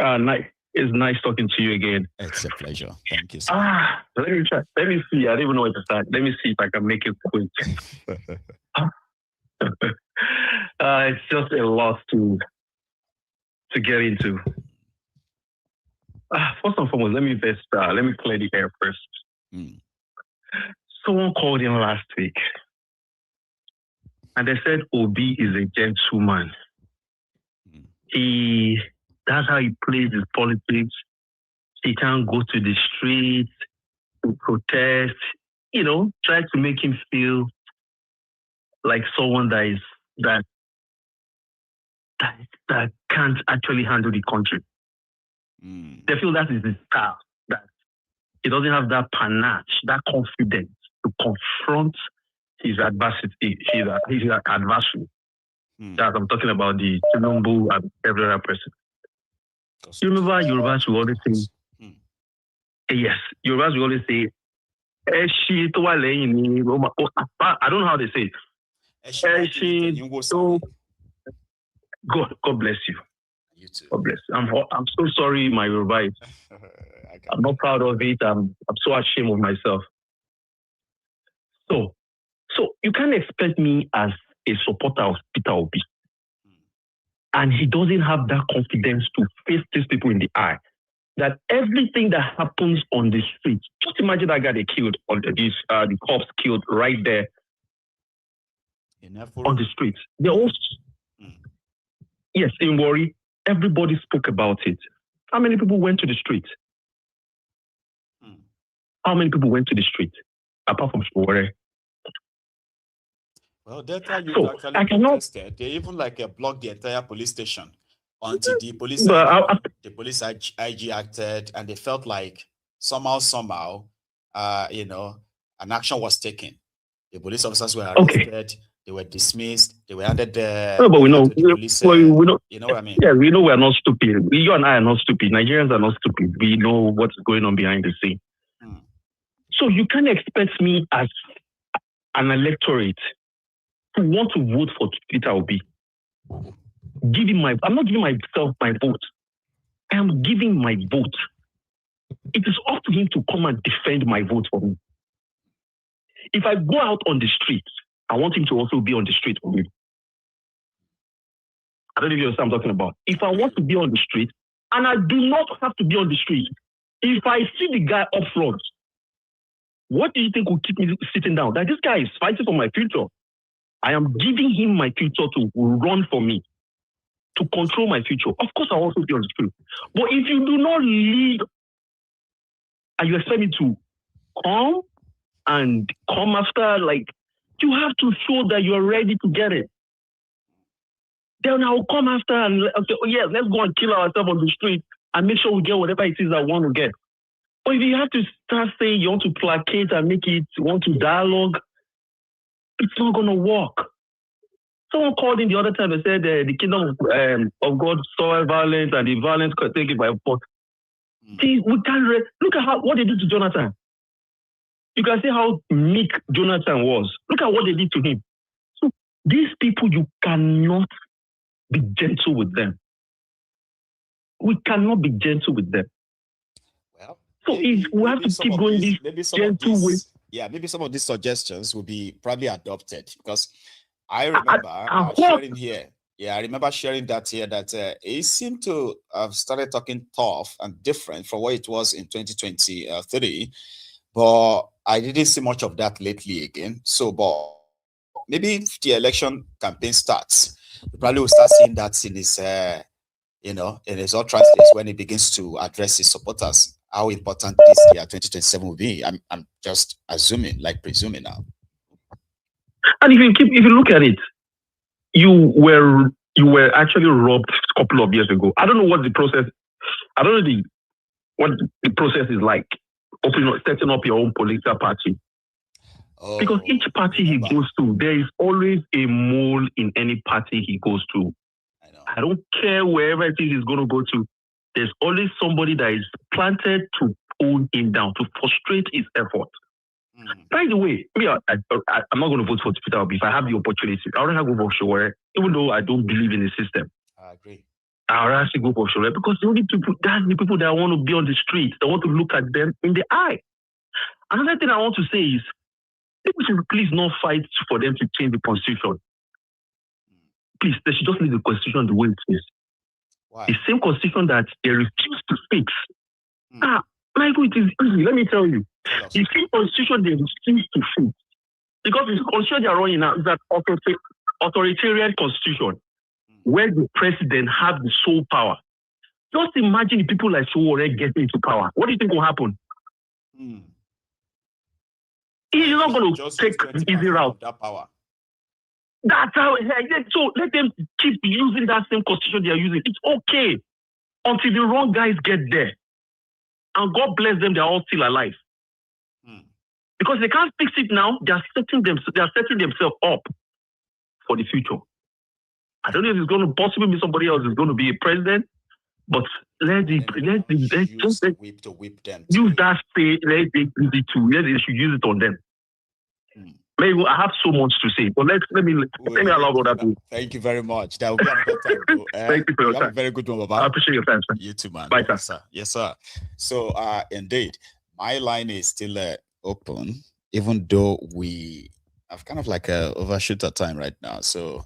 Nice. It's nice talking to you again. It's a pleasure. Thank you, sir. Let me try. Let me see. I don't even know where to start. Let me see if I can make it quick. It's just a lot to get into. First and foremost, let me clear the air first. Someone called in last week, and they said Obi is a gentleman. That's how he plays his politics. He can't go to the streets to protest, try to make him feel like someone that can't actually handle the country. They feel that is his style, that he doesn't have that panache, that confidence to confront his adversity, his adversary. That I'm talking about the Tinubu and every other person. You remember Yorubas will always say, yes, Yorubas will always say, I don't know how they say it. God bless you. You too. God bless. I'm so sorry, my Yoruba. I'm not proud of it. I'm so ashamed of myself. So you can't expect me as a supporter of Peter Obi. And he doesn't have that confidence to face these people in the eye. That everything that happens on the street, just imagine that guy they killed, on the cops killed right there on the street. They also, yes, in Warri, everybody spoke about it. How many people went to the street? How many people went to the street apart from Sowore? Well, Delta Youth actually protested. They even blocked the entire police station until the police IG acted, and they felt like somehow, an action was taken. The police officers were arrested. They were dismissed. They were handed but we know. Police, we know. You know what I mean? Yeah, we know we are not stupid. You and I are not stupid. Nigerians are not stupid. We know what's going on behind the scene. So you can't expect me as an electorate to want to vote for Peter Obi. I'm not giving myself my vote. I am giving my vote. It is up to him to come and defend my vote for me. If I go out on the street, I want him to also be on the street for me. I don't know if you understand what I'm talking about. If I want to be on the street, and I do not have to be on the street, if I see the guy up front, what do you think will keep me sitting down? That this guy is fighting for my future. I am giving him my future to run for me, to control my future. Of course, I'll also be on the street. But if you do not lead and you expect me to come after, you have to show that you're ready to get it. Then I'll come after and say, oh yeah, let's go and kill ourselves on the street and make sure we get whatever it is I want to get. But if you have to start saying you want to placate and you want to dialogue, it's not going to work. Someone called in the other time and said the kingdom of God saw violence and the violence could take it by force. See, we can't look at what they did to Jonathan. You can see how meek Jonathan was. Look at what they did to him. So these people, you cannot be gentle with them. We cannot be gentle with them. Well, so we have to keep going this gentle way. Yeah, maybe some of these suggestions will be probably adopted, because I remember sharing here. Yeah, I remember sharing that here that it seemed to have started talking tough and different from what it was in 2023, but I didn't see much of that lately again. So, but maybe if the election campaign starts, we probably will start seeing that in his, in his utterances when he begins to address his supporters. How important this year 2027 will be. I'm just presuming now. And if you look at it, you were actually robbed a couple of years ago. I don't know what the process. I don't know what the process is like. Setting up your own political party. Because each party he goes to, there is always a mole in any party he goes to. I don't care wherever it is he's going to go to. There's always somebody that is planted to pull him down, to frustrate his effort. By the way, I'm not going to vote for Peter Obi if I have the opportunity. I already have to go for Sowore, even though I don't believe in the system. I agree. I would actually go for Sowore because that's the people that want to be on the streets, that want to look at them in the eye. Another thing I want to say is, people should please not fight for them to change the constitution. Please, they should just leave the constitution the way it is. Why? The same constitution that they refuse to fix. Michael, it is easy. Let me tell you. The same constitution they refuse to fix. Because the constitution they are running now is an authoritarian constitution where the president has the sole power. Just imagine the people like Sowore getting into power. What do you think will happen? He's not going to take the easy route. That power. That's how. So let them keep using that same constitution they are using. It's okay until the wrong guys get there, and God bless them. They are all still alive because they can't fix it now. They are setting themselves up for the future. I don't know if it's going to possibly be somebody else is going to be a president, but let whip them. Use that say. Let they use it too. Let they should use it on them. Maybe I have so much to say, but let me allow other people. Thank you very much. That will be another time. Thank you for your time. time. A very good one, Baba. I appreciate your time, sir. You too, man. Bye, sir. Yes, sir. So, indeed, my line is still open, even though we have kind of like overshoot our time right now. So,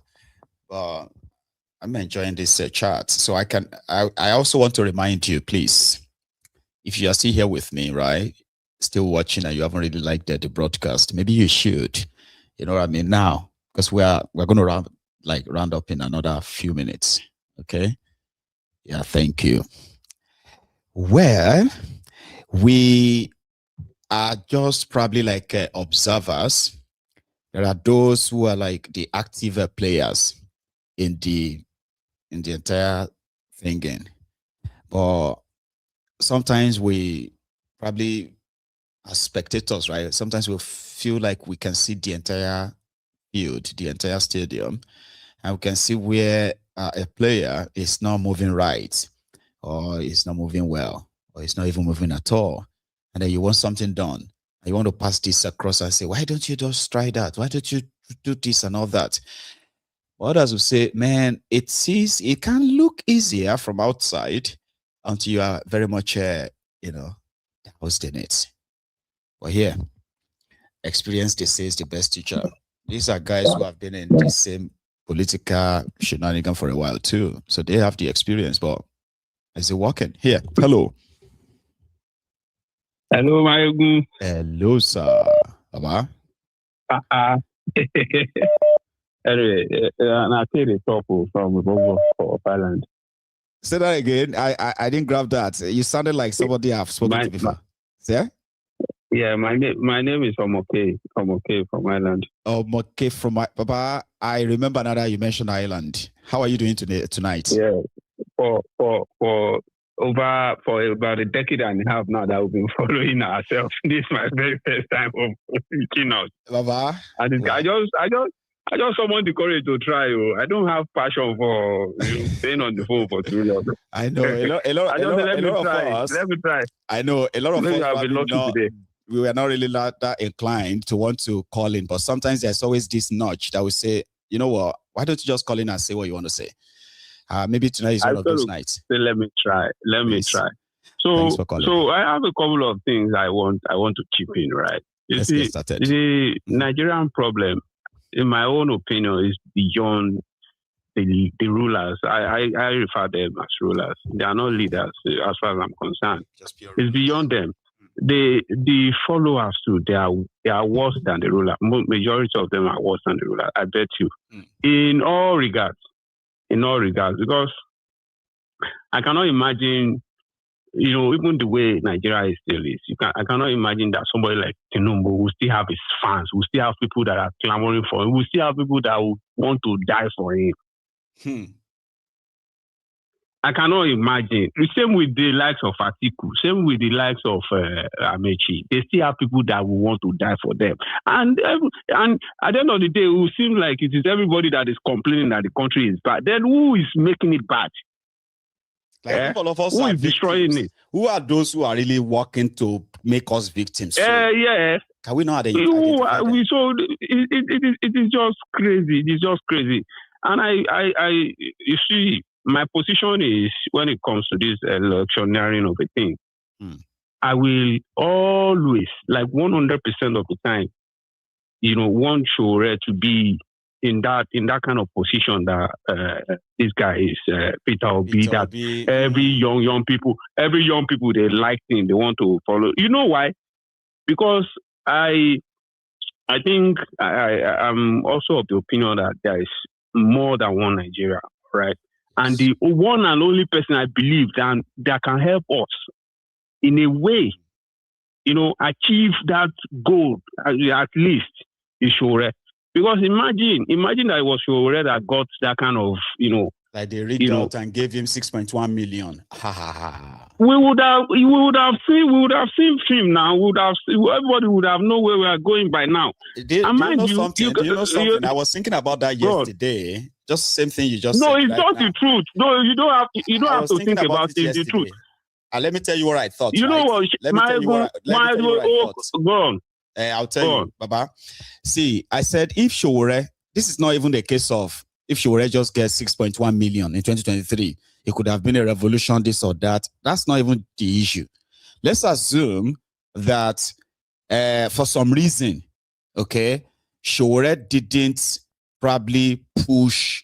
I'm enjoying this chat. So I also want to remind you, please, if you are still here with me, right? Still watching and you haven't really liked the broadcast, maybe you should. You know what I mean? Now, because we're going to round up in another few minutes. Okay. Yeah, thank you. Well, we are just probably like observers. There are those who are like the active players in the entire thing. But sometimes we probably, as spectators, right? Sometimes we feel like we can see the entire field, the entire stadium, and we can see where a player is not moving right, or is not moving well, or is not even moving at all. And then you want something done, and you want to pass this across and say, why don't you just try that? Why don't you do this and all that? Others will say, man, it can look easier from outside until you are very much, doused in it. But here, experience, they say, is the best teacher. These are guys who have been in the same political shenanigan for a while too. So they have the experience, but is it working? Here, hello. Hello, my good. Hello, sir. Baba. Anyway, I take the top from Bobo for Ireland. Say that again. I didn't grab that. You sounded like somebody I've spoken to before. Yeah? Yeah, my name is Omoke from Ireland. Omoke from Papa. I remember now that you mentioned Ireland. How are you doing tonight? Yeah, for about a decade and a half now that we've been following ourselves. This is my very first time of reaching out. Baba. And I just summoned the courage to try. I don't have passion for staying on the phone for too long. I know a lot of us. Let me try. I know a lot of us have been lucky today. We were not really that inclined to want to call in, but sometimes there's always this nudge that will say, you know what, why don't you just call in and say what you want to say? Maybe tonight is one of those nights. Let me try. So I have a couple of things I want to chip in, right? Let's get started. The Nigerian problem, in my own opinion, is beyond the rulers. I refer them as rulers. They are not leaders, as far as I'm concerned. It's beyond them. The followers too, they are worse than the ruler. Majority of them are worse than the ruler. I bet you. In all regards, because I cannot imagine, even the way Nigeria still is. I cannot imagine that somebody like Tinubu will still have his fans, will still have people that are clamoring for him, will still have people that will want to die for him. I cannot imagine. The same with the likes of Atiku, same with the likes of Amechi. They still have people that will want to die for them. And at the end of the day, it will seem like it is everybody that is complaining that the country is bad. Then who is making it bad? All of us who are is destroying it? Who are those who are really working to make us victims? Yeah. Can we not identify them? It is just crazy. It is just crazy. And you see, my position is, when it comes to this electioneering of a thing, I will always, like 100% of the time, want Sowore to be in that kind of position that this guy is, Peter Obi. Every young people, they like him, they want to follow. You know why? Because I think I'm also of the opinion that there is more than one Nigeria, right? And the one and only person I believe that can help us in a way, achieve that goal at least is Sowore. Because imagine that it was Sowore that got that kind of, like they rigged out and gave him 6.1 million. We would have seen film now. Everybody would have known where we are going by now. Do you know something? I was thinking about that yesterday. Just same thing you just said. No, it's not the truth. No, you don't have to think about it. It's the truth. Let me tell you what I thought. You know what? Let me tell you what I thought. Go on. I'll tell you, Baba. See, I said if Sowore, this is not even the case of if Sowore just gets 6.1 million in 2023, it could have been a revolution, this or that. That's not even the issue. Let's assume that for some reason, okay, Sowore didn't probably push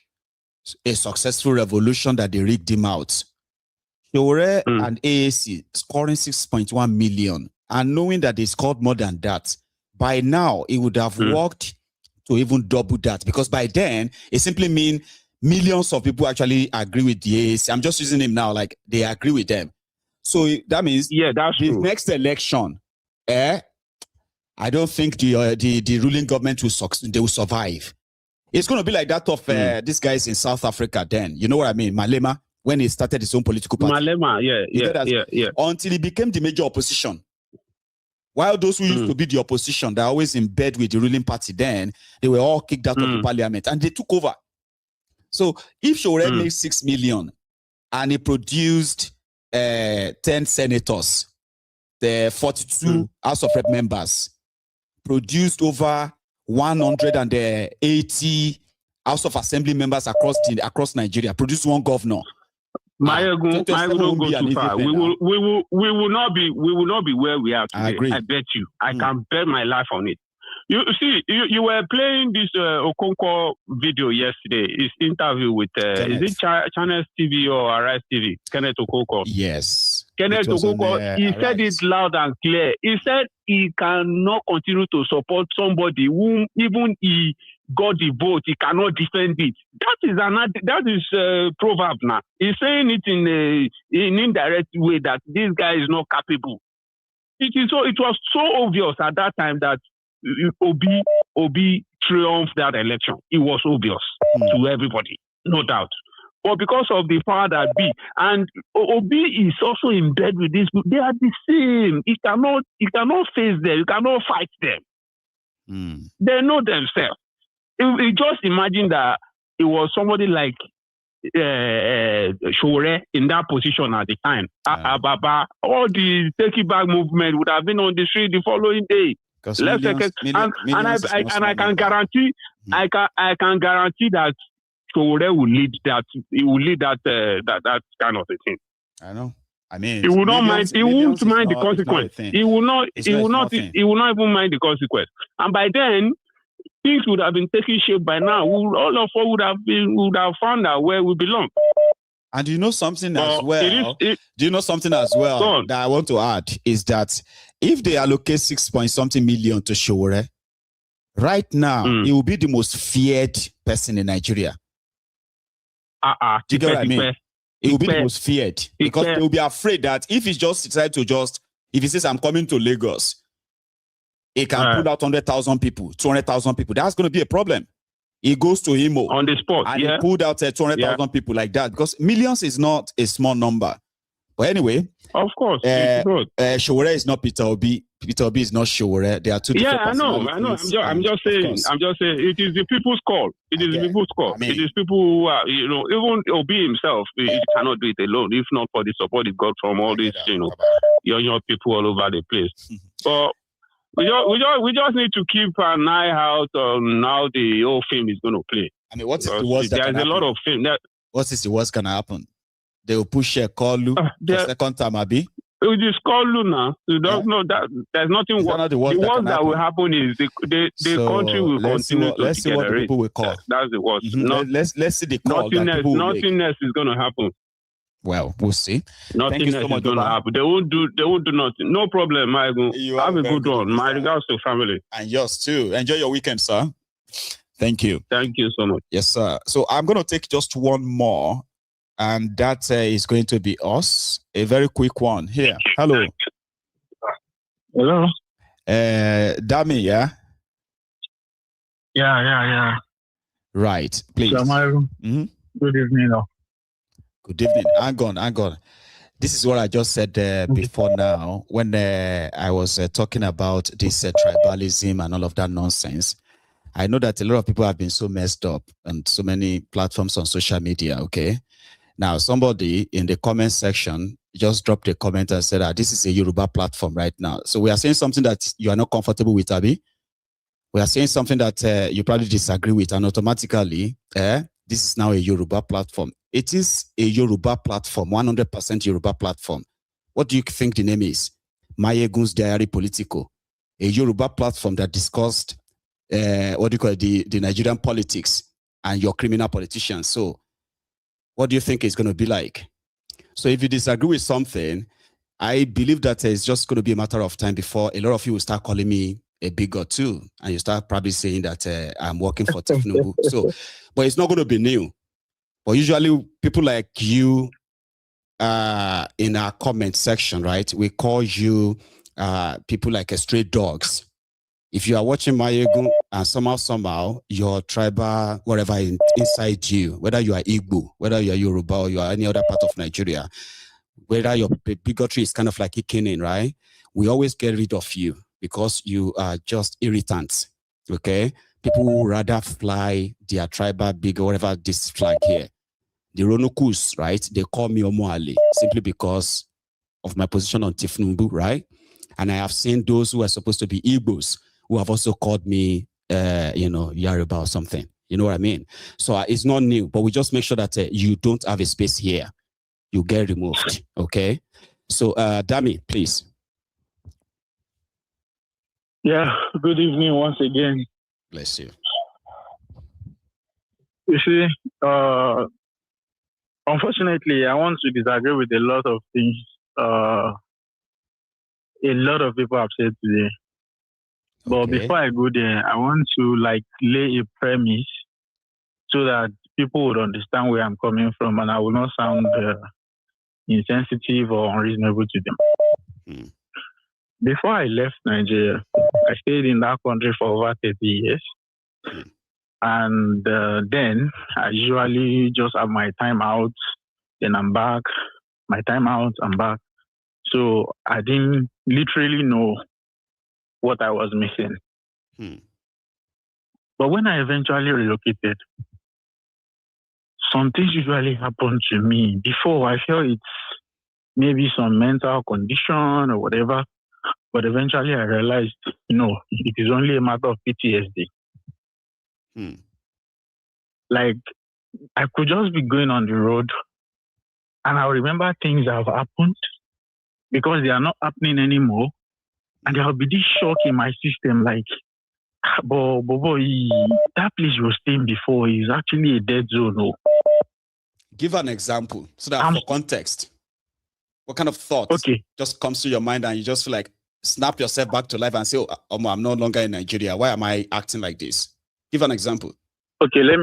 a successful revolution that they rigged him out. Sowore and AAC scoring 6.1 million, and knowing that they scored more than that, by now it would have worked to even double that, because by then it simply means millions of people actually agree with the AAC. I'm just using him now, like they agree with them. So that means that's the true. Next election, I don't think the ruling government will they will survive. It's going to be like that of these guys in South Africa then. You know what I mean? Malema, when he started his own political party. Malema, yeah. Until he became the major opposition. While those who used to be the opposition, they're always in bed with the ruling party then, they were all kicked out of the parliament and they took over. So if Sowore made 6 million and he produced 10 senators, the 42 House of Rep members, produced over 180 House of Assembly members across Nigeria, produced one governor. Don't go too far. We will not be where we are today. I bet you. I can bet my life on it. You see, you were playing this Okonkwo video yesterday. His interview with is it Channels TV or Arise TV? Kenneth Okonkwo. Yes. Kenneth Okonkwo. He said it loud and clear. He said he cannot continue to support somebody whom even he got the vote, he cannot defend it. That is proverb now. He's saying it in an indirect way that this guy is not capable. It was so obvious at that time that Obi triumphed that election. It was obvious to everybody, no doubt. But because of the power that be, and Obi is also in bed with this, they are the same. He cannot face them. You cannot fight them. They know themselves. You just imagine that it was somebody like Sowore in that position at the time. Ababa, all the take it back movement would have been on the street the following day. I can guarantee, I can guarantee that Sowore will lead that. He will lead that kind of a thing. I know. I mean, he will not mind. He won't mind the consequence. He will not. He will not even mind the consequence. And by then, things would have been taking shape by now. All of us would have found out where we belong. And do you know something as well? Do you know something as well that I want to add is that if they allocate 6-point-something million to Sowore, right now he will be the most feared person in Nigeria. Do you get what I mean? He will be the most feared because they will be afraid that if he just decides to if he says I'm coming to Lagos, he can pull out 100,000 people, 200,000 people. That's going to be a problem. He goes to Imo on the spot, and he pulled out 200,000 people like that because millions is not a small number. But anyway, of course, Sowore is not Peter Obi. Peter Obi is not Sowore. They are two different personalities. I'm just saying. It is the people's call. It is the people's call. It is people who are, even Obi himself, he cannot do it alone. If not for the support he got from all these, young people all over the place. But we just need to keep an eye out on how the whole film is going to play. I mean, what is the worst that can happen? There's a lot of film. What is the worst can happen? They will push a Kolu the second time, Abi. It will just call Luna. You don't know that there's nothing worse. The worst that will happen is the country will continue to let's see what the people will call. That's the worst. Let's see the call. Nothing else is going to happen. Well, we'll see. Nothing else is going to happen. They won't do nothing. No problem, Michael. Have a good one. My regards to family. And yours too. Enjoy your weekend, sir. Thank you. Thank you so much. Yes, sir. So I'm going to take just one more. And that is going to be us. A very quick one. Here. Hello. Hello. Dami, yeah? Yeah. Right. Please. Good evening. Good evening. Hang on. This is what I just said before now when I was talking about this tribalism and all of that nonsense. I know that a lot of people have been so messed up on so many platforms on social media, okay? Now, somebody in the comment section just dropped a comment and said that this is a Yoruba platform right now. So we are saying something that you are not comfortable with, Abi. We are saying something that you probably disagree with, and automatically, this is now a Yoruba platform. It is a Yoruba platform, 100% Yoruba platform. What do you think the name is? Mayegun's Diary Politico, a Yoruba platform that discussed what do you call it, the Nigerian politics and your criminal politicians. So what do you think it's going to be like? So if you disagree with something, I believe that it's just going to be a matter of time before a lot of you will start calling me a bigot too, and you start probably saying that I'm working for Tinubu. So, but it's not going to be new. But usually people like you in our comment section, right? We call you people like stray dogs. If you are watching Mayegun and somehow your tribal, whatever inside you, whether you are Igbo, whether you are Yoruba or you are any other part of Nigeria, whether your bigotry is kind of like kicking in, right? We always get rid of you because you are just irritants, okay? People who rather fly their tribal big or whatever this flag here. The Ronokus, right? They call me Omoyele simply because of my position on Tinubu, right? And I have seen those who are supposed to be Igbos who have also called me, Yoruba or something. You know what I mean? So it's not new, but we just make sure that you don't have a space here. You get removed, okay? So, Dami, please. Yeah, good evening once again. Bless you. You see, unfortunately, I want to disagree with a lot of things a lot of people have said today. But before I go there, I want to lay a premise so that people would understand where I'm coming from and I will not sound insensitive or unreasonable to them. Before I left Nigeria, I stayed in that country for over 30 years. And then I usually just have my time out, then I'm back, my time out, I'm back. So I didn't literally know what I was missing. But when I eventually relocated, some things usually happen to me. Before, I felt it's maybe some mental condition or whatever. But eventually I realized, it is only a matter of PTSD. Like, I could just be going on the road and I'll remember things that have happened because they are not happening anymore. And there will be this shock in my system, like, but that place you were staying before is actually a dead zone. No? Give an example so that for context, what kind of thought just comes to your mind and you just feel like snap yourself back to life and say, oh, I'm no longer in Nigeria. Why am I acting like this? Give an example. Okay, let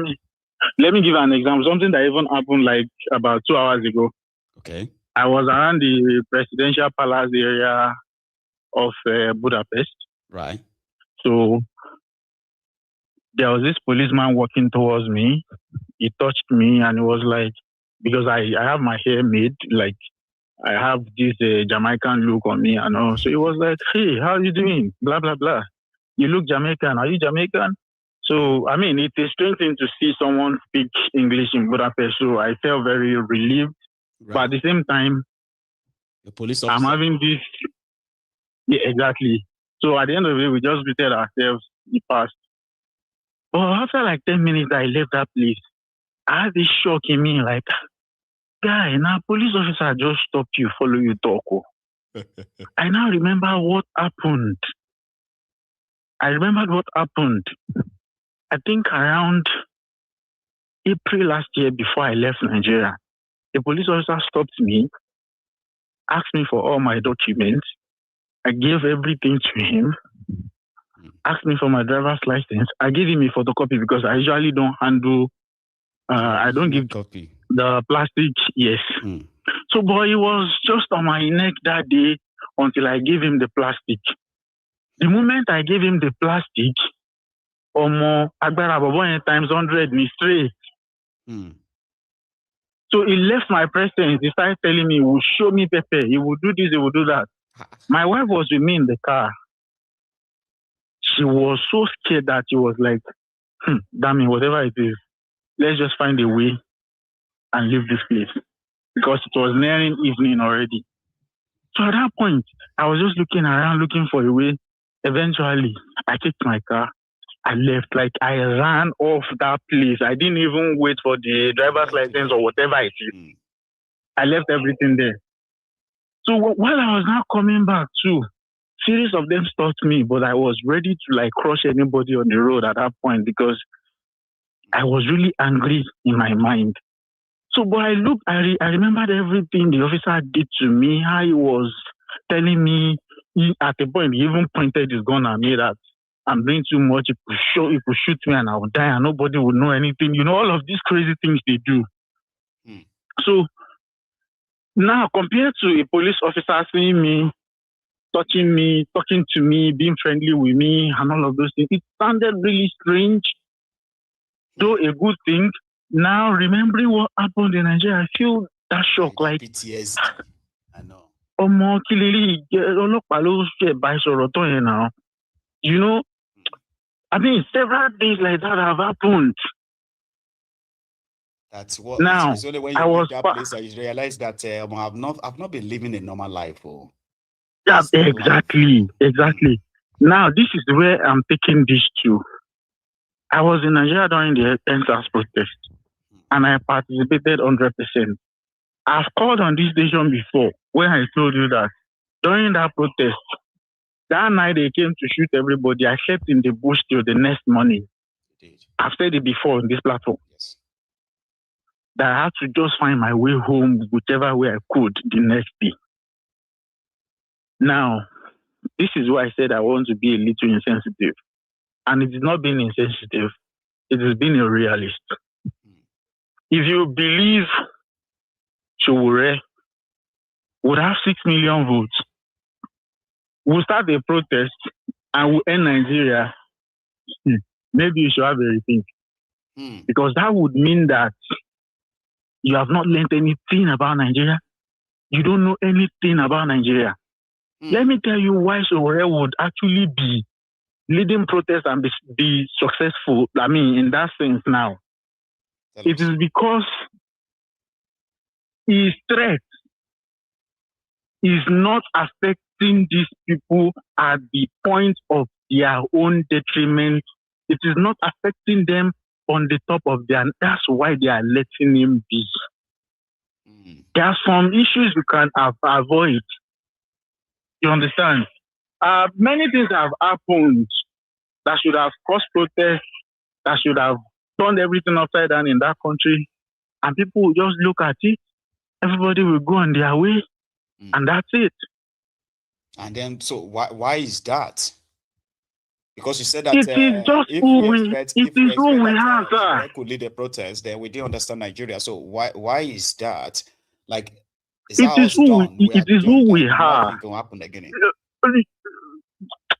me give an example. Something that even happened like about 2 hours ago. Okay. I was around the presidential palace area of Budapest. Right. So there was this policeman walking towards me. He touched me and it was like, because I have my hair made, like I have this Jamaican look on me and all. So it was like, hey, how are you doing? Blah, blah, blah. You look Jamaican. Are you Jamaican? So, I mean, it's a strange thing to see someone speak English in Budapest. So I felt very relieved. Right. But at the same time, the police officer. I'm having this. Yeah, exactly. So at the end of the day, we just greeted ourselves. He passed. But after like 10 minutes, I left that place. I had this shock in me, like, guy, now police officer just stopped you, follow you talk. I now remember what happened. I remembered what happened. I think around April last year, before I left Nigeria, the police officer stopped me, asked me for all my documents. I gave everything to him, asked me for my driver's license. I gave him a photocopy because I usually don't handle, I don't give copy. The plastic, yes. So, boy, he was just on my neck that day until I gave him the plastic. The moment I gave him the plastic, Agbara times 100 me straight. So he left my presence. He started telling me, he will show me Pepe. He will do this, he will do that. My wife was with me in the car. She was so scared that she was like, damn it, whatever it is, let's just find a way and leave this place. because it was nearing evening already. So at that point, I was just looking around, looking for a way. Eventually, I kicked my car. I left, like I ran off that place. I didn't even wait for the driver's license or whatever it is. I left everything there. So while I was now coming back too, series of them stopped me, but I was ready to like crush anybody on the road at that point because I was really angry in my mind. So, but I remembered everything the officer did to me, how he was telling me, at the point, he even pointed his gun at me that I'm doing too much, he could shoot me and I would die and nobody would know anything. You know, all of these crazy things they do. So, now compared to a police officer seeing me, touching me, talking to me, being friendly with me, and all of those things, it sounded really strange, though a good thing. Now, remembering what happened in Nigeria, I feel that shock. Like, PTSD. I know. You know, I mean, several things like that have happened. That's what. Now, it's only when you leave that place that you realize that I've not been living a normal life. Oh. Yeah, exactly. Now, this is where I'm taking this to. I was in Nigeria during the NSAS protest, and I participated 100%. I've called on this station before when I told you that during that protest, that night they came to shoot everybody. I slept in the bush till the next morning. I've said it before on this platform. Yes. That I had to just find my way home whichever way I could the next day. Now, this is why I said I want to be a little insensitive. And it is not being insensitive. It is being a realist. If you believe Sowore would have 6 million votes, we'll start a protest and we'll end Nigeria, maybe you should have a rethink. Because that would mean that you have not learned anything about Nigeria. You don't know anything about Nigeria. Let me tell you why Sowore would actually be leading protests and be successful, I mean, in that sense now. It is because his threat is not affecting these people at the point of their own detriment. It is not affecting them on the top of their... That's why they are letting him be. There are some issues we can avoid. You understand? Many things have happened that should have caused protests, that should have turned everything upside down in that country. And people will just look at it. Everybody will go on their way. And that's it. And then, so why is that? Because you said that it is just who we have, sir. Could lead a protest, then we didn't understand Nigeria. So why is that? Like, is it is who we have. Nothing can happen again.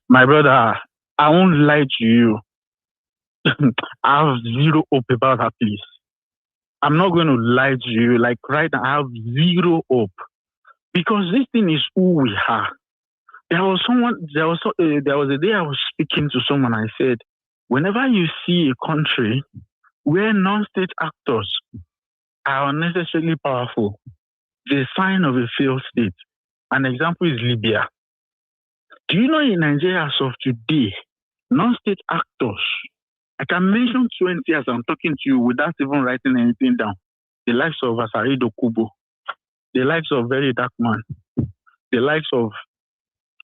My brother, I won't lie to you. I have zero hope about that place. I'm not going to lie to you. Like right now, I have zero hope because this thing is who we are. There was a day I was speaking to someone. I said, whenever you see a country where non-state actors are unnecessarily powerful, the sign of a failed state. An example is Libya. Do you know in Nigeria as of today, non-state actors, I can mention 20 as I'm talking to you without even writing anything down. The likes of Asarido Kubo, the likes of Very Dark Man, the likes of,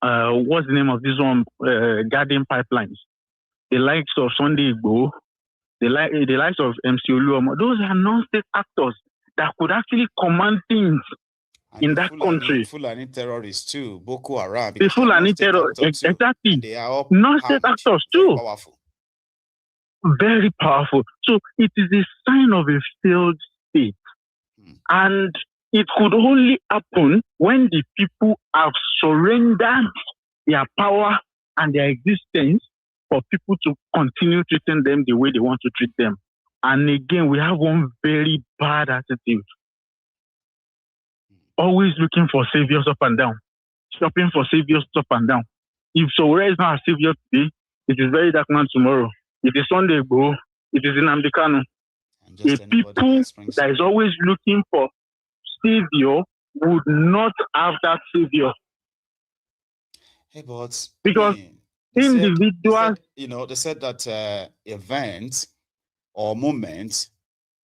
what's the name of this one, Garden Pipelines, the likes of Sunday Igbo, the likes of MC Oluomo. Those are non-state actors that could actually command things in that country. Fulani terrorists too, Boko Haram. The Fulani terrorists, exactly. They are all non-state actors too. Powerful. Very powerful. So it is a sign of a failed state. And it could only happen when the people have surrendered their power and their existence for people to continue treating them the way they want to treat them. And again, we have one very bad attitude. Always looking for saviors up and down. Shopping for saviors up and down. If Sowore is not a savior today, it is Very Dark Man tomorrow. It is Sunday Igbo. It is Nnamdi Kanu. A people that is always looking for savior would not have that savior. Hey, but because they individuals, they said that event or moment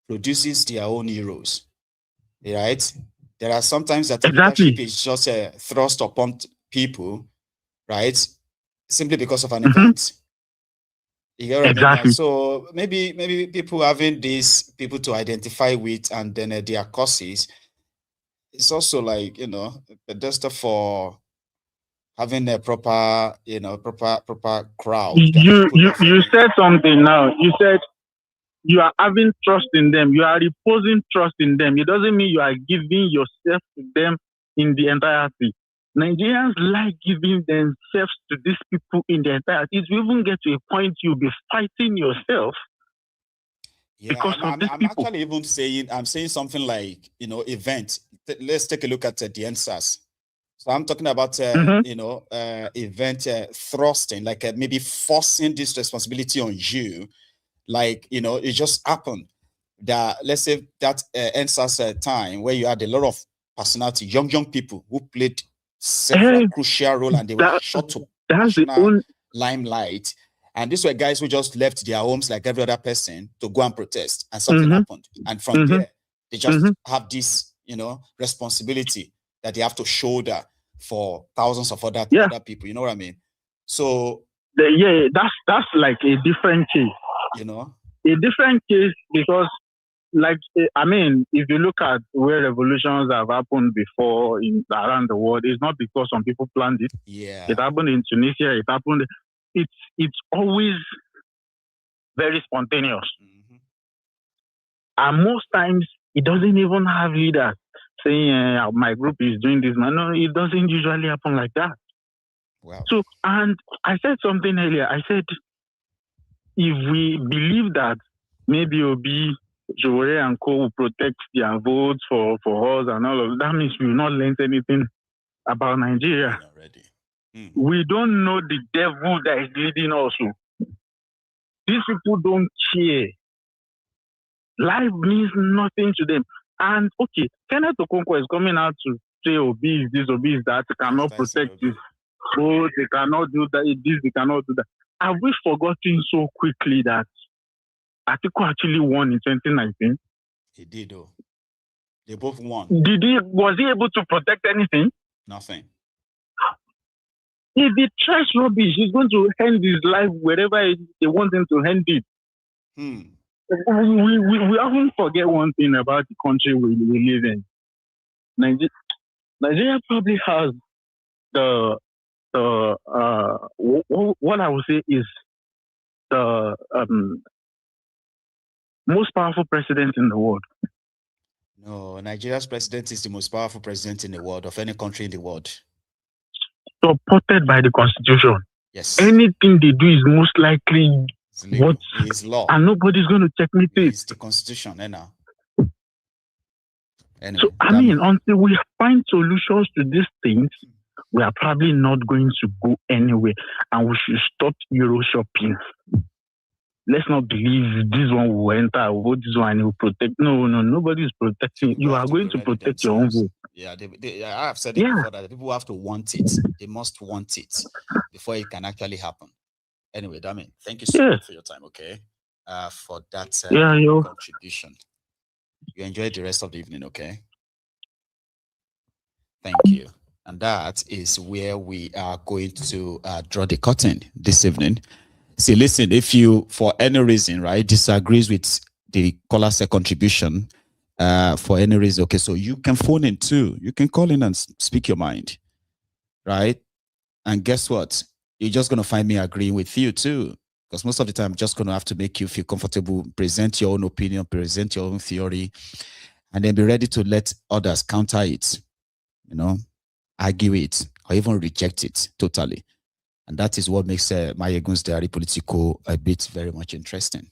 produces their own heroes, right? There are sometimes that leadership is just thrust upon people, right? Simply because of an event. You get what I mean? So maybe people having these people to identify with and then their causes, it's also like, just for having a proper, proper crowd. You said something now. You said you are having trust in them. You are reposing trust in them. It doesn't mean you are giving yourself to them in the entirety. Nigerians like giving themselves to these people in the entirety. If you even get to a point, you'll be fighting yourself. Yeah, because I'm actually even saying, I'm saying something like, event. Let's take a look at the NSAS. So I'm talking about, event thrusting, like maybe forcing this responsibility on you. Like, it just happened that, let's say that NSAS time where you had a lot of personality, young people who played several crucial roles and they were shot to national limelight. And these were guys who just left their homes like every other person to go and protest, and something happened. And from there, they just have this, responsibility that they have to shoulder for thousands of other people. You know what I mean? So that's like a different case. A different case because, like, I mean, if you look at where revolutions have happened before around the world, it's not because some people planned it. Yeah, it happened in Tunisia. It happened. It's always very spontaneous, and most times it doesn't even have leaders saying my group is doing this. No, it doesn't usually happen like that. Wow. So, and I said something earlier. I said, if we believe that maybe Obi, Sowore and co will protect their votes for us and all of that, means we will not learn anything about Nigeria. We don't know the devil that is leading us. These people don't care. Life means nothing to them. And okay, Kenneth Okonkwo is coming out to say Obi is this, Obi is that, cannot protect this. Oh, they cannot do that, this, they cannot do that. Have we forgotten so quickly that Atiku actually won in 2019? He did, though. They both won. Was he able to protect anything? Nothing. If he tries rubbish, he's going to end his life wherever they want him to end it. We often forget one thing about the country we live in. Nigeria probably has what I would say is the most powerful president in the world. No, Nigeria's president is the most powerful president in the world, of any country in the world. Supported by the constitution. Yes. Anything they do is most likely what is law. And nobody's going to checkmate it. It's the constitution, now. Anyway, so, I mean, until we find solutions to these things, we are probably not going to go anywhere. And we should stop Euro shopping. Let's not believe this one will enter, vote this one will protect. No, nobody is protecting. You are going to protect your own vote. Yeah, I have said it before that people have to want it. They must want it before it can actually happen. Anyway, Dami, thank you so much for your time, okay? For that contribution. You enjoy the rest of the evening, okay? Thank you. And that is where we are going to draw the curtain this evening. See, listen, if you, for any reason, right, disagrees with the caller's contribution, for any reason, okay, so you can phone in too. You can call in and speak your mind, right? And guess what? You're just going to find me agreeing with you too, because most of the time I'm just going to have to make you feel comfortable, present your own opinion, present your own theory, and then be ready to let others counter it, argue it, or even reject it totally. And that is what makes Mayegun's Diary Politico a bit very much interesting.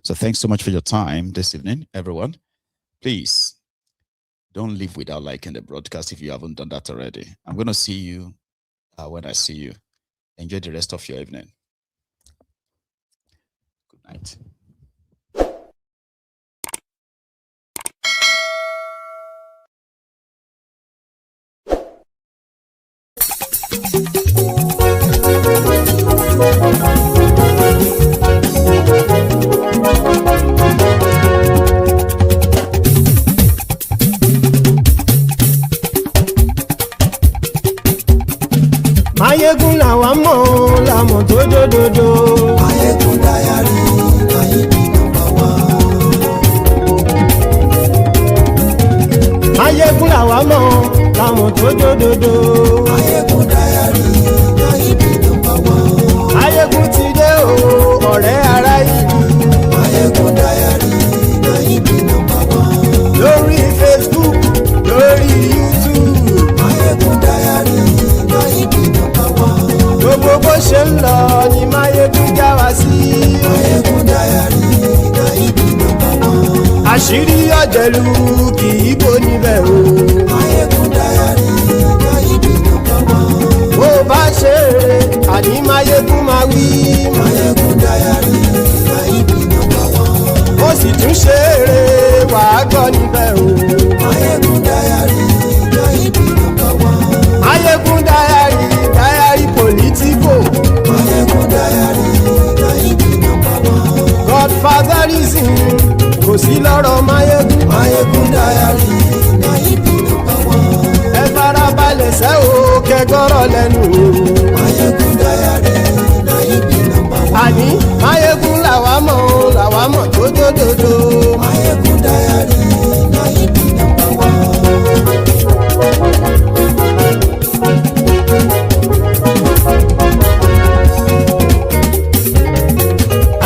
So thanks so much for your time this evening, everyone. Please don't leave without liking the broadcast if you haven't done that already. I'm going to see you when I see you. Enjoy the rest of your evening. Good night. dodo. Mayegun diary, Nayibi number one. Mayegun làwa mọ̀ làwọn tó dodo. Mayegun diary, Nayibi number one. Mayegun ti dé o ọ̀rẹ́ ara ìlú. Mayegun diary, Nayibi number one. Lórí Facebook, lórí YouTube. Mayegun diary, Nayibi number one. Gbogbo bó ṣe ń lọ ni Mayegun já wa sí. Mayegun diary, Nayibi number one. Àṣírí ọ̀jẹ̀lú kì í bò níbẹ̀ o. Mayegun diary, Nayibi number one. Bó bá ṣe eré àní Mayegun máa wí. Mayegun diary, Nayibi number one. Ó sì tún ṣe eré wàá gbọ́ níbẹ̀ o. Mayegun diary, Nayibi number one. Mayegun diary, diary politico. Mayegun diary, Nayibi number one. Godfatherism kò sí lọ́rọ̀ Mayegun. Mayegun diary, Nayibi number one. Ẹ farabalẹ̀ sẹ́ o kẹgọ́rọ̀ lẹ́nu. Mayegun diary, Nayibi number one. Àní Mayegun làwa mọ̀ tó dódòdó. Mayegun diary, Nayibi number one.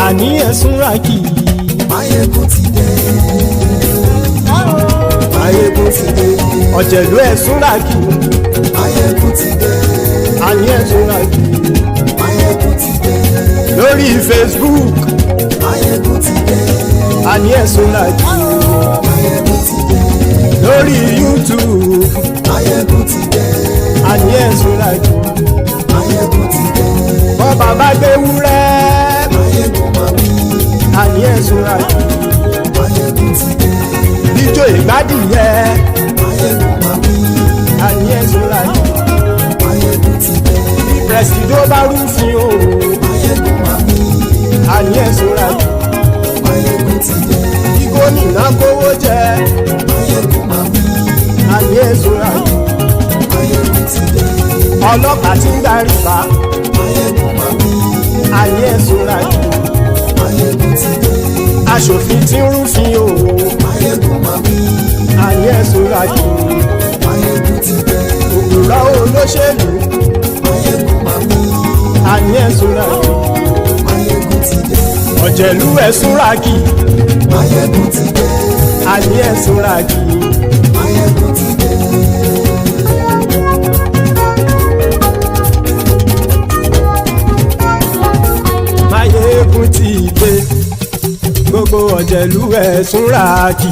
Àní ẹ̀sùn ràkì. Mayegun ti dé. Mayegun ti dé. Ọ̀jẹ̀lú ẹ̀sùn ràkì. Mayegun ti dé. Àní ẹ̀sùn ràkì. Mayegun ti dé. Lórí Facebook. Mayegun ti dé. Àní ẹ̀sùn ràkì. Mayegun ti dé. Lórí YouTube. Mayegun ti dé. Àní ẹ̀sùn ràkì. Mayegun ti dé. Bọ́ bàbá gbé wúrẹ́. Mayegun máa wí. Àní ẹ̀sùn ràkì. Mayegun ti dé. Bíjó ìgbádìyẹ. Mayegun máa wí. Àní ẹ̀sùn ràkì. Mayegun ti dé. Bí pẹ̀sìdó bá rúfin o. Mayegun máa wí. Àní ẹ̀sùn ràkì. Mayegun ti dé. Bí gómìnà kówó jẹ. Mayegun máa wí. Àní ẹ̀sùn ràkì. Mayegun ti dé. Ọlọ́pàá ti ń darí bá. Mayegun máa wí. Àní ẹ̀sùn ràkì. Mayegun ti dé. Aṣòfin ti ń rúfin o. Mayegun máa wí. Àní ẹ̀sùn ràkì. Mayegun ti dé. Òpùrọ́ olóṣèlú. Mayegun máa wí. Àní ẹ̀sùn ràkì. Mayegun ti dé. Ọ̀jẹ̀lú ẹ̀sùn ràkì. Mayegun ti dé. Àní ẹ̀sùn ràkì. Mayegun ti dé. Mayegun ti dé. Gbogbo ọ̀jẹ̀lú ẹ̀sùn ràkì.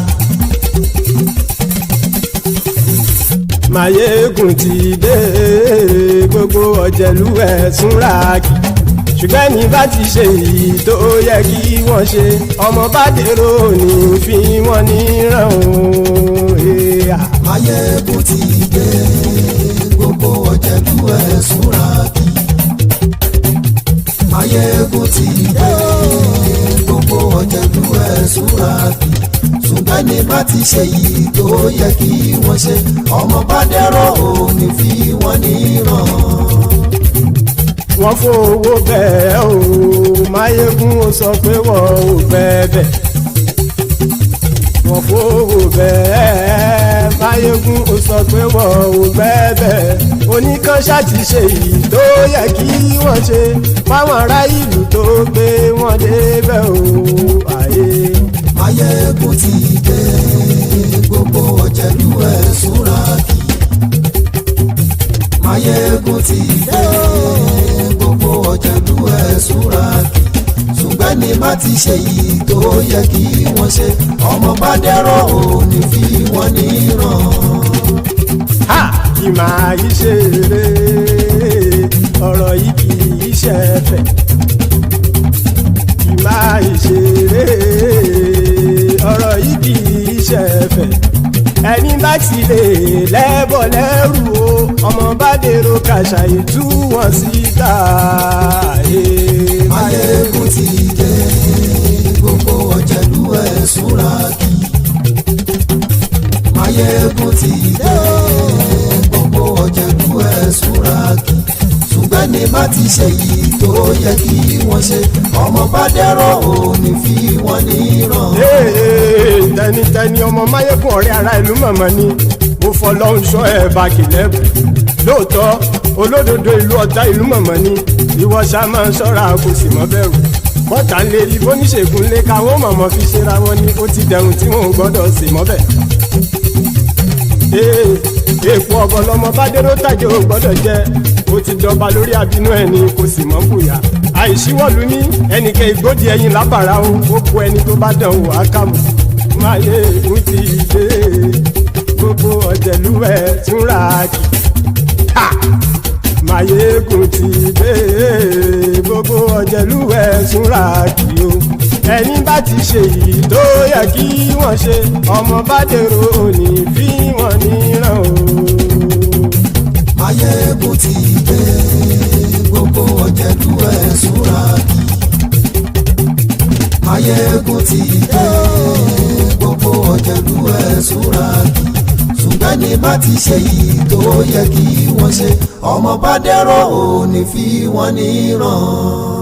Mayegun ti dé. Gbogbo ọ̀jẹ̀lú ẹ̀sùn ràkì. Ṣùgbọ́n ní bá ti ṣe èyí tó yẹ kí wọ́n ṣe, ọmọ bá dèrò ní fi wọ́n níran o. Mayegun ti dé. Gbogbo ọ̀jẹ̀lú ẹ̀sùn ràkì. Mayegun ti dé. Gbogbo ọ̀jẹ̀lú ẹ̀sùn ràkì. Ṣùgbọ́n ní bá ti ṣe èyí tó yẹ kí wọ́n ṣe, ọmọ bá dèrò ní fi wọ́n níran. Wọ́n fowó bẹ́ẹ̀ o, Mayegun ó sọ pé wọ́n ò bẹ́ẹ̀. Wọ́n fowó bẹ́ẹ̀, Mayegun ó sọ pé wọ́n ò bẹ́ẹ̀. Oníkan ṣáàtì ṣe èyí tó yẹ kí wọ́n ṣe, fáwọn ará ìlú tó gbé wọn débẹ̀ o. Mayegun ti dé. Gbogbo ọ̀jẹ̀lú ẹ̀sùn ràkì. Mayegun ti dé. Gbogbo ọ̀jẹ̀lú ẹ̀sùn ràkì. Ṣùgbọ́n ní bá ti ṣe yìí tó yẹ kí wọ́n ṣe, ọmọ bá dẹ́rọ̀ ò ní fi wọ́n níran. Kì máa yí ṣe eré, ọ̀rọ̀ yìí kì í ṣe ẹ̀fẹ̀. Kì máa yí ṣe eré, ọ̀rọ̀ yìí kì í ṣe ẹ̀fẹ̀. Ẹni bá ti lè lẹ́bọ̀ lẹ́rù o, ọmọ bá dèrò kàṣà ìtú wọn síta. Mayegun ti dé. Gbogbo ọ̀jẹ̀lú ẹ̀sùn ràkì. Mayegun ti dé. Gbogbo ọ̀jẹ̀lú ẹ̀sùn ràkì. Ṣùgbọ́n ní bá ti ṣe yìí tó yẹ kí wọ́n ṣe ọmọ bá dẹ́rọ̀ ò ní fi wọ́n níran. tẹnitẹni ọmọ máyégún ọ̀rẹ́ ara ìlú mọ̀mọ́ ni mo fọlọ́hún sọ ẹ̀ bá kìlẹ́bù lóòótọ́ olódodo ìlú ọ̀tá ìlú mọ̀mọ́ ni ìwọ ṣá máa ń ṣọ́ra kò sì mọ́ bẹ̀rù bọ́tà ń lè rí bóníṣègùn lé káwọn mọ̀mọ́ fi ṣera wọn ni ó ti dẹrùn tí wọn ò gbọ́dọ̀ sì mọ́bẹ̀. èèpo ọ̀gọ̀lọ́mọ bá dérò tàjẹ́ ò gbọ́dọ̀ jẹ́ ó ti dọba lórí àbínú ẹni kò sì mọ́ bùyà àìsíwọ́lú ní ẹnìkẹ́ ìgbódì ẹyin lábàrá ó kó ẹni tó bá dán wò á kàmù máyé ègún ti dé gbogbo ọ̀jẹ̀lúwẹ̀ túnra kì máyé ègún ti dé gbogbo ọ̀jẹ̀lúwẹ̀ túnra kì o ẹni bá ti ṣe yìí tó yẹ kí wọ́n ṣe ọmọ bá dèrò òní fi wọ́n níran o. máyé ègún ti dé gbogbo ọ̀jẹ̀lúwẹ̀ túnra kì máyé ègún ti dé gbogbo ọ̀jẹ̀lúwẹ̀ túnra kì ṣùgbọ́n ní bá ti ṣe yìí tó yẹ kí wọ́n ṣe ọmọ bá dẹ́rọ̀ ò ní fi wọ́n níran.